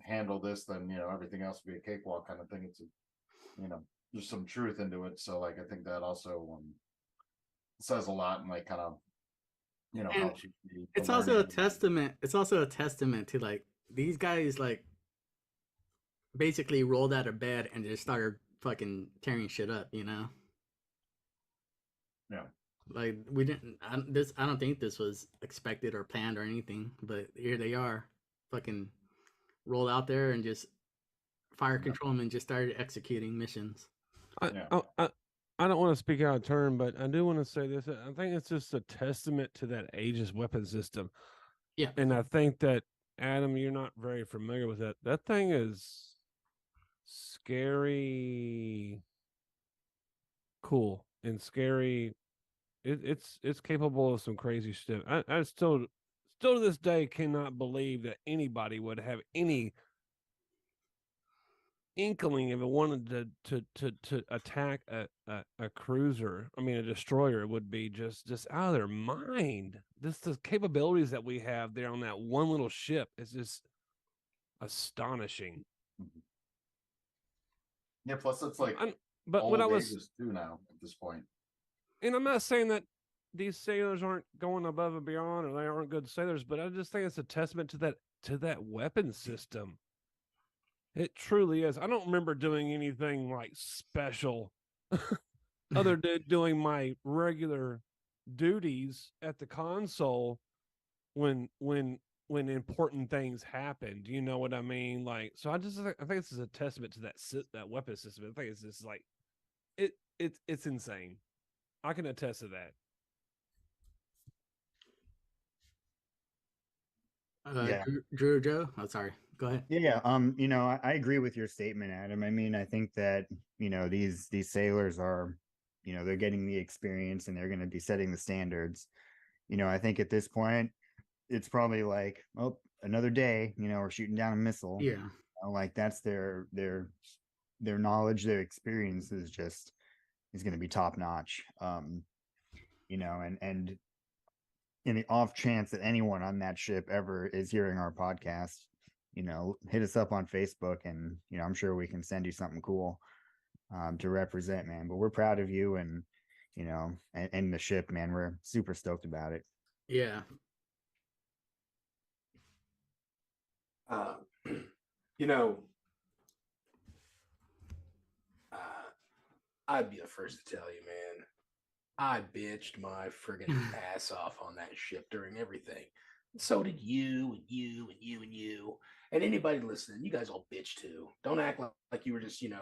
handle this, then everything else will be a cakewalk kind of thing. It's there's some truth into it. So like, I think that also says a lot, and like kind of helps you.
It's also a testament. It's also a testament to like these guys like basically rolled out of bed and just started fucking tearing shit up.
Yeah.
Like, we didn't. I don't think this was expected or planned or anything. But here they are, fucking rolled out there and just fire controlmen just started executing missions.
I don't want to speak out of turn, but I do want to say this. I think it's just a testament to that Aegis weapon system.
Yeah.
And I think that Adam, you're not very familiar with it. That thing is scary, cool, and scary. It's capable of some crazy stuff. I still to this day cannot believe that anybody would have any inkling if it wanted to attack a cruiser. I mean, a destroyer would be just out of their mind. The capabilities that we have there on that one little ship is just astonishing.
Yeah, plus it's like
but
all
what I
of
was
ages too now at this point.
And I'm not saying that these sailors aren't going above and beyond or they aren't good sailors, but I just think it's a testament to that weapon system. It truly is. I don't remember doing anything like special other than doing my regular duties at the console when important things happened. You know what I mean? Like, so I think this is a testament to that weapon system. I think it's just like it's insane. I can attest to that.
Yeah.
Drew, Joe. Oh, sorry. Go ahead.
Yeah, I agree with your statement, Adam. I mean, I think that, these sailors are, they're getting the experience and they're going to be setting the standards. I think at this point, it's probably like, oh, another day, we're shooting down a missile.
Yeah.
Like that's their knowledge, their experience is going to be top notch. And in the off chance that anyone on that ship ever is hearing our podcast, hit us up on Facebook and, I'm sure we can send you something cool to represent, man. But we're proud of you and, and the ship, man. We're super stoked about it.
Yeah.
I'd be the first to tell you, man. I bitched my friggin' ass off on that ship during everything. So did you and you and you and you. And anybody listening, you guys all bitch too. Don't act like you were just, eager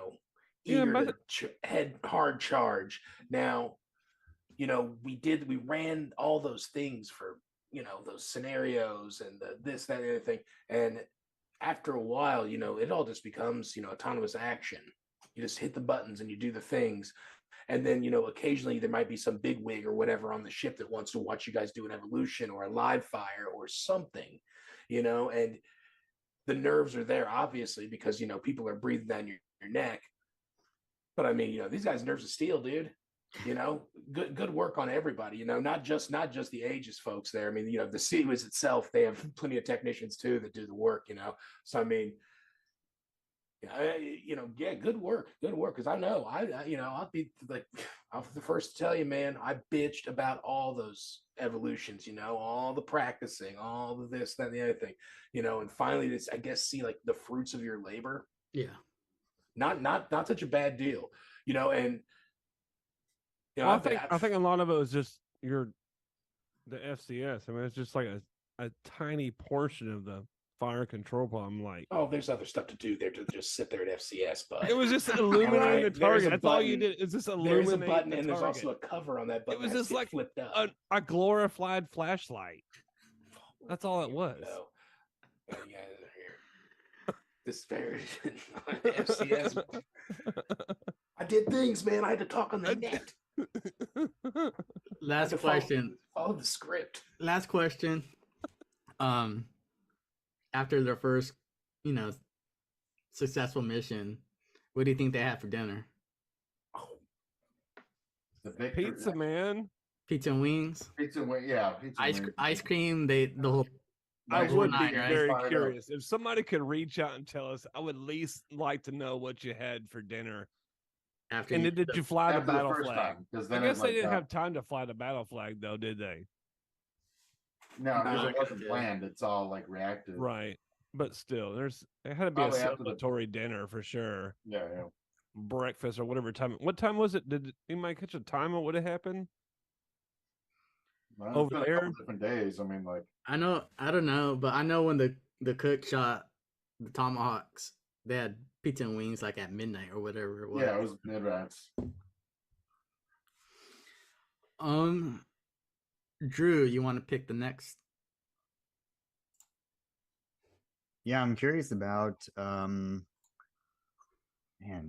to head hard charge. Now, we ran all those things for, those scenarios and this, that, and the other thing. And after a while, it all just becomes, autonomous action. You just hit the buttons and you do the things. And then, occasionally there might be some big wig or whatever on the ship that wants to watch you guys do an evolution or a live fire or something, and the nerves are there, obviously, because, people are breathing down your neck. But I mean, these guys' nerves of steel, dude. Good work on everybody, not just the Aegis folks there. I mean, the series itself, they have plenty of technicians too that do the work, So I mean, good work. Because I know I'll be like, I'll be the first to tell you, man, I bitched about all those evolutions, all the practicing, all the this, that, and the other thing, and finally this, I guess, see like the fruits of your labor.
Yeah.
Not such a bad deal, and
I think a lot of it was just the FCS. I mean, it's just like a tiny portion of the fire control problem. Like,
oh, there's other stuff to do there to just sit there at FCS, but
it was just illuminating the target. That's all you did. Is just illuminate
there's a button
the
and
target.
there's also a cover on that button.
It was just like
flipped up.
A glorified flashlight. That's all it was.
No. You guys are here. This version on FCS. I did things, man. I had to talk on the net.
Last question.
Follow the script.
Last question. After their first, successful mission, what do you think they had for dinner?
Oh,
The victory.
Pizza, man.
Pizza and wings.
Pizza and yeah. Pizza and wings.
Ice cream. The whole.
I
Nice
would
one,
be
right?
very
Fired up.
curious. If somebody could reach out and tell us, I would at least like to know what you had for dinner.
After
And
you,
did you fly the
After
battle
first
flag?
time, 'cause
I
then
guess
it,
they
like,
didn't have time to fly the battle flag, though, did they?
No, because
No,
it wasn't
yeah.
planned. It's all like reactive.
Right. But still, there had to be
Probably
a
after the-
celebratory dinner for sure.
Yeah.
Breakfast or whatever time. What time was it? Did anybody catch a time on what had happened?
Well, it's
Over
been a
there?
couple different days. I mean, like,
I don't know, but I know when the cook shot the tomahawks, they had pizza and wings like at midnight or whatever it was.
yeah, it was mid rats.
Drew, you want to pick the next
Yeah, I'm curious about man,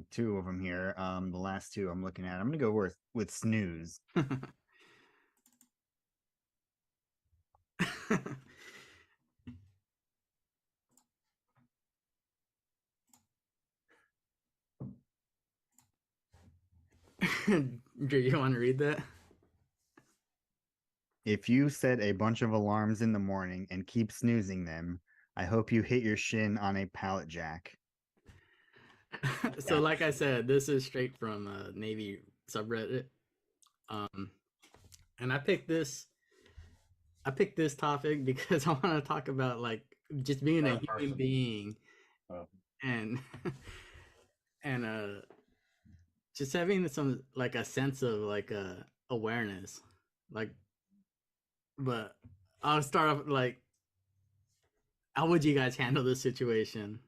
two of them here. The last two I'm looking at. I'm gonna go with snooze.
Do you want to read that?
If you set a bunch of alarms in the morning and keep snoozing them, I hope you hit your shin on a pallet jack.
So, like I said, this is straight from Navy subreddit. And I picked this topic because I want to talk about like just being a human being and and just having some like a sense of like awareness. Like, but I'll start off like, how would you guys handle this situation,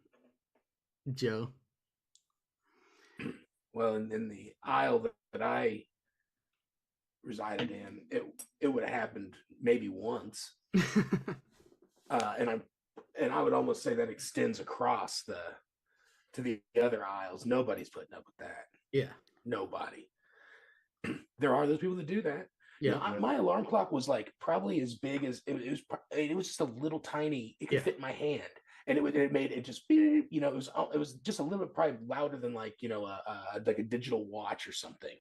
Joe?
Well, in the aisle that I resided in, it would have happened maybe once, and I would almost say that extends across to the other aisles. Nobody's putting up with that.
Yeah,
nobody. There are those people that do that.
Yeah,
You know, my alarm clock was like probably as big as it was just a little tiny. It could fit in my hand, and it made it just, you know, it was just a little bit probably louder than like, you know, like a digital watch or something.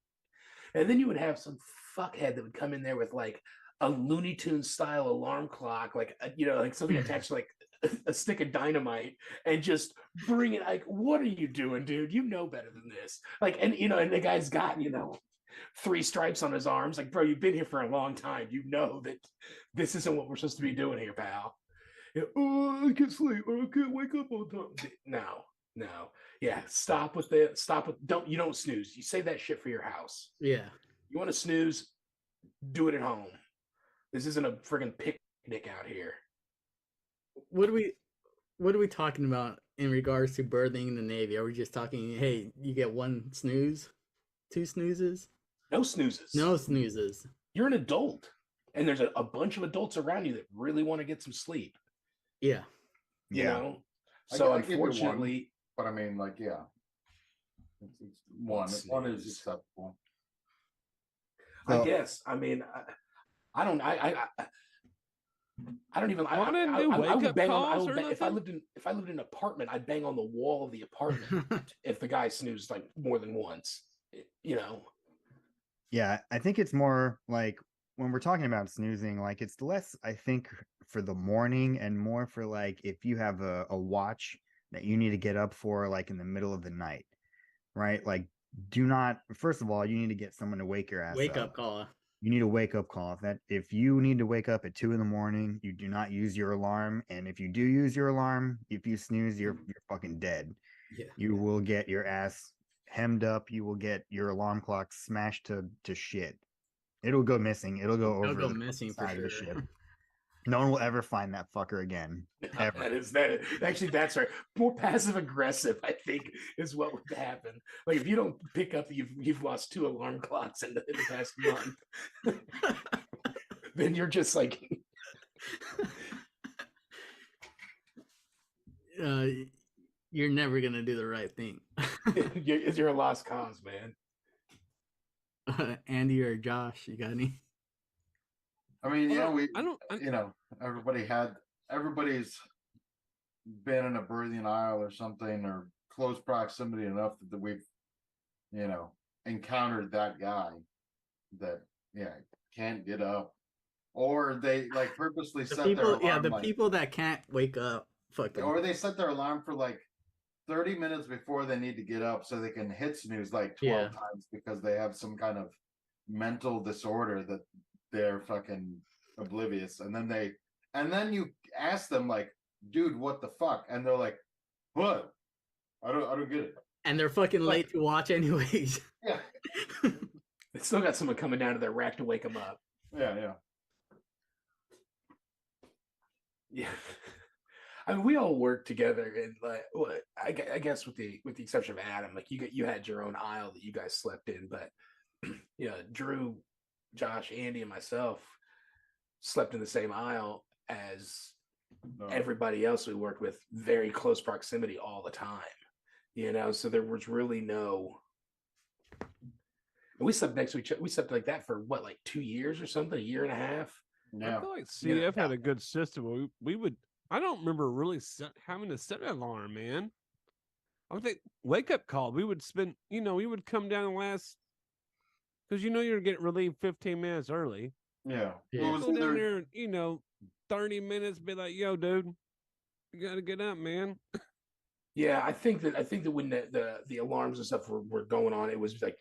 And then you would have some fuckhead that would come in there with like a Looney Tunes style alarm clock, like you know, like something attached to like a stick of dynamite, and just bring it. Like, what are you doing, dude? You know better than this. Like, and you know, and the guy's got, you know, 3 stripes on his arms. Like, bro, you've been here for a long time. You know that this isn't what we're supposed to be doing here, pal. You know, oh, I can't sleep. Or I can't wake up on time. No. Yeah, stop with it. You don't snooze. You save that shit for your house.
Yeah.
You want to snooze, do it at home. This isn't a friggin' picnic out here.
What are we talking about in regards to birthing in the Navy? Are we just talking, hey, you get 1 snooze, 2 snoozes?
No snoozes.
No snoozes.
You're an adult, and there's a bunch of adults around you that really want to get some sleep.
Yeah.
You know? So unfortunately,
but I mean, like, yeah, it's one is acceptable.
I guess. I mean, I don't even. I would bang on. If I lived in an apartment, I'd bang on the wall of the apartment if the guy snoozed like more than once. You know.
Yeah, I think it's more like when we're talking about snoozing, like it's less, I think, for the morning and more for like if you have a watch that you need to get up for like in the middle of the night, right? Like, do not, first of all, you need to get someone to wake your ass up.
Wake up call.
You need a wake up call. If you need to wake up at 2 a.m, you do not use your alarm. And if you do use your alarm, if you snooze, you're fucking dead.
Yeah.
You will get your ass hemmed up. You will get your alarm clock smashed to shit. It'll go missing. It'll go over the
missing
side
for
of the
sure.
ship. No one will ever find that fucker again. Ever.
Actually, that's right. More passive aggressive, I think, is what would happen. Like if you don't pick up, you've lost 2 alarm clocks in the past month. Then you're just like,
you're never gonna do the right thing.
you're a lost cause, man.
Andy or Josh, you got any?
I mean, you know, everybody's been in a birthing aisle or something, or close proximity enough that we've, you know, encountered that guy that, can't get up, or they like purposely set their alarm.
People that can't wake up, fucking,
or they set their alarm for like 30 minutes before they need to get up so they can hit snooze like 12 times because they have some kind of mental disorder that they're fucking oblivious. And then you ask them like, dude, what the fuck? And they're like, what? I don't get it.
And they're fucking late to watch anyways.
Yeah.
They still got someone coming down to their rack to wake them up.
Yeah.
I mean, we all work together, and like, I guess with the exception of Adam, like you had your own aisle that you guys slept in, but Drew, Josh, Andy, and myself slept in the same aisle as everybody else we worked with very close proximity all the time, so there was really no. And we slept next to each other. We slept like that for what, like 2 years or something, a year and a half.
I feel like CF had a good system. We would. I don't remember really having to set an alarm, man. I think wake up call. We would spend. We would come down because you're getting relieved 15 minutes early.
Yeah.
Go down there, 30 minutes. Be like, yo, dude, you got to get up, man.
Yeah, I think that when the alarms and stuff were going on, it was like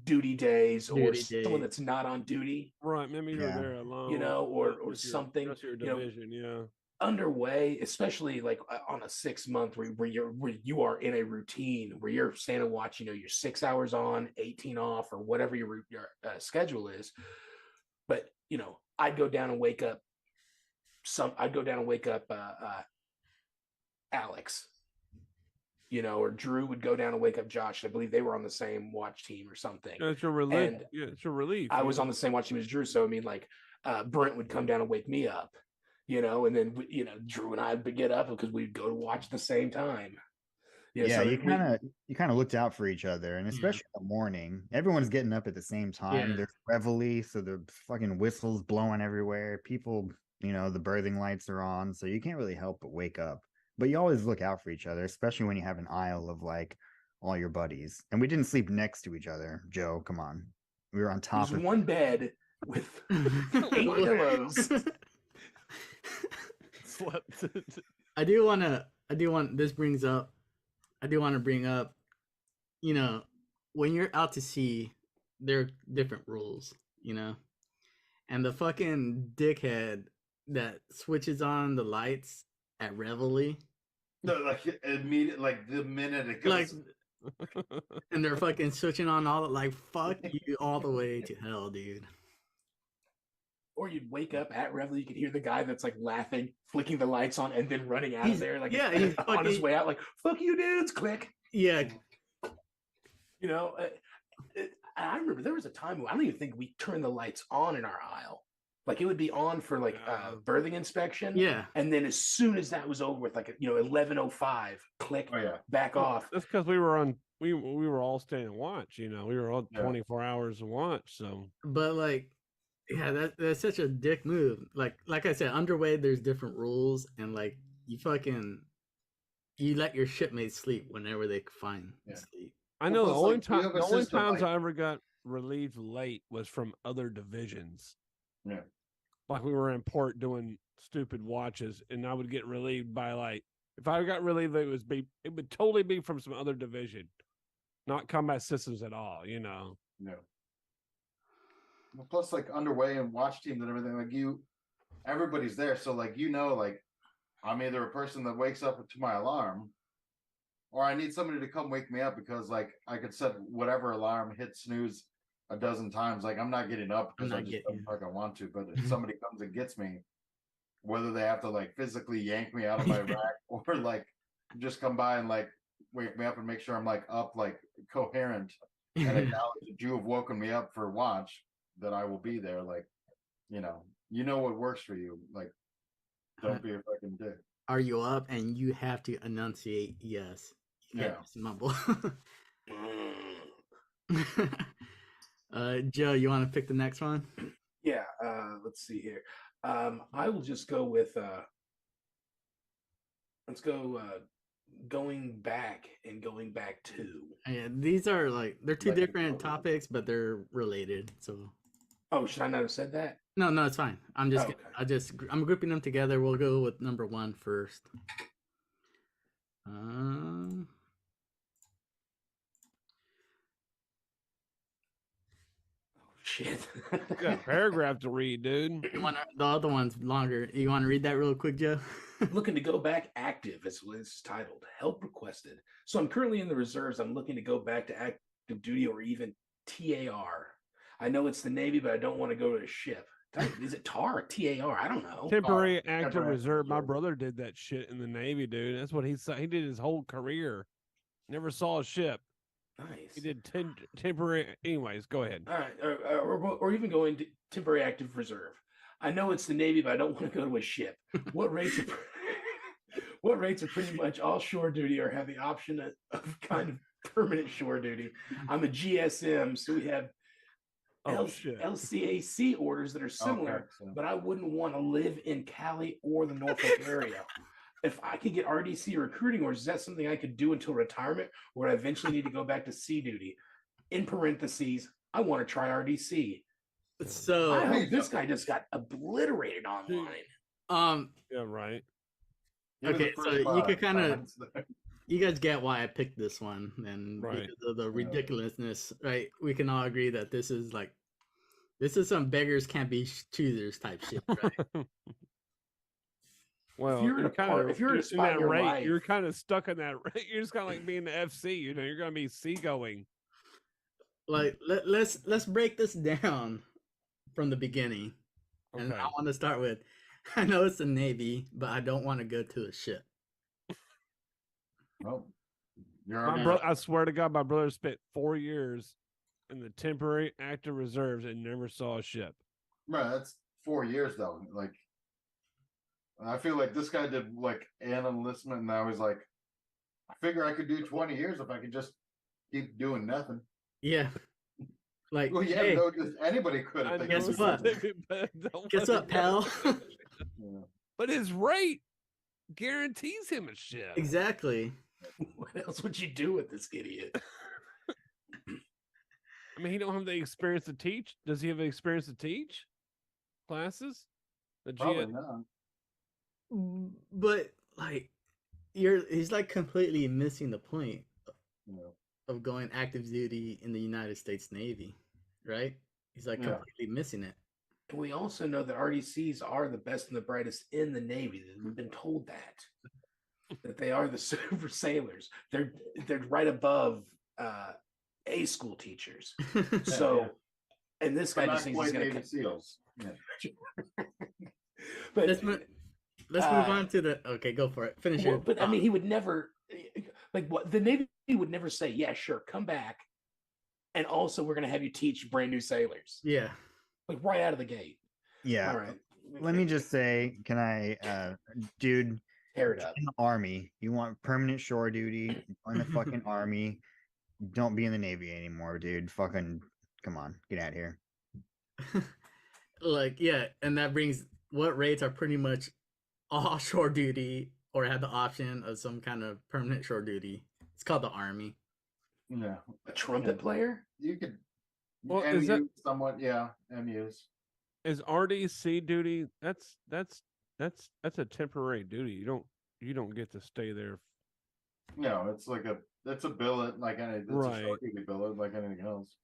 duty days or someone that's not on duty,
right? Maybe you're there alone,
or something.
Your division,
underway, especially like on a 6 month where you are in a routine where you're standing watch. You're 6 hours on, 18 off, or whatever your schedule is. But I'd go down and wake up. Alex, or Drew would go down and wake up Josh. I believe they were on the same watch team or something.
It's your relief. It's your relief.
I was on the same watch team as Drew, so I mean, like Brent would come down and wake me up, and then Drew and I would get up because we'd go to watch at the same time.
So you kind of looked out for each other, and especially in the morning, everyone's getting up at the same time. There's reveille, so the fucking whistles blowing everywhere. People, the birthing lights are on, so you can't really help but wake up. But you always look out for each other, especially when you have an aisle of like all your buddies. And we didn't sleep next to each other, Joe. Come on, we were on top of
one bed with 8 pillows.
I do want to bring up, when you're out to sea, there are different rules, and the fucking dickhead that switches on the lights at reveille.
No, like immediate, like the minute it goes,
and they're fucking switching on all the, like, fuck you all the way to hell, dude.
Or you'd wake up at reveille, you could hear the guy that's like laughing, flicking the lights on, and then running out of there, like he's on his way out, like "fuck you, dudes!" Click.
Yeah.
I remember there was a time I don't even think we turned the lights on in our aisle. Like it would be on for like birthing inspection.
Yeah.
And then as soon as that was over with, like 11:05, click, back off.
That's because we were all staying watch. We were all 24 hours of watch. So,
but like, yeah, that's such a dick move. Like I said, underway there's different rules, and like you let your shipmates sleep whenever they find sleep.
I know the only times I ever got relieved late was from other divisions.
Yeah.
Like we were in port doing stupid watches, and I would get relieved by like, if I got relieved, it would totally be from some other division, not combat systems at all.
No. Well, plus, like underway and watch teams and everything, like everybody's there, so like like I'm either a person that wakes up to my alarm, or I need somebody to come wake me up because like I could set whatever alarm, hit snooze a dozen times. Like I'm not getting up because I just don't like I want to. But if somebody comes and gets me, whether they have to like physically yank me out of my rack or like just come by and like wake me up and make sure I'm like up, like coherent, and acknowledge that you have woken me up for watch, that I will be there. Like, what works for you. Like, don't be a fucking dick.
Are you up? And you have to enunciate yes.
Yeah.
Mumble. Joe, you want to pick the next one?
Yeah. Let's see here. I will just go with. Let's go. Going back and going back to.
Yeah, these are like they're two different topics, but they're related. So.
Oh, should I not have said that?
No, it's fine. I'm grouping them together. We'll go with number 1 first.
Shit.
Got a paragraph to read, dude.
The other one's longer. You want to read that real quick, Joe?
Looking to go back active, as it's titled. Help requested. So I'm currently in the reserves. I'm looking to go back to active duty or even TAR. I know it's the Navy, but I don't want to go to a ship. Is it TAR or TAR? I don't know.
Temporary active reserve. My brother did that shit in the Navy, dude. That's what he did his whole career. Never saw a ship.
Nice.
He did temporary. Anyways, go ahead.
All right, or even going to temporary active reserve. I know it's the Navy, but I don't want to go to a ship. What rates are what rates are pretty much all shore duty or have the option of kind of permanent shore duty? I'm a GSM, so we have
Shit.
LCAC orders that are similar,
Okay, so-
but I wouldn't want to live in Cali or the Norfolk area. If I could get RDC recruiting orders, is that something I could do until retirement, or I eventually need to go back to sea duty? In parentheses, I want to try RDC.
So
I hope this guy just got obliterated online.
Yeah, right.
Give me the
Okay, so
first
you could
5
kinda-
comments there.
you guys get why I picked this one, and
Right.
because of the ridiculousness, right? We can all agree that this is some beggars can't be choosers type shit, right?
Well,
you're in a part- if you're
in
a spot in
that
your
rate,
life-
you're kind of stuck in that rate. You're just kind of like being the FC. You know, you're gonna be seagoing.
Like let's break this down from the beginning, and
Okay.
I want to start with. I know it's the Navy, but I don't want to go to a ship.
Well, you're
My
already-
I swear to God, my brother spent 4 years in the temporary active reserves and never saw a ship.
Right, that's 4 years though. Like, I feel like this guy did like an enlistment, and now he's like, I figure I could do 20 years if I could just keep doing nothing.
Yeah, like
Well, yeah,
hey,
no, just anybody could.
I
If they
guess
could do
what?
something.
guess what, pal?
Yeah.
But his rate guarantees him a ship.
Exactly.
What else would you do with this idiot?
I mean, he don't have the experience to teach. Does he have the experience to teach classes? The
Probably
GS
not.
But like, he's like completely missing the point
Yeah.
of going active duty in the United States Navy, right? He's like
Yeah.
completely missing it.
And we also know that RDCs are the best and the brightest in the Navy. We've been told that they are the super sailors. They're right above A school teachers. So,
yeah.
and this
But
guy
not
just thinks he's
quite
going
Navy
to.
SEAls. Yeah.
But
let's move on to the. Okay, go for it. Finish
well,
it.
but I mean, he would never like what the Navy would never say. Yeah, sure, come back, and also we're going to have you teach brand new sailors,
Yeah.
like right out of the gate.
Yeah.
All right,
Let me just say, can I, dude,
tear it up.
in the army, you want permanent shore duty, join the fucking army. Don't be in the Navy anymore, dude. Fucking come on, get out of here.
Like, yeah, and that brings what rates are pretty much all shore duty or have the option of some kind of permanent shore duty. It's called the Army.
Yeah.
A trumpet player?
You could.
Well,
MU
is that-
somewhat? Yeah, MUs.
is RDC duty. That's a temporary duty. You don't get to stay there.
No, it's like it's a billet like any. It's
Right.
a short duty billet like anything else.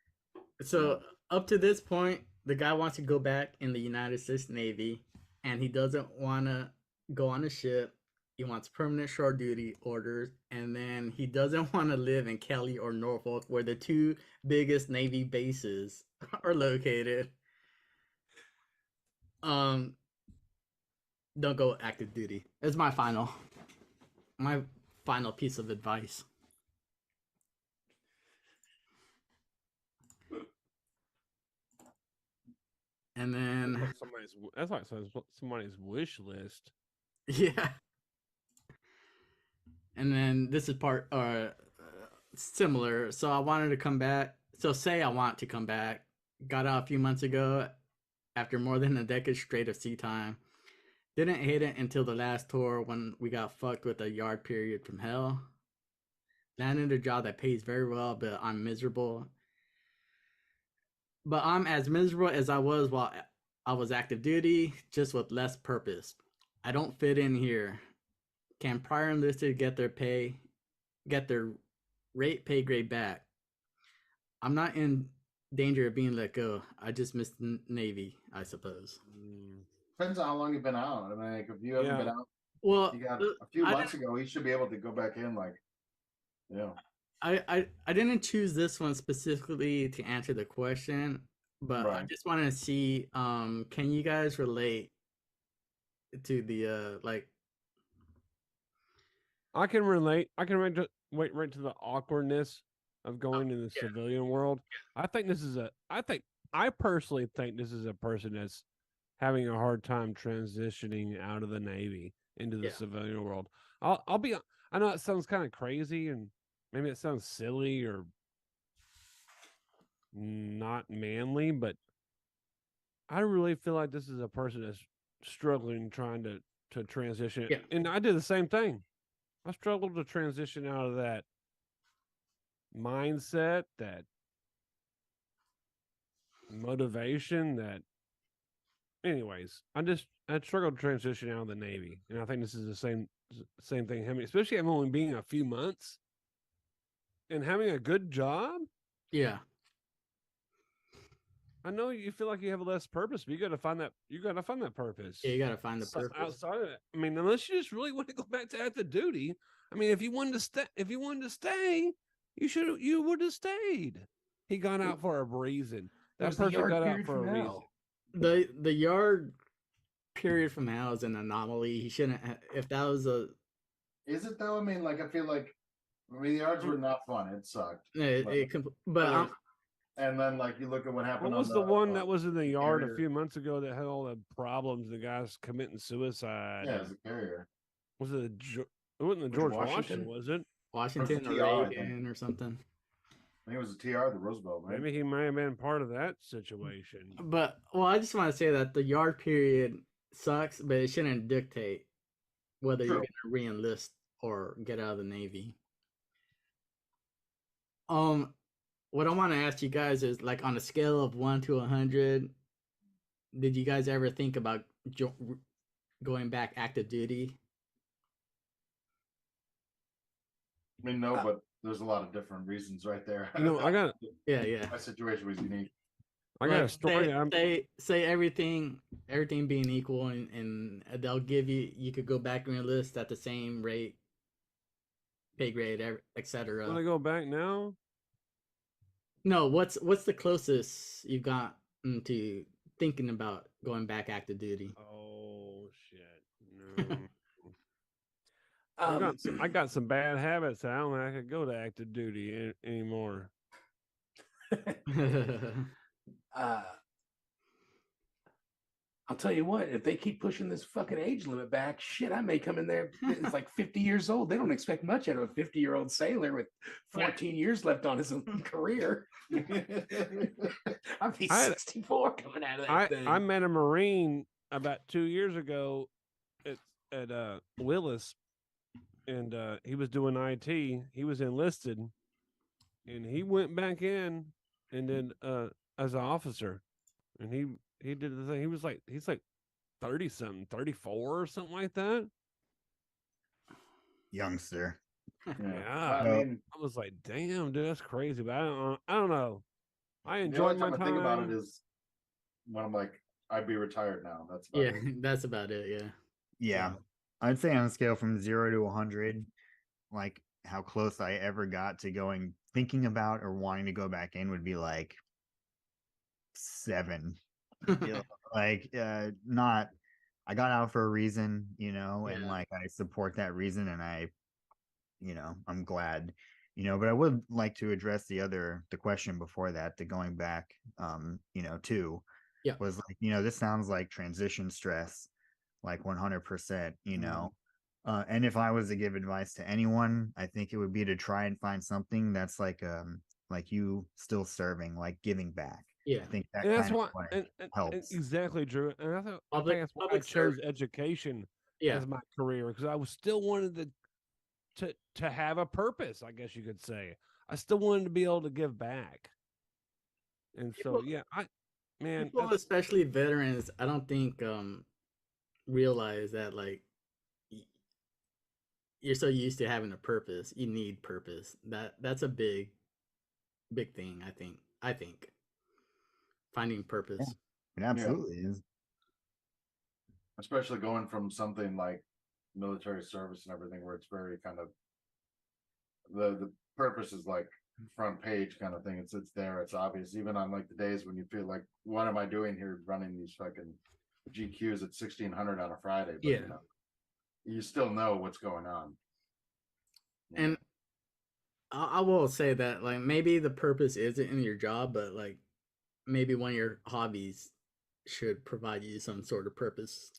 So up to this point, the guy wants to go back in the United States Navy, and he doesn't want to go on a ship. He wants permanent shore duty orders, and then he doesn't want to live in Kelly or Norfolk, where the two biggest Navy bases are located. Don't go active duty. It's my final piece of advice. And then
That's like somebody's wish list.
yeah. And then this is part similar. So I wanted to come back. So say I want to come back. Got out a few months ago after more than a decade straight of sea time. Didn't hate it until the last tour when we got fucked with a yard period from hell. Landed a job that pays very well, but I'm miserable. But I'm as miserable as I was while I was active duty, just with less purpose. I don't fit in here. Can prior enlisted get their rate pay grade back? I'm not in danger of being let go. I just missed the Navy, I suppose.
Depends on how long you've been out. I mean, like, if you haven't been out,
Well,
you got a few
I
months ago, you should be able to go back in. Like, yeah.
I didn't choose this one specifically to answer the question, but I
Right.
just wanted to see can you guys relate to the like
I can relate. I can relate to the awkwardness of going in the civilian world. I personally think this is a person that's having a hard time transitioning out of the Navy into the
Yeah.
civilian world. I'll be. I know it sounds kind of crazy, and maybe it sounds silly or not manly, but I really feel like this is a person that's struggling trying to transition.
Yeah.
And I did the same thing. I struggled to transition out of that mindset, that motivation, that anyways, I struggled to transition out of the Navy. And I think this is the same thing. Having, especially having only being a few months and having a good job.
Yeah.
I know you feel like you have less purpose, but you gotta find that purpose.
Yeah, you gotta find the purpose.
Outside of it. I mean, unless you just really want to go back to active duty. I mean, if you wanted to stay, you would have stayed. He got out for a reason. That
There's the
person
yard
got out
period
for a
from
reason.
hell.
The yard period from hell is an anomaly. He shouldn't. If that was a,
Is it though? I mean, like I feel like the yards were not fun. It sucked.
but
And then like you look at what happened.
What was
on
the one that was in the yard a
carrier.
few months ago that had all the problems? The guys committing suicide.
Yeah, as a carrier.
Was it? It wasn't the George Washington,
Washington?
was it?
Washington
Or
or
TR, I think.
Reagan or something.
I think it was a TR, the Roosevelt, right?
Maybe he may have been part of that situation.
But I just want to say that the yard period sucks, but it shouldn't dictate whether you're
True.
going to re-enlist or get out of the Navy. What I want to ask you guys is, like, on a scale of 1 to 100, did you guys ever think about going back active duty?
I mean, no, but there's a lot of different reasons right there.
You know, I got
Yeah.
My situation was unique.
a
Like,
story.
Say everything being equal, and they'll give you could go back and enlist at the same rate, pay grade, etc.
Want to go back now?
No, what's the closest you've got to thinking about going back active duty?
Oh shit! No.
Um,
I got some bad habits. I don't think I could go to active duty anymore.
I'll tell you what, if they keep pushing this fucking age limit back, shit, I may come in there. It's like 50 years old. They don't expect much out of a 50-year-old sailor with 14 years left on his career. I'd be 64 coming out of that thing.
I met a Marine about 2 years ago at Willis, and he was doing IT. He was enlisted, and he went back in and did as an officer, and he did the thing. He's like 30 something, 34 or something like that.
Youngster.
Yeah.
I mean,
I was like, damn, dude, that's crazy. But I don't know. I
the
enjoyed
only
my
time
time.
I think about it is when I'm like, I'd be retired now. That's about
Yeah,
it.
that's about it. Yeah.
Yeah. I'd say on a scale from 0 to 100, like how close I ever got to thinking about or wanting to go back in would be like 7. Like not, I got out for a reason, and like I support that reason, and I'm glad, but I would like to address the question before that, the going back too.
Yeah.
Was like, this sounds like transition stress, like 100%, and if I was to give advice to anyone, I think it would be to try and find something that's like you still serving, like giving back.
Yeah.
I think that
And that's
kind
why,
of
and
helps.
exactly, Drew. And I think that's why I
public
chose
service.
education
Yeah.
as my career, because I was still wanted to have a purpose, I guess you could say. I still wanted to be able to give back. And so,
People-
man,
People, especially veterans, I don't think realize that, like, you're so used to having a purpose, you need purpose. That's a big thing. I think finding purpose.
It absolutely is.
Especially going from something like military service and everything, where it's very kind of the purpose is like front page kind of thing. It's there, it's obvious, even on like the days when you feel like, what am I doing here running these fucking GQs at 1600 on a Friday? But,
Yeah.
You still know what's going on.
And I will say that, like, maybe the purpose isn't in your job, but like maybe one of your hobbies should provide you some sort of purpose,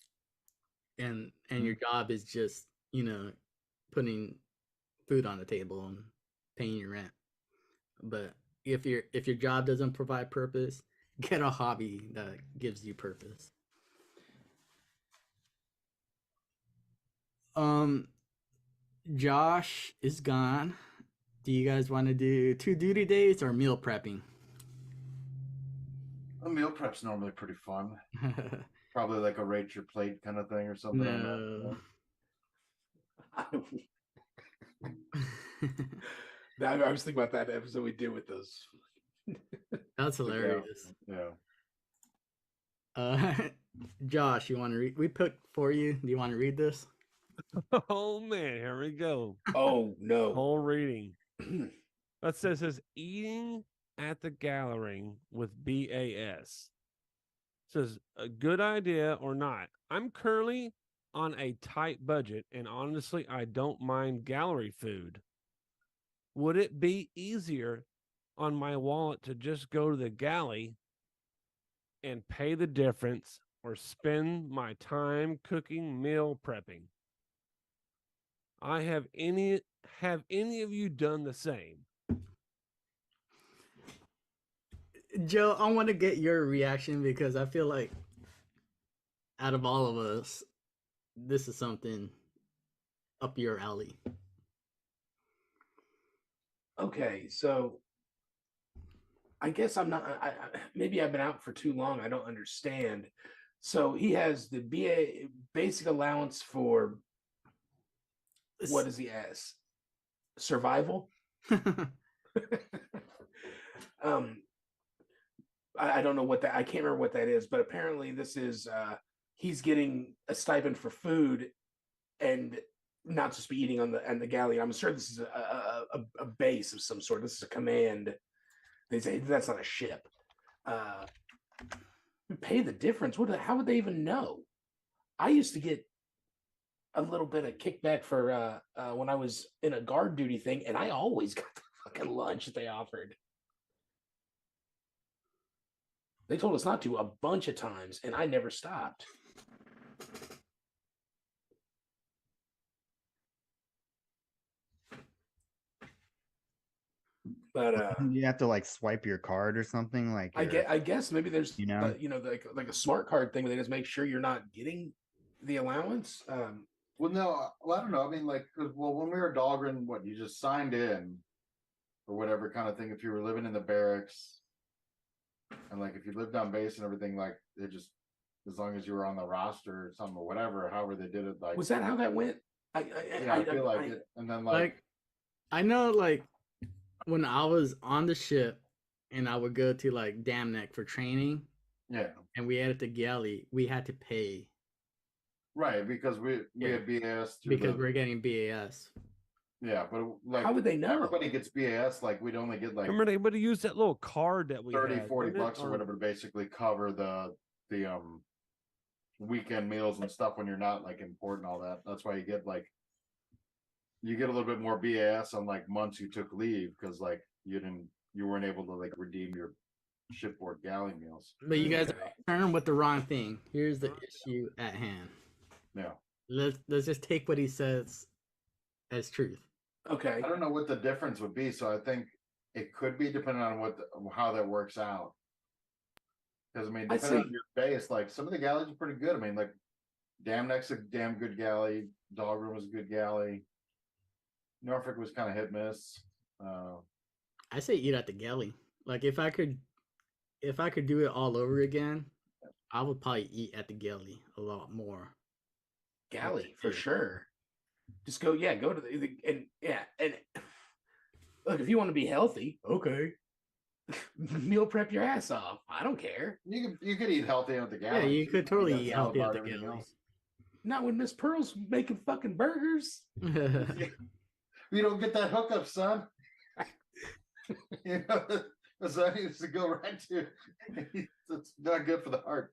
and your job is just putting food on the table and paying your rent. But if your job doesn't provide purpose, get a hobby that gives you purpose. Josh is gone. Do you guys want to do 2 duty days or meal prepping?
A meal prep's normally pretty fun. Probably like a rate your plate kind of thing or something.
No.
I was thinking about that episode we did with those.
That's hilarious.
Yeah.
Josh, you want to read? We picked for you. Do you want to read this?
Oh man, here we go.
Oh no.
Whole reading. That says eating at the gallery with BAS. Says a good idea or not. I'm currently on a tight budget, and honestly, I don't mind gallery food. Would it be easier on my wallet to just go to the galley and pay the difference, or spend my time cooking meal prepping? Have any of you done the same?
Joe, I want to get your reaction because I feel like out of all of us, this is something up your alley.
Okay, so I guess I'm not. Maybe I've been out for too long. I don't understand. So he has the basic allowance for what does he ask? Survival. I don't know what that. I can't remember what that is, but apparently this is. He's getting a stipend for food, and not just be eating on the galley. I'm sure this is a base of some sort. This is a command. They say that's not a ship. Pay the difference. How would they even know? I used to get a little bit of kickback for when I was in a guard duty thing, and I always got the fucking lunch that they offered. They told us not to a bunch of times, and I never stopped. But
you have to like swipe your card or something. Like
I guess maybe there's like a smart card thing where they just make sure you're not getting the allowance.
Well, no, I don't know. I mean, like, when we were at Dahlgren, you just signed in or whatever kind of thing. If you were living in the barracks, and like if you lived on base and everything, like they just, as long as you were on the roster or something or whatever, however they did it. Like,
was that how that went? I
feel like it. And then like
I know, like when I was on the ship and I would go to like Dam Neck for training, and we had the galley, we had to pay.
Right, because we had BAS
because we're getting BAS.
Yeah, but like,
how would they know?
Everybody gets BAS. Like, we'd only get like.
Remember, they would have used that little card that we
40 bucks or whatever to basically cover the weekend meals and stuff when you're not like in port and all that. That's why you get a little bit more BAS on like months you took leave because like you weren't able to like redeem your shipboard galley meals.
But you guys are concerned with the wrong thing. Here's the issue at hand.
Yeah.
Let's just take what he says as truth.
Okay.
I don't know what the difference would be, so I think it could be depending on how that works out. Because I mean, depending on your base, like some of the galleys are pretty good. I mean, like Dam Neck's a damn good galley. Dahlgren was a good galley. Norfolk was kind of hit miss.
I say eat at the galley. Like if I could do it all over again, I would probably eat at the galley a lot more.
Galley for sure. Just go to and look, if you want to be healthy, okay. Meal prep your ass off. I don't care.
You could eat healthy at the galley.
Yeah, you could totally eat healthy at the galley.
Not when Miss Pearl's making fucking burgers.
You don't get that hookup, son. You know, the son needs to go right to. It's not good for the heart.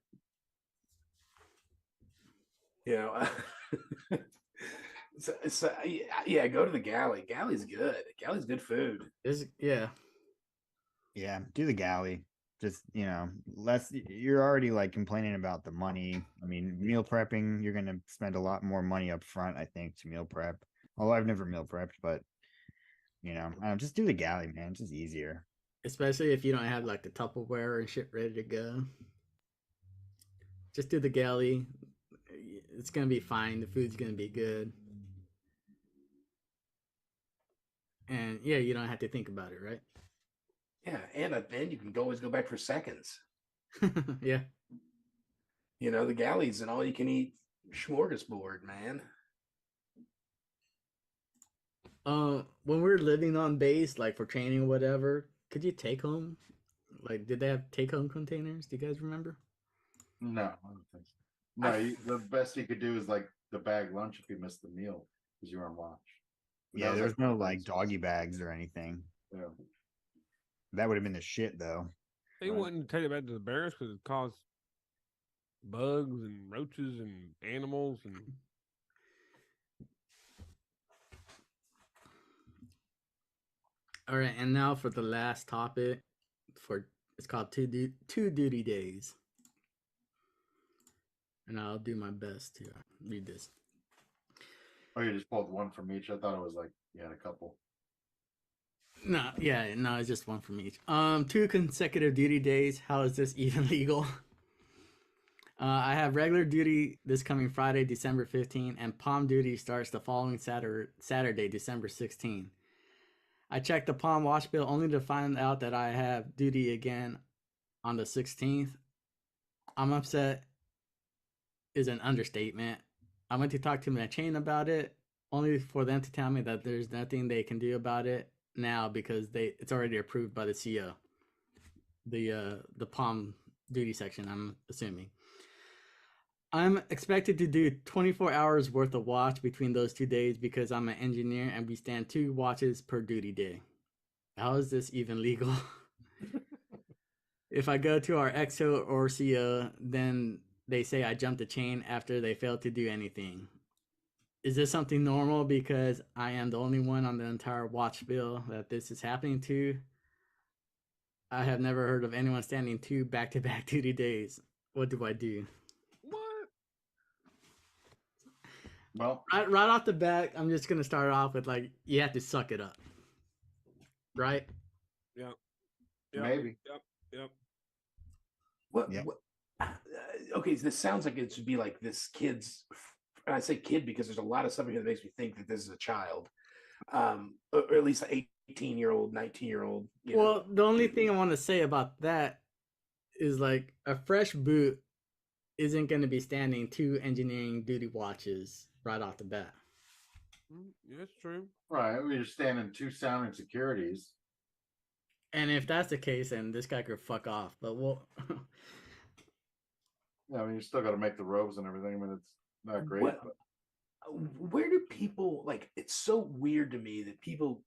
You know, yeah, go to the galley. Galley's good. Galley's good food.
Yeah.
Yeah, do the galley. just, less. You're already like complaining about the money. I mean, meal prepping, you're going to spend a lot more money up front, I think, to meal prep. Although I've never meal prepped, but just do the galley, man. It's just easier.
Especially if you don't have like the Tupperware and shit ready to go. Just do the galley. It's gonna be fine. The food's gonna be good. And yeah, you don't have to think about it, right?
Yeah, and then you can always go back for seconds.
Yeah.
The galley's an all you can eat smorgasbord, man.
When we're living on base, like for training or whatever, could you take home? Like, did they have take home containers? Do you guys remember?
No, I don't think so. No, the best you could do is like the bag lunch if you missed the meal because you were on watch.
Yeah, there's no like doggy bags or anything.
Yeah.
That would have been the shit though.
They wouldn't take it back to the barracks because it caused bugs and roaches and animals and.
All right, and now for the last topic, it's called two duty days, and I'll do my best to read this.
Oh, you just pulled one from each. I thought it was like you had a couple.
No, it's just one from each. 2 consecutive duty days. How is this even legal? I have regular duty this coming Friday, December 15, and palm duty starts the following Saturday, December 16. I checked the palm watch bill only to find out that I have duty again on the 16th. I'm upset is an understatement. I went to talk to my chain about it, only for them to tell me that there's nothing they can do about it now because it's already approved by the CO. The palm duty section, I'm assuming. I'm expected to do 24 hours worth of watch between those 2 days because I'm an engineer and we stand 2 watches per duty day. How is this even legal? If I go to our XO or CO, then they say I jumped the chain after they failed to do anything. Is this something normal because I am the only one on the entire watch bill that this is happening to? I have never heard of anyone standing 2 back-to-back duty days. What do I do?
Well,
right off the bat, I'm just gonna start off with like you have to suck it up, right?
Yeah.
Maybe.
Yep.
What? Okay, so this sounds like it should be like this kid's. And I say kid because there's a lot of stuff here that makes me think that this is a child, or at least an 18-year-old, 19-year-old.
Well, the only thing I want to say about that is like a fresh boot isn't going to be standing 2 engineering duty watches right off the bat.
Yeah, that's true.
Right, we're standing 2 sounding securities.
And if that's the case, then this guy could fuck off. But we'll.
Yeah, I mean, you still got to make the robes and everything. I mean, it's not great.
Where do people like? It's so weird to me that people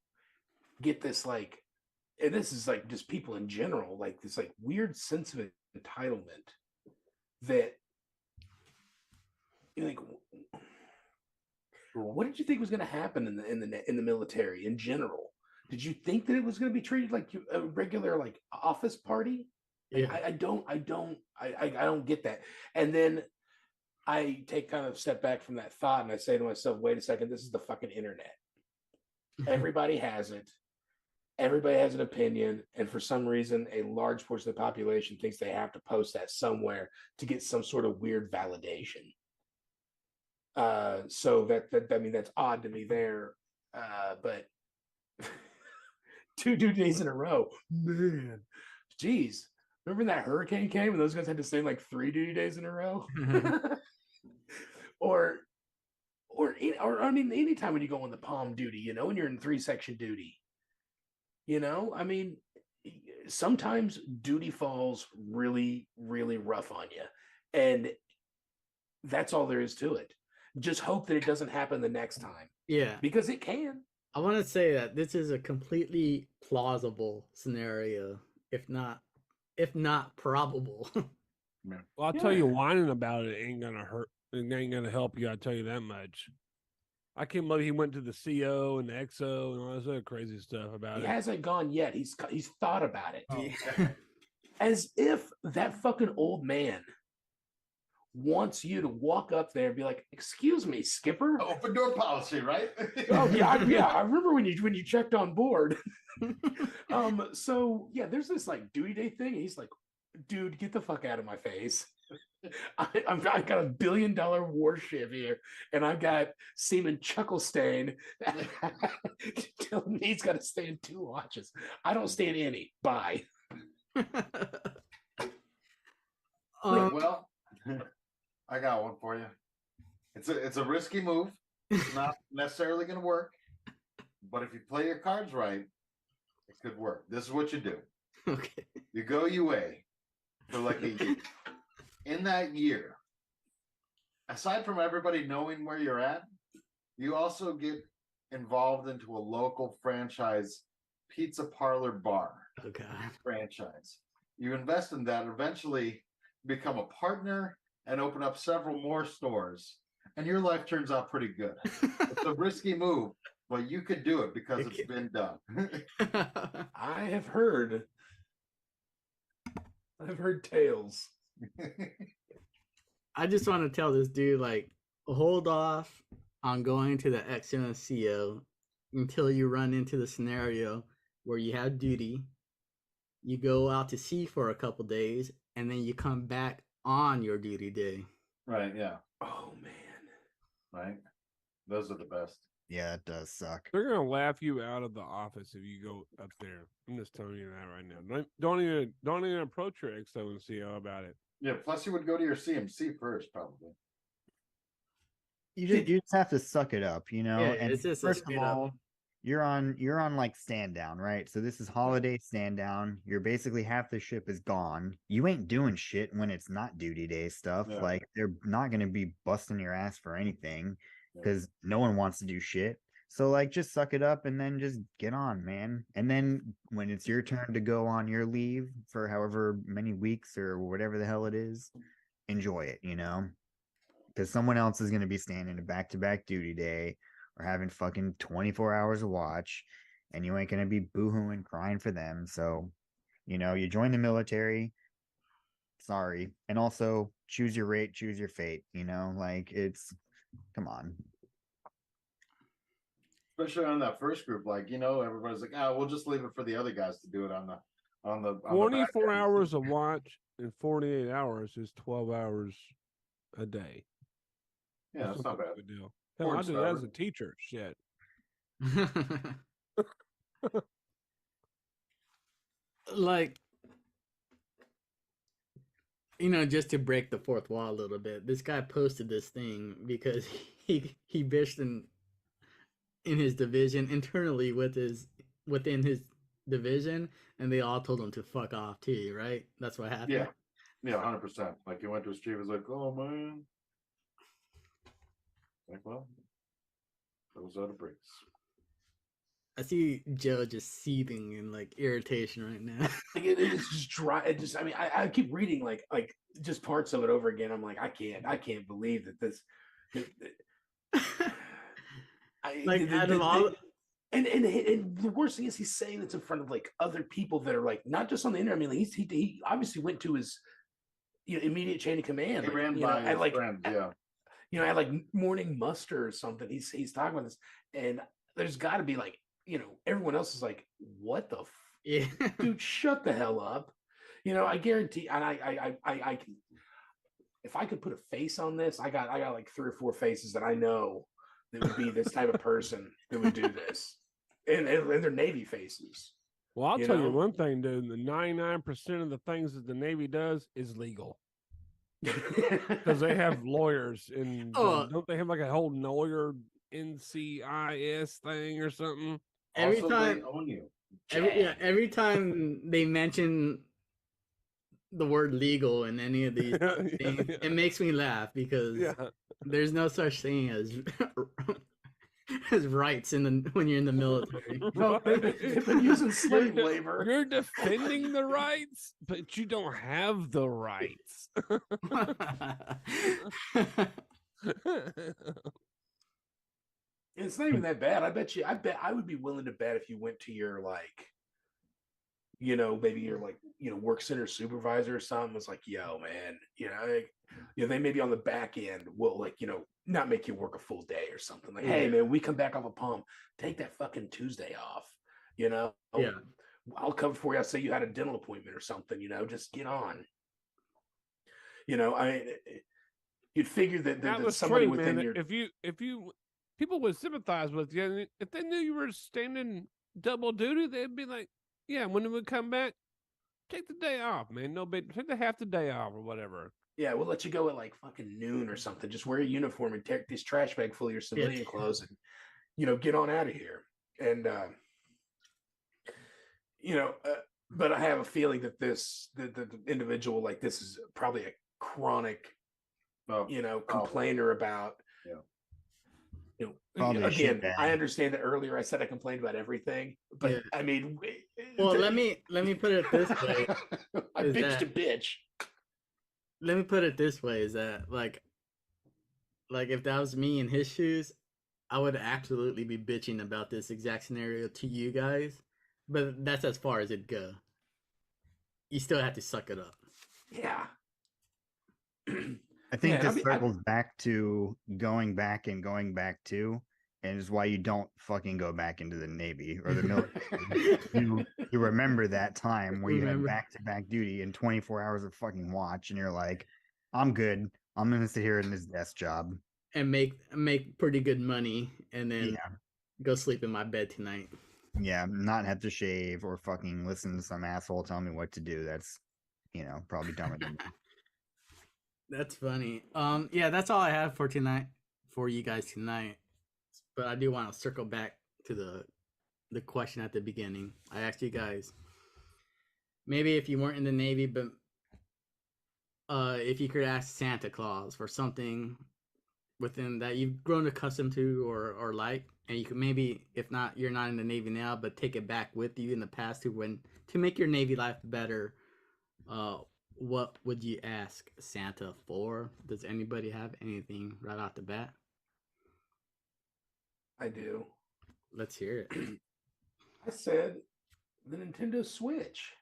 get this like, and this is like just people in general, like this like weird sense of entitlement that you're like. What did you think was going to happen in the military in general? Did you think that it was going to be treated like a regular like office party? Like,
Yeah.
I don't get that. And then I take kind of a step back from that thought and I say to myself, wait a second, this is the fucking internet. Everybody has it. Everybody has an opinion. And for some reason, a large portion of the population thinks they have to post that somewhere to get some sort of weird validation. So that I mean, that's odd to me there. But 2 days in a row, man, geez. Remember when that hurricane came and those guys had to stay like 3 duty days in a row? or I mean, anytime when you go on the palm duty, when you're in 3-section duty, I mean, sometimes duty falls really, really rough on you. And that's all there is to it. Just hope that it doesn't happen the next time.
Yeah.
Because it can.
I want to say that this is a completely plausible scenario, if not probable.
Yeah.
Well, I'll tell you, whining about it ain't gonna hurt. It ain't gonna help you. I tell you that much. I can't believe he went to the CO and the XO and all this other crazy stuff about
He
it.
hasn't gone yet. He's thought about it.
Oh.
as if that fucking old man wants you to walk up there and be like, "Excuse me, Skipper."
Open door policy, right?
Oh yeah, I remember when you checked on board. So yeah, there's this like duty day thing. And he's like, "Dude, get the fuck out of my face." I've got $1 billion warship here, and I've got Seaman Chucklestain telling me he's got to stay in 2 watches. I don't stay in any. Bye.
Well, I got one for you. It's a risky move. It's not necessarily going to work, but if you play your cards right, it could work. This is what you do.
Okay.
You go UA for like a year. In that year, aside from everybody knowing where you're at, you also get involved into a local franchise pizza parlor bar franchise. You invest in that, eventually become a partner and open up several more stores, and your life turns out pretty good. It's a risky move, but you could do it because it's been done.
I've heard tales.
I just want to tell this dude, like, hold off on going to the XNSCO until you run into the scenario where you have duty, you go out to sea for a couple days, and then you come back on your duty day.
Right, yeah.
Oh man.
Right? Those are the best.
Yeah, it does suck.
They're gonna laugh you out of the office if you go up there. I'm just telling you that right now. Don't even approach your XO and CO about it.
Yeah, plus you would go to your CMC first, probably.
You just have to suck it up, you know.
Yeah,
and
it's just
first of all, you're on like stand down, right? So this is holiday stand down. You're basically half the ship is gone. You ain't doing shit when it's not duty day stuff.
Yeah.
Like they're not gonna be busting your ass for anything because no one wants to do shit. So like just suck it up and then just get on, man. And then when it's your turn to go on your leave for however many weeks or whatever the hell it is, enjoy it, you know? Because someone else is going to be standing a back-to-back duty day or having fucking 24 hours of watch, and you ain't going to be boohooing crying for them. So, you know, you join the military. Sorry. And also choose your rate, choose your fate, you know, like it's, come on.
Especially on that first group, like, you know, everybody's like, "Oh, we'll just leave it for the other guys to do it on the
24 hours of watch and 48 hours is 12 hours a day.
Yeah, that's not bad.
Good deal. Hell, I did that as a teacher. Shit.
Like, you know, just to break the fourth wall a little bit, this guy posted this thing because he bitched in his division internally within his division, and they all told him to fuck off too, right? That's what happened.
Yeah, 100%. Like he went to his chief, was like, "Oh man," like, well, those are the breaks.
I see Joe just seething in like irritation right now.
Like it's just dry. It just, I mean, I keep reading like just parts of it over again. I'm like, I can't believe that this.
Out of all,
and the worst thing is he's saying it's in front of like other people that are like not just on the internet. I mean, like, he obviously went to his immediate chain of command.
He ran by his friends, yeah.
You know, at like morning muster or something. He's talking about this, and there's got to be like, you know, everyone else is like, what the
yeah,
dude, shut the hell up. You know, I guarantee, and I can, if I could put a face on this, I got like 3 or 4 faces that I know that would be this type of person that would do this, and they're Navy faces.
Well, I'll tell you one thing, dude. The 99% of the things that the Navy does is legal. Because they have lawyers, and don't they have like a whole lawyer NCIS thing or something?
Every
Also,
time
they own you.
every time they mention the word legal in any of these things, it makes me laugh because there's no such thing as rights when you're in the military.
Well, they've been using slave labor.
You're defending the rights, but you don't have the rights.
It's not even that bad. I bet I would be willing to bet if you went to your like maybe you're like, work center supervisor or something was like, yo, man, they maybe on the back end will like, not make you work a full day or something. Like, hey, man, we come back off a pump, take that fucking Tuesday off,
Yeah.
I'll cover for you. I'll say you had a dental appointment or something, just get on. You'd figure that
was
somebody
true,
within
man.
your
If you people would sympathize with you, and if they knew you were standing double duty, they'd be like, yeah, when it would come back, take the day off, man. No big, take the half the day off or whatever.
Yeah, we'll let you go at like fucking noon or something. Just wear a uniform and take this trash bag full of your civilian clothes and, get on out of here. And, but I have a feeling that the individual like this is probably a chronic, complainer about,
Probably a
again,
shitbag.
I understand that earlier I said I complained about everything, but
Yeah.
I mean,
Well, let me put it this way.
I
is
bitched
that-
a bitch.
Let me put it this way: is that like if that was me in his shoes, I would absolutely be bitching about this exact scenario to you guys. But that's as far as it'd go. You still have to suck it up.
Yeah.
I think
Yeah,
this
I mean,
circles back to going back to, and is why you don't fucking go back into the Navy or the military. you remember that time where you had
Remember.
back-to-back duty and 24 hours of fucking watch, and you're like, I'm good. I'm gonna sit here in this desk job.
And make pretty good money, and then
Yeah.
go sleep in my bed tonight.
Yeah, not have to shave or fucking listen to some asshole tell me what to do. That's, probably dumber than me.
That's funny. Yeah, that's all I have for tonight, for you guys tonight. But I do want to circle back to the question at the beginning. I asked you guys, maybe if you weren't in the Navy, but if you could ask Santa Claus for something within that you've grown accustomed to or like, and you could maybe, if not, you're not in the Navy now, but take it back with you in the past to make your Navy life better. What would you ask Santa for? Does anybody have anything right off the bat?
I do.
Let's hear it.
I said the Nintendo Switch.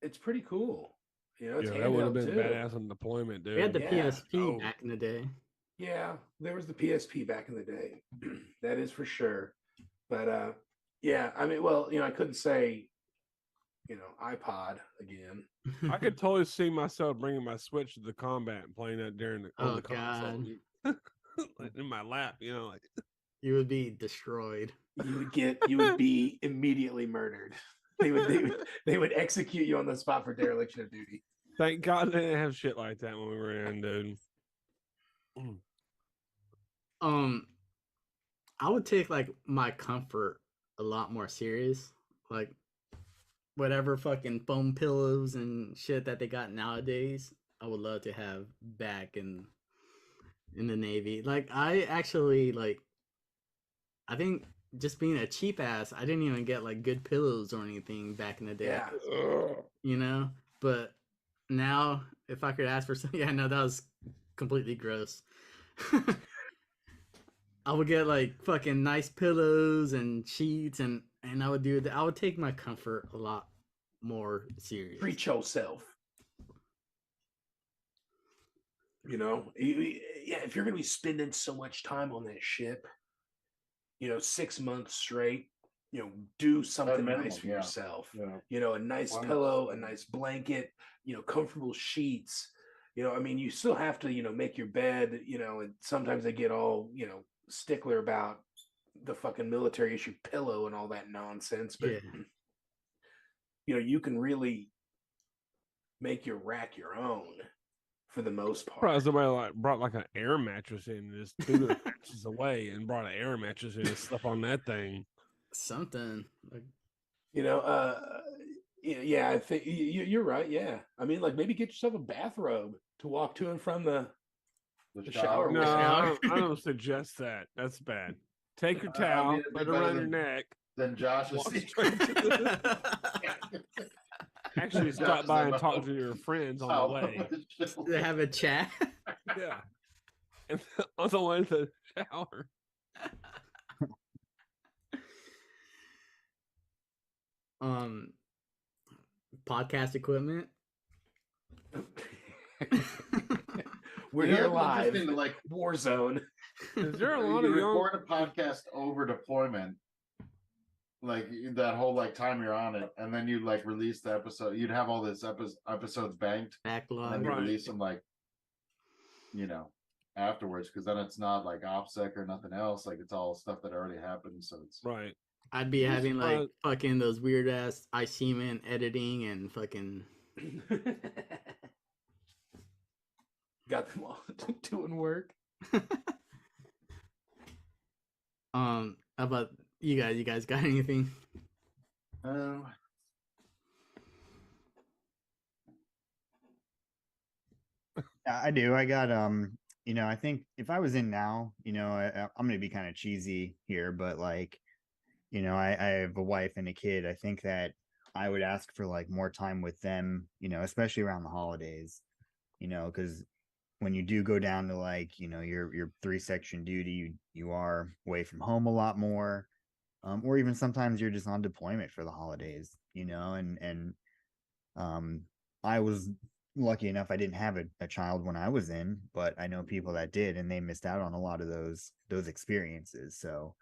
It's pretty cool. It's
Yeah, that would have
handheld,
been
too.
badass on deployment, dude.
We had the
Yeah.
PSP
Oh.
back in the day.
Yeah, there was the PSP back in the day. That is for sure. But yeah, I mean, well, I couldn't say, iPod again.
I could totally see myself bringing my Switch to the combat and playing that on
Oh,
the console. Like, in my lap, like
You would be destroyed.
You would be immediately murdered. They would execute you on the spot for dereliction of duty.
thank God they didn't have shit like that when we were in, dude.
I would take like my comfort a lot more serious. Like whatever fucking foam pillows and shit that they got nowadays, I would love to have back in the Navy. Like I actually I think just being a cheap ass, I didn't even get like good pillows or anything back in the day.
Yeah.
But now if I could ask for something, yeah, no, that was completely gross. I would get like fucking nice pillows and sheets, and I would do that. I would take my comfort a lot more serious.
Treat yourself. Yeah, if you're gonna be spending so much time on that ship, 6 months straight, do something
minimum,
nice for
yeah.
yourself.
Yeah.
A nice
Why not?
pillow, a nice blanket, comfortable sheets. I mean, you still have to, make your bed, and sometimes they get all, stickler about the fucking military issue pillow and all that nonsense. But, you can really make your rack your own for the most part.
Probably somebody brought like an air mattress in and just threw the mattress away and brought an air mattress in and slept on that thing.
Something like
Yeah, I think you're right. Yeah, I mean, like maybe get yourself a bathrobe to walk to and from the shower.
No,
with.
I don't suggest that. That's bad. Take your
I mean,
towel,
it'd be
put it
better
around your
than-
neck.
Then Josh is
Walk straight to the- Actually, stop by and talk to your friends on the way.
they have a chat.
Yeah. And on the way to the shower.
Podcast equipment.
We're
Yeah,
here
I'm just
live.
into, like,
Warzone.
Is there a
you
lot of young?
record a podcast over deployment, like that whole like time you're on it, and then you like release the episode. You'd have all this episodes banked, and then
Backlog.
you
Right.
release them like, afterwards, because then it's not like OPSEC or nothing else. Like it's all stuff that already happened. So it's
Right.
I'd be
I'm
having like
surprised-
fucking those weird ass Iceman editing and fucking
Got them all doing work.
how about you guys? You guys got anything?
Yeah, I do. I got I think if I was in now, I'm gonna be kind of cheesy here, but like, I have a wife and a kid. I think that I would ask for like more time with them, especially around the holidays, because when you do go down to like, your 3-section duty, you are away from home a lot more. Or even sometimes you're just on deployment for the holidays, and I was lucky enough I didn't have a child when I was in, but I know people that did, and they missed out on a lot of those experiences. So,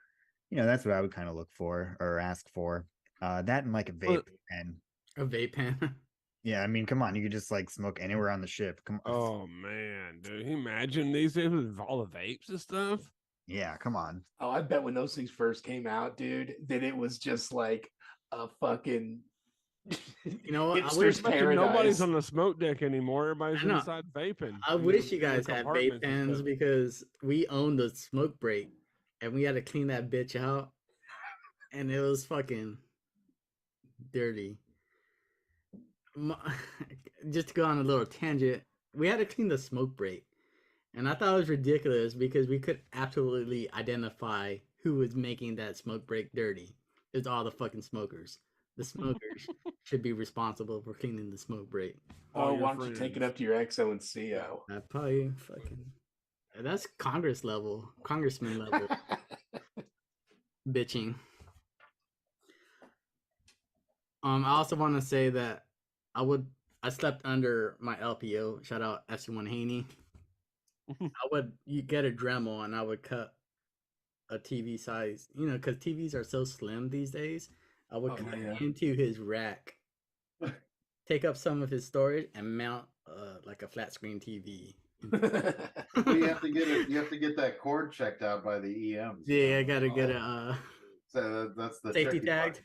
that's what I would kind of look for or ask for. That and like a vape pen.
A vape pen.
Yeah, I mean, come on, you could just like smoke anywhere on the ship. Come on.
Oh man, dude, can you imagine these days with all the vapes and stuff?
Yeah, come on.
Oh, I bet when those things first came out, dude, that it was just like a fucking
You know what? I
hipster's
wish
Imagine nobody's
paradise.
on the smoke deck anymore. Everybody's
I know.
inside vaping.
I
in
wish
their-
you
in their
guys had vape
compartments and
pens
stuff.
because we owned the smoke break and we had to clean that bitch out, and it was fucking dirty. Just to go on a little tangent, we had to clean the smoke break, and I thought it was ridiculous because we could absolutely identify who was making that smoke break dirty. It was all the fucking smokers. The smokers should be responsible for cleaning the smoke break.
All
Oh,
your
why don't you take it
friends.
up to your XO and CO?
I probably fucking. That's Congress level, congressman level bitching. I also want to say that I slept under my LPO. Shout out FC1 Haney. You get a Dremel and I would cut a TV size, because TVs are so slim these days. I would
Oh,
cut
yeah.
into his rack, take up some of his storage, and mount like a flat screen TV.
Well, you have to get that cord checked out by the EMs.
Yeah, I gotta get a
So that's the
safety
tricky part.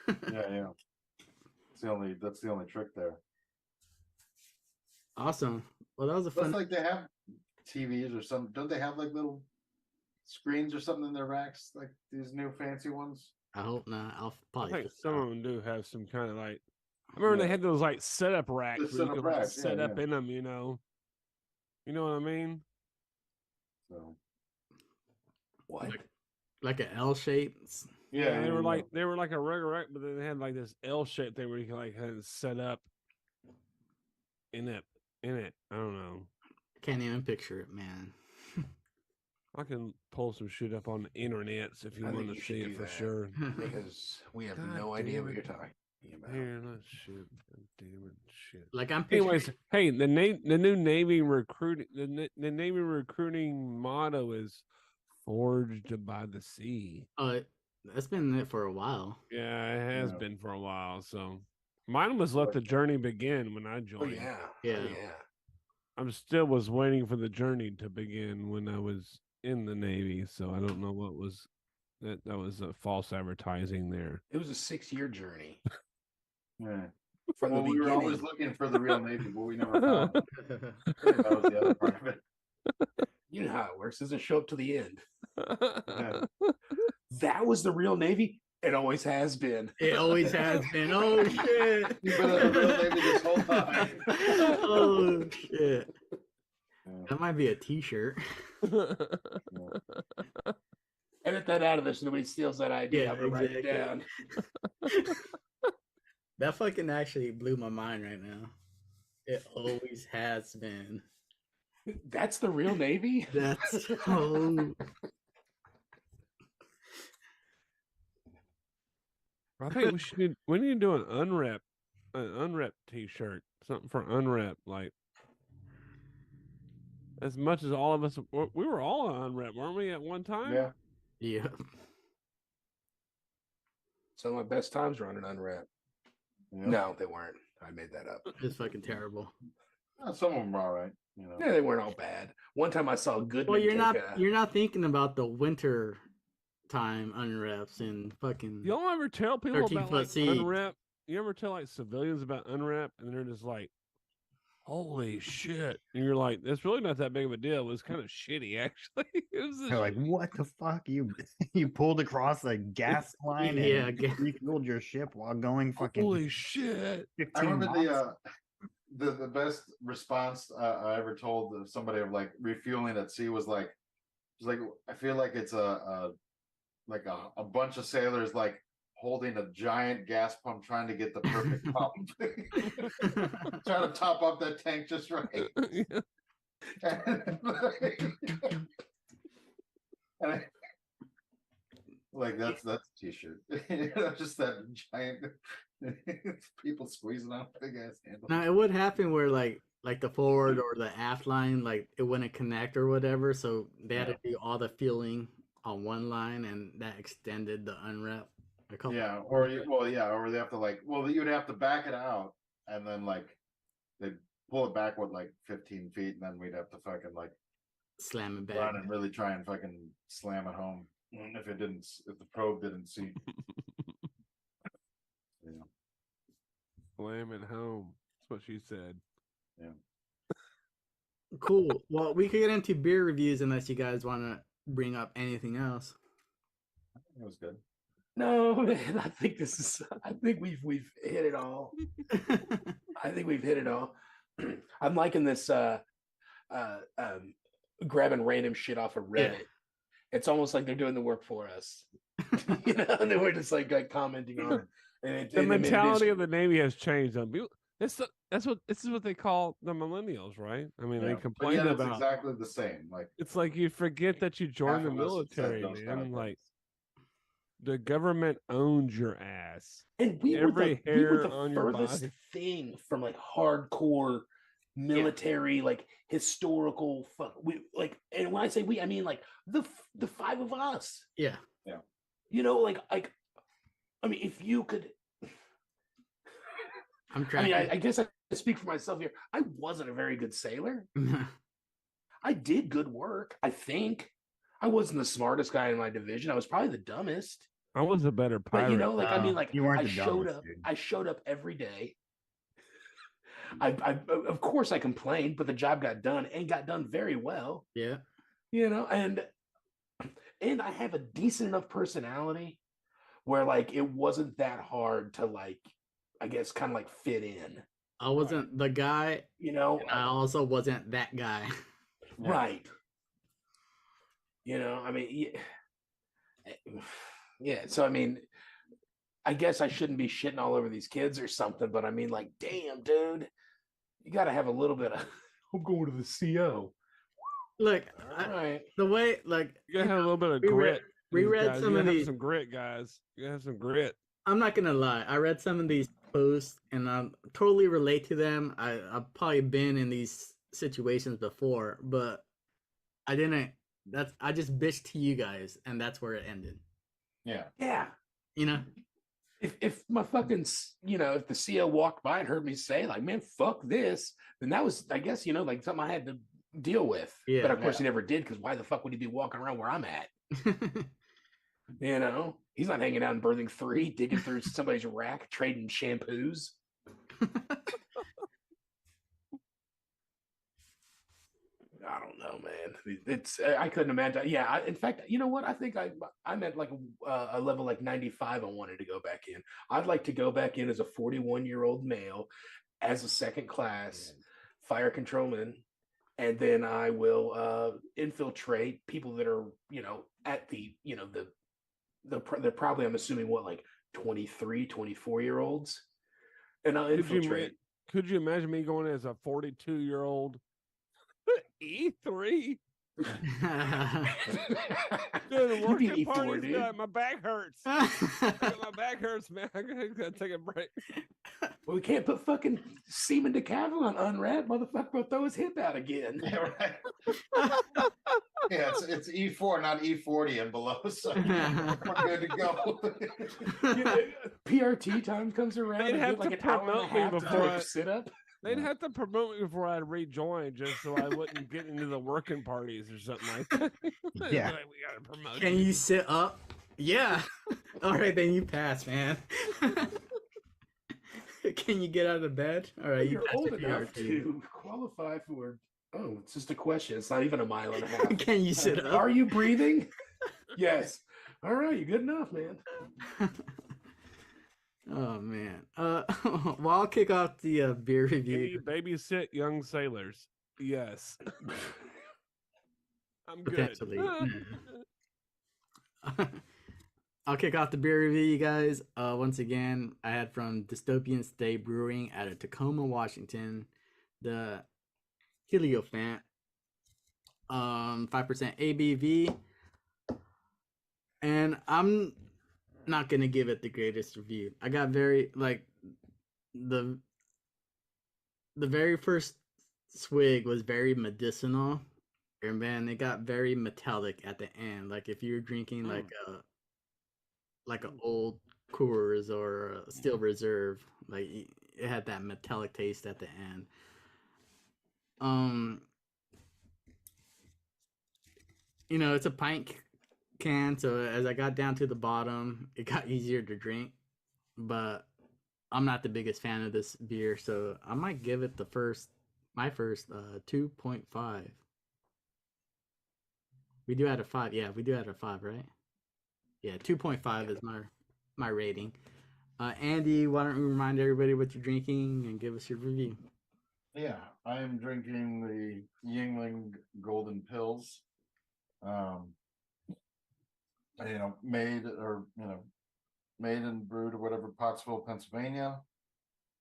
tagged.
Yeah. That's the only trick there.
Awesome. Well, that was a
Looks
fun.
like they have TVs or something. Don't they have like little screens or something in their racks, like these new fancy ones?
I hope not. I'll
I
probably.
think
fill it
some
out.
of them do have some kind of like. I remember they
Yeah.
had those like setup racks where you
setup
could like
racks, yeah,
set up
yeah.
in them. You know what I mean?
So
What?
Like an L shape.
Yeah, they were like a regular rack, but then they had like this L shape thing where you can like kind of set up in it. I don't know.
Can't even picture it, man.
I can pull some shit up on the internets if you
I
want
think
to
you
see
should
it
do
for
that.
sure.
Because we have
God
no idea
damn
what
it.
you're talking about.
Here, let's shit. Damn it, shit.
Like I'm picturing.
Anyways, hey, the new Navy recruiting the Navy recruiting motto is "Forged by the Sea."
That's been it for a while.
Yeah, it has
Yeah.
been for a while. So mine was "Let the journey begin" when I
Oh
joined.
yeah.
Yeah.
Oh, yeah.
I'm still was waiting for the journey to begin when I was in the Navy. So I don't know what was that. That was a false advertising there.
It was a 6-year journey
yeah.
from
Well,
the
we were
beginning.
always looking for the real Navy, but we never found it. That was the other part of it.
You know how it works. It doesn't show up to the end.
Yeah.
That was the real Navy. It always has been.
It always has been. Oh shit.
You've been in the real Navy this whole time.
Oh shit.
Yeah.
That might be a T-shirt.
Edit that out of this so nobody steals that idea.
Yeah,
I'm gonna write it
exactly.
down.
That fucking actually blew my mind right now. It always has been.
That's the real Navy?
That's so.
I think we need to do an unrep t-shirt, something for unrep. Like, as much as all of us, we were all unrep, weren't we, at one time?
Yeah.
Yeah.
Some of my best times running unwrap.
Yep.
No, they weren't. I made that up.
It's fucking terrible.
Some of them are all right. You know.
Yeah, they weren't all bad. One time I saw Goodman.
Well, you're
take
not thinking about the winter time unreps and fucking.
Y'all ever tell people
13
about
foot
like
seat.
unrep? You ever tell like civilians about unrep, and they're just like, "Holy shit!" And you're like, "It's really not that big of a deal. It was kind of shitty, actually." It was
They're like, what the fuck? You pulled across a gas line
Yeah,
and
gas-
refueled your ship while going fucking
holy shit.
15
I remember
knots?
the best response I ever told somebody of like refueling at sea was like, I feel like it's a bunch of sailors like holding a giant gas pump trying to get the perfect pump, trying to top up that tank just right.
Yeah.
And like that's a t-shirt. Just that giant people squeezing out big ass handle.
Now it would happen where like the forward or the aft line, like it wouldn't connect or whatever, so they had to do all the fueling on one line, and that extended the unwrap a couple.
Yeah, or they have to you'd have to back it out and then like they'd pull it back with like 15 feet, and then we'd have to fucking like
Slam it back.
run and really try and fucking slam it home if the probe didn't see. Yeah.
Slam it home. That's what she said.
Yeah.
Cool. Well, we could get into beer reviews unless you guys want to bring up anything else.
It was good.
No, man, I think we've hit it all. I think we've hit it all. I'm liking this grabbing random shit off of Reddit.
Yeah.
It's almost like they're doing the work for us. You know, and then we're just like commenting on it. And
The mentality of the Navy has changed. This is what they call the millennials, right? I mean,
Yeah.
they
But
complain
yet it's
about.
exactly the same. Like
It's like you forget that you joined the
half of us said
military,
those kind of
man. Like
things.
the government owns your ass.
And we were
Every
the
hair on your
furthest
body.
thing from like hardcore military, like historical and when I say we, I mean like the five of us.
Yeah.
You know, like I mean, if you could,
I'm
I
trying.
mean, I guess I speak for myself here. I wasn't a very good sailor. I did good work. I think I wasn't the smartest guy in my division. I was probably the dumbest.
I was a better pirate.
But you know, like I mean, like
you weren't
I
the
showed
dumbest,
up.
dude.
I showed up every day. I of course I complained, but the job got done and got done very well.
Yeah.
You know, and I have a decent enough personality where like it wasn't that hard to like, I guess, kind of like fit in.
I wasn't the guy.
You know,
I also wasn't that guy.
right. You know, I mean, yeah. So I mean, I guess I shouldn't be shitting all over these kids or something, but I mean, like, damn, dude, you got to have a little bit of. I'm going to the CO.
Look,
All right.
the way like
You gotta have a little bit of
we
grit.
read
guys.
some
You
of
gotta have
these.
some grit, guys. You gotta have some grit.
I'm not gonna lie. I read some of these posts and I totally relate to them. I've probably been in these situations before, but I didn't. I just bitched to you guys, and that's where it ended.
Yeah.
Yeah.
You know.
If my fucking, you know, if the CO walked by and heard me say like, man, fuck this, then that was, I guess, you know, like something I had to deal with.
Yeah.
But of course he never did, because why the fuck would he be walking around where I'm at? You know, he's not hanging out in Berthing 3, digging through somebody's rack, trading shampoos. I don't know, man. It's I couldn't imagine. Yeah, in fact, you know what? I think I'm at like a level like 95. I wanted to go back in. I'd like to go back in as a 41-year-old male, as a second class fire controlman, and then I will infiltrate people that are, you know, at the, you know, they're probably, I'm assuming, what, like 23, 24-year-olds, and I'll infiltrate.
Could you imagine me going as a 42-year-old E3? Dude, go to the
You can
working
eat 4,
parties.
dude.
God, my back hurts. My back hurts, man. I gotta take a break.
Well, we can't put fucking Seaman DeCaval on unwrap. Motherfucker will throw his hip out again.
Yeah, right. Yeah, it's E4, not E40 and below, so we're good to go.
PRT time comes around.
They'd
and
have
get
to
like an hour and a
promote me
half to
before
do
I-
a sit up.
They'd have to promote me before I'd rejoin, just so I wouldn't get into the working parties or something like that. They'd be
Yeah.
like, we gotta promote
Can you sit up? Yeah. All right, then you pass, man. Can you get out of bed? All right, you
You're
pass
old
your
enough
PRT.
to qualify for. Oh, it's just a question. It's not even a mile and a half.
Can you sit up?
Are you breathing? Yes. All right, you're good enough, man.
Oh man. Well, I'll kick off the beer
Can you
review.
babysit young sailors? Yes. I'm good.
Potentially. I'll kick off the beer review, you guys. Once again, I had from Dystopian State Brewing out of Tacoma, Washington, the Heliofant, 5% ABV, and I'm not gonna give it the greatest review. I got very the very first swig was very medicinal, and then it got very metallic at the end. Like if you're drinking like an old Coors or a Steel Reserve, like it had that metallic taste at the end. You know, it's a pint can, so as I got down to the bottom, it got easier to drink. But I'm not the biggest fan of this beer, so I might give it my first 2.5. We do out of 5. Yeah, we do out of 5, right? Yeah, 2.5 is my rating. Andy, why don't you remind everybody what you're drinking and give us your review?
Yeah, I am drinking the Yingling Golden Pills. Made and brewed or whatever, Pottsville, Pennsylvania.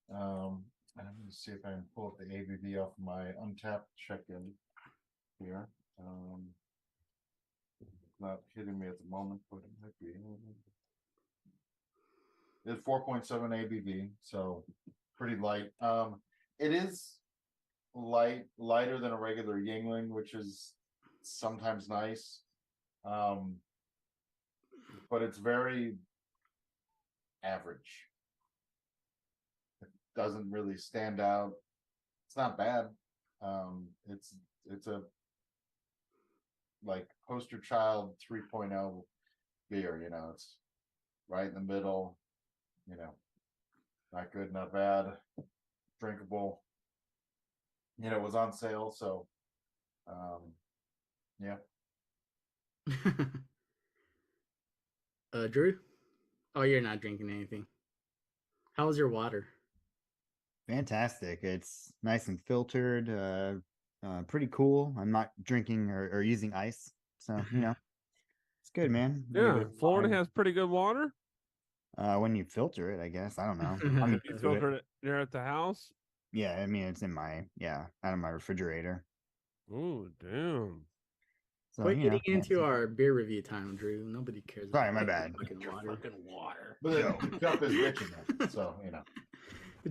And I'm gonna see if I can pull up the ABV off my Untapped check-in here. Not hitting me at the moment, but it might be. It's 4.7 ABV, so pretty light. It is lighter than a regular Yingling, which is sometimes nice. But it's very average. It doesn't really stand out. It's not bad. It's a like poster child 3.0 beer, it's right in the middle, not good, not bad, drinkable. It was on sale, so yeah.
Drew? Oh, you're not drinking anything. How was your water?
Fantastic. It's nice and filtered. Pretty cool. I'm not drinking or using ice, so it's good, man.
Yeah, Florida has pretty good water.
When you filter it, I guess. I don't know. I'm
You
used to it.
filtered it there at the house.
Yeah, I mean it's in my out of my refrigerator.
Oh, damn.
So,
Quit getting into our beer review time, Drew. Nobody cares.
Sorry,
about
my bad.
fucking
Your
water.
fucking water.
But the cup is rich in it, so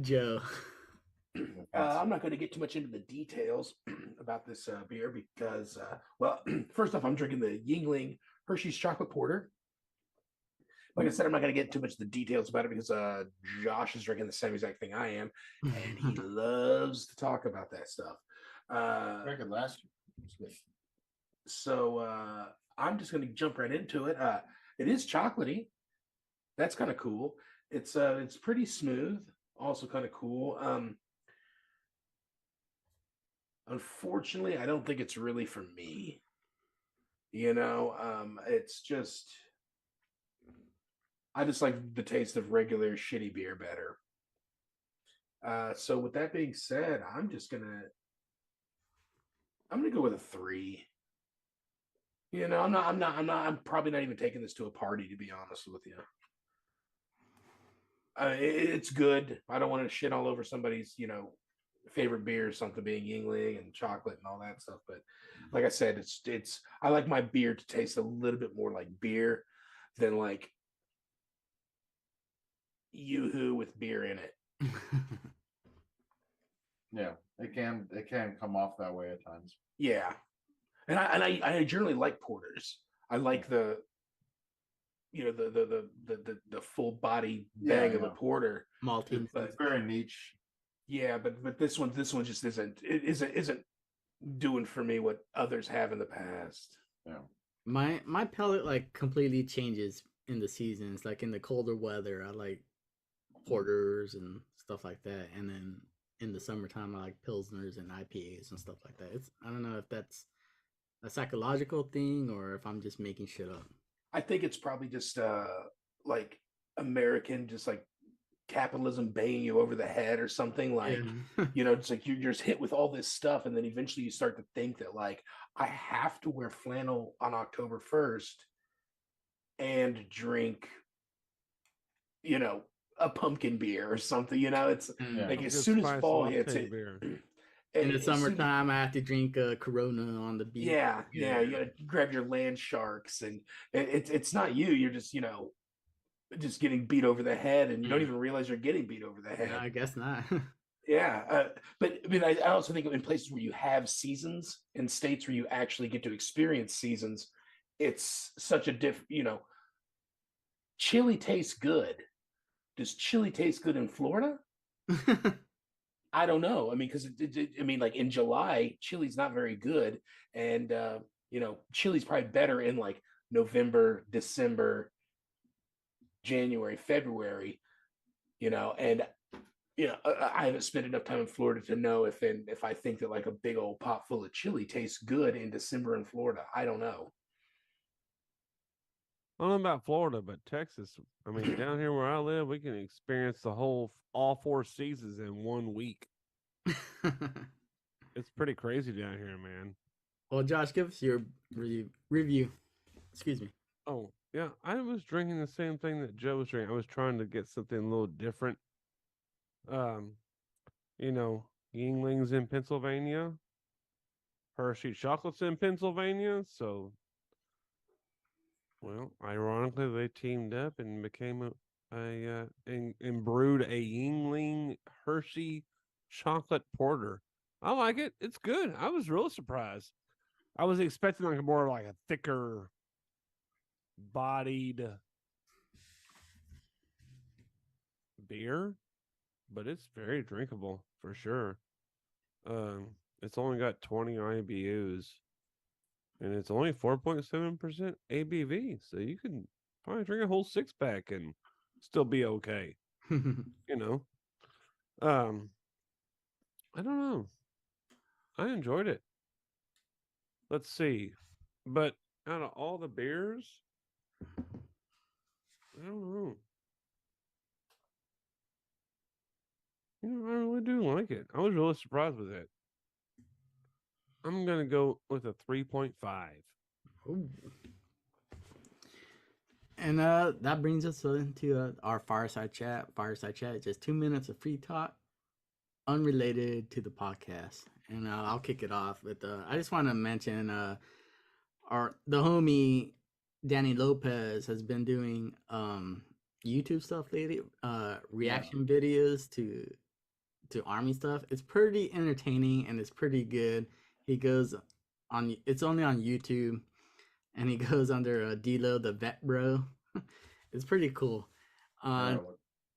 Joe.
I'm not going to get too much into the details about this beer because, first off, I'm drinking the Yingling Hershey's Chocolate Porter. Like I said, I'm not going to get too much of the details about it because Josh is drinking the same exact thing I am, and he loves to talk about that stuff.
drank it last year.
So I'm just going to jump right into it. It is chocolatey. That's kind of cool. It's pretty smooth. Also kind of cool. Unfortunately, I don't think it's really for me. It's just I just like the taste of regular shitty beer better. So with that being said, I'm gonna go with a 3. I'm probably not even taking this to a party, to be honest with you. It's good. I don't want to shit all over somebody's, favorite beer is something being Yingling and chocolate and all that stuff. But like I said, it's I like my beer to taste a little bit more like beer than like Yoo-hoo with beer in it.
Yeah, it can come off that way at times.
Yeah, and I generally like porters. I like the the full body bang of a porter.
Malty.
But
It's very niche.
yeah, but this one just isn't doing for me what others have in the past.
Yeah.
My palate like completely changes in the seasons. Like in the colder weather, I like porters and stuff like that, and then in the summertime, I like pilsners and IPAs and stuff like that. It's I don't know if that's a psychological thing or if I'm just making shit up.
I think it's probably just like American, just like capitalism banging you over the head or something. Like
Yeah.
it's like you're just hit with all this stuff, and then eventually you start to think that like I have to wear flannel on October 1st and drink, a pumpkin beer or something. It's
And
like
Good
as soon as
spice
fall
latte
hits it.
beer.
in the
as soon-
summertime, I have to drink a Corona on the beach.
yeah, you gotta grab your land sharks, and it's not you. You're just just getting beat over the head, and you don't even realize you're getting beat over the head.
No, I guess not.
Yeah, but I mean, I also think in places where you have seasons, in states where you actually get to experience seasons, it's such a chili tastes good. Does chili taste good in Florida? I don't know. I mean, because I mean, like in July, chili's not very good, and chili's probably better in like November, December, January, February. And I haven't spent enough time in Florida to know if I think that like a big old pot full of chili tastes good in December in Florida. I don't know.
I don't know about Florida, but Texas. I mean, down here where I live, we can experience all 4 seasons in 1 week. It's pretty crazy down here, man.
Well, Josh, give us your review. Excuse me.
Oh, yeah. I was drinking the same thing that Joe was drinking. I was trying to get something a little different. Yingling's in Pennsylvania. Hershey Chocolate's in Pennsylvania. So, well, ironically, they teamed up and became and brewed a Yingling Hershey chocolate porter. I like it. It's good. I was really surprised. I was expecting like more like a thicker bodied beer, but it's very drinkable for sure. It's only got 20 IBUs and it's only 4.7% ABV, so you can probably drink a whole 6-pack and still be okay. I don't know. I enjoyed it. Let's see. But out of all the beers, I don't know. I really do like it. I was really surprised with it. I'm going to go with a 3.5.
Ooh. And that brings us into our fireside chat. Fireside chat is just 2 minutes of free talk, unrelated to the podcast. And I'll kick it off with I just want to mention the homie Danny Lopez has been doing YouTube stuff lately, reaction videos to Army stuff. It's pretty entertaining and it's pretty good. He goes on, it's only on YouTube, and he goes under D-Lo the Vet Bro. It's pretty cool.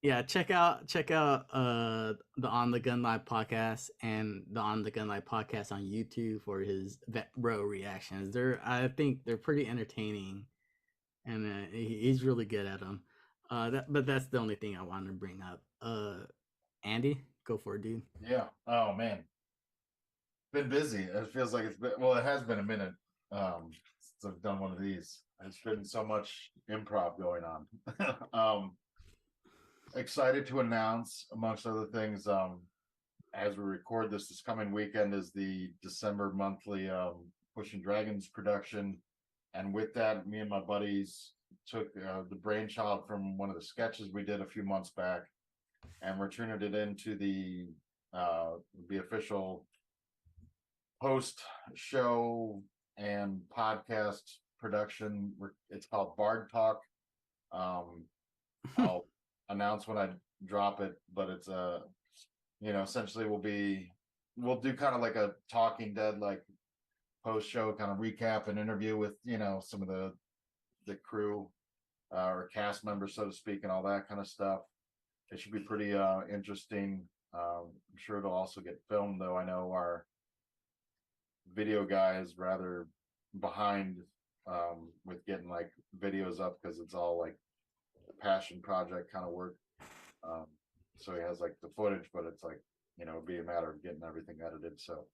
Yeah, check out the On the Gun Live podcast and the On the Gun Live podcast on YouTube for his Vet Bro reactions. I think they're pretty entertaining, and he's really good at them. But that's the only thing I wanted to bring up. Andy, go for it, dude.
Yeah. Oh man. Been busy. It feels like it has been a minute since I've done one of these. There's been so much improv going on. Excited to announce, amongst other things, as we record this coming weekend is the December monthly Pushing Dragons production. And with that, me and my buddies took the brainchild from one of the sketches we did a few months back, and we're turning it into the the official host show and podcast production. It's called Bard Talk. I'll announce when I drop it, but it's essentially we'll do kind of like a Talking Dead like post show kind of recap and interview with some of the crew or cast members, so to speak, and all that kind of stuff. It should be pretty interesting. I'm sure it'll also get filmed, though I know our video guy is rather behind with getting like videos up because it's all like a passion project kind of work. So he has like the footage, but it's like it'd be a matter of getting everything edited. So,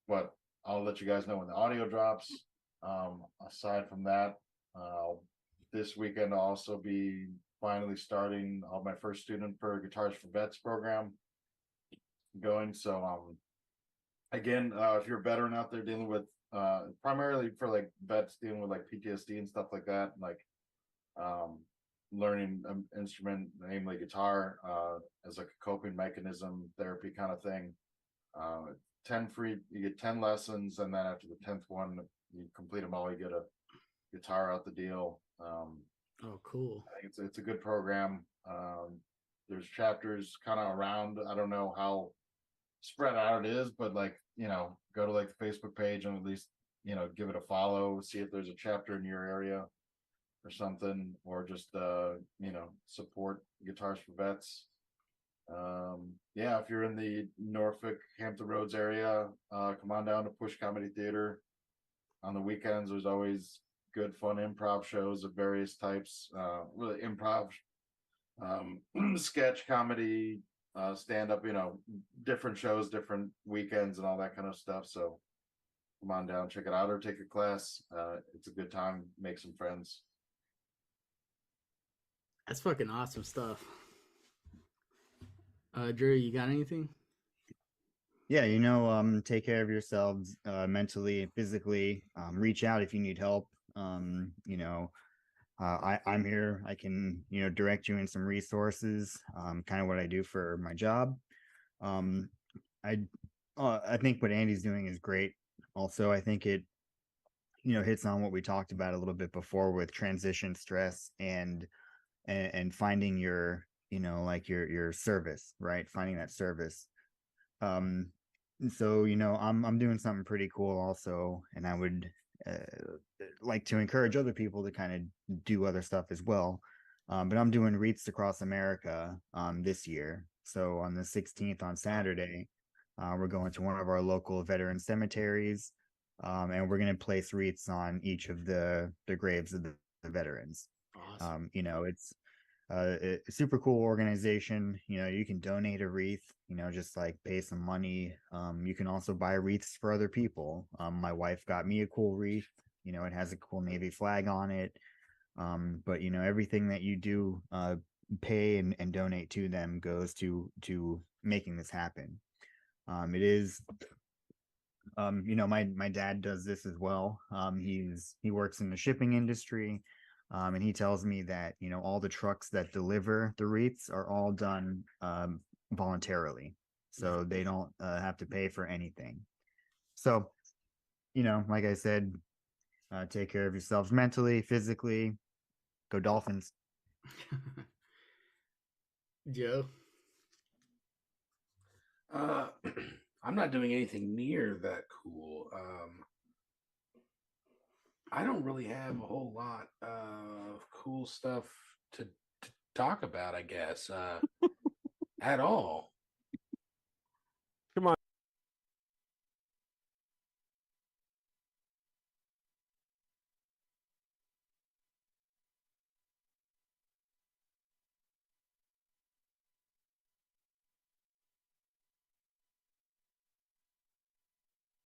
but I'll let you guys know when the audio drops. Aside from that, this weekend I'll also be finally starting my first student for Guitars for Vets program going. So again, if you're a veteran out there dealing with primarily for like vets dealing with like PTSD and stuff like that, like learning an instrument, namely guitar, as like a coping mechanism therapy kind of thing. 10 free, you get 10 lessons, and then after the 10th one, you complete them all, you get a guitar out the deal.
Oh, cool.
I think it's a good program. There's chapters kind of around. I don't know how spread out it is, but like, go to like the Facebook page and at least, give it a follow, see if there's a chapter in your area or something, or just, support Guitars for Vets. Yeah, if you're in the Norfolk, Hampton Roads area, come on down to Push Comedy Theater. On the weekends, there's always good, fun improv shows of various types, really improv, sketch comedy, stand up, different shows, different weekends and all that kind of stuff. So come on down, check it out, or take a class. It's a good time, make some friends.
That's fucking awesome stuff. Drew, you got anything?
Yeah, take care of yourselves mentally, physically. Reach out if you need help. I'm here. I can, direct you in some resources, kind of what I do for my job. I think what Andy's doing is great. Also, I think it, hits on what we talked about a little bit before with transition stress and finding your, your service, right? Finding that service. So, I'm doing something pretty cool also, and I would like to encourage other people to kind of do other stuff as well. But I'm doing Wreaths Across America this year. So on the 16th on Saturday, we're going to one of our local veteran cemeteries, and we're going to place wreaths on each of the graves of the veterans.
Awesome.
It's a super cool organization. You can donate a wreath, just like pay some money. You can also buy wreaths for other people. My wife got me a cool wreath. It has a cool Navy flag on it. But everything that you do pay and donate to them goes to making this happen. It is my dad does this as well. He works in the shipping industry. And he tells me that, all the trucks that deliver the wreaths are all done voluntarily. So they don't have to pay for anything. So, like I said, take care of yourselves mentally, physically. Go Dolphins.
Joe?
I'm not doing anything near that cool. I don't really have a whole lot of cool stuff to talk about, I guess, at all.
Come on.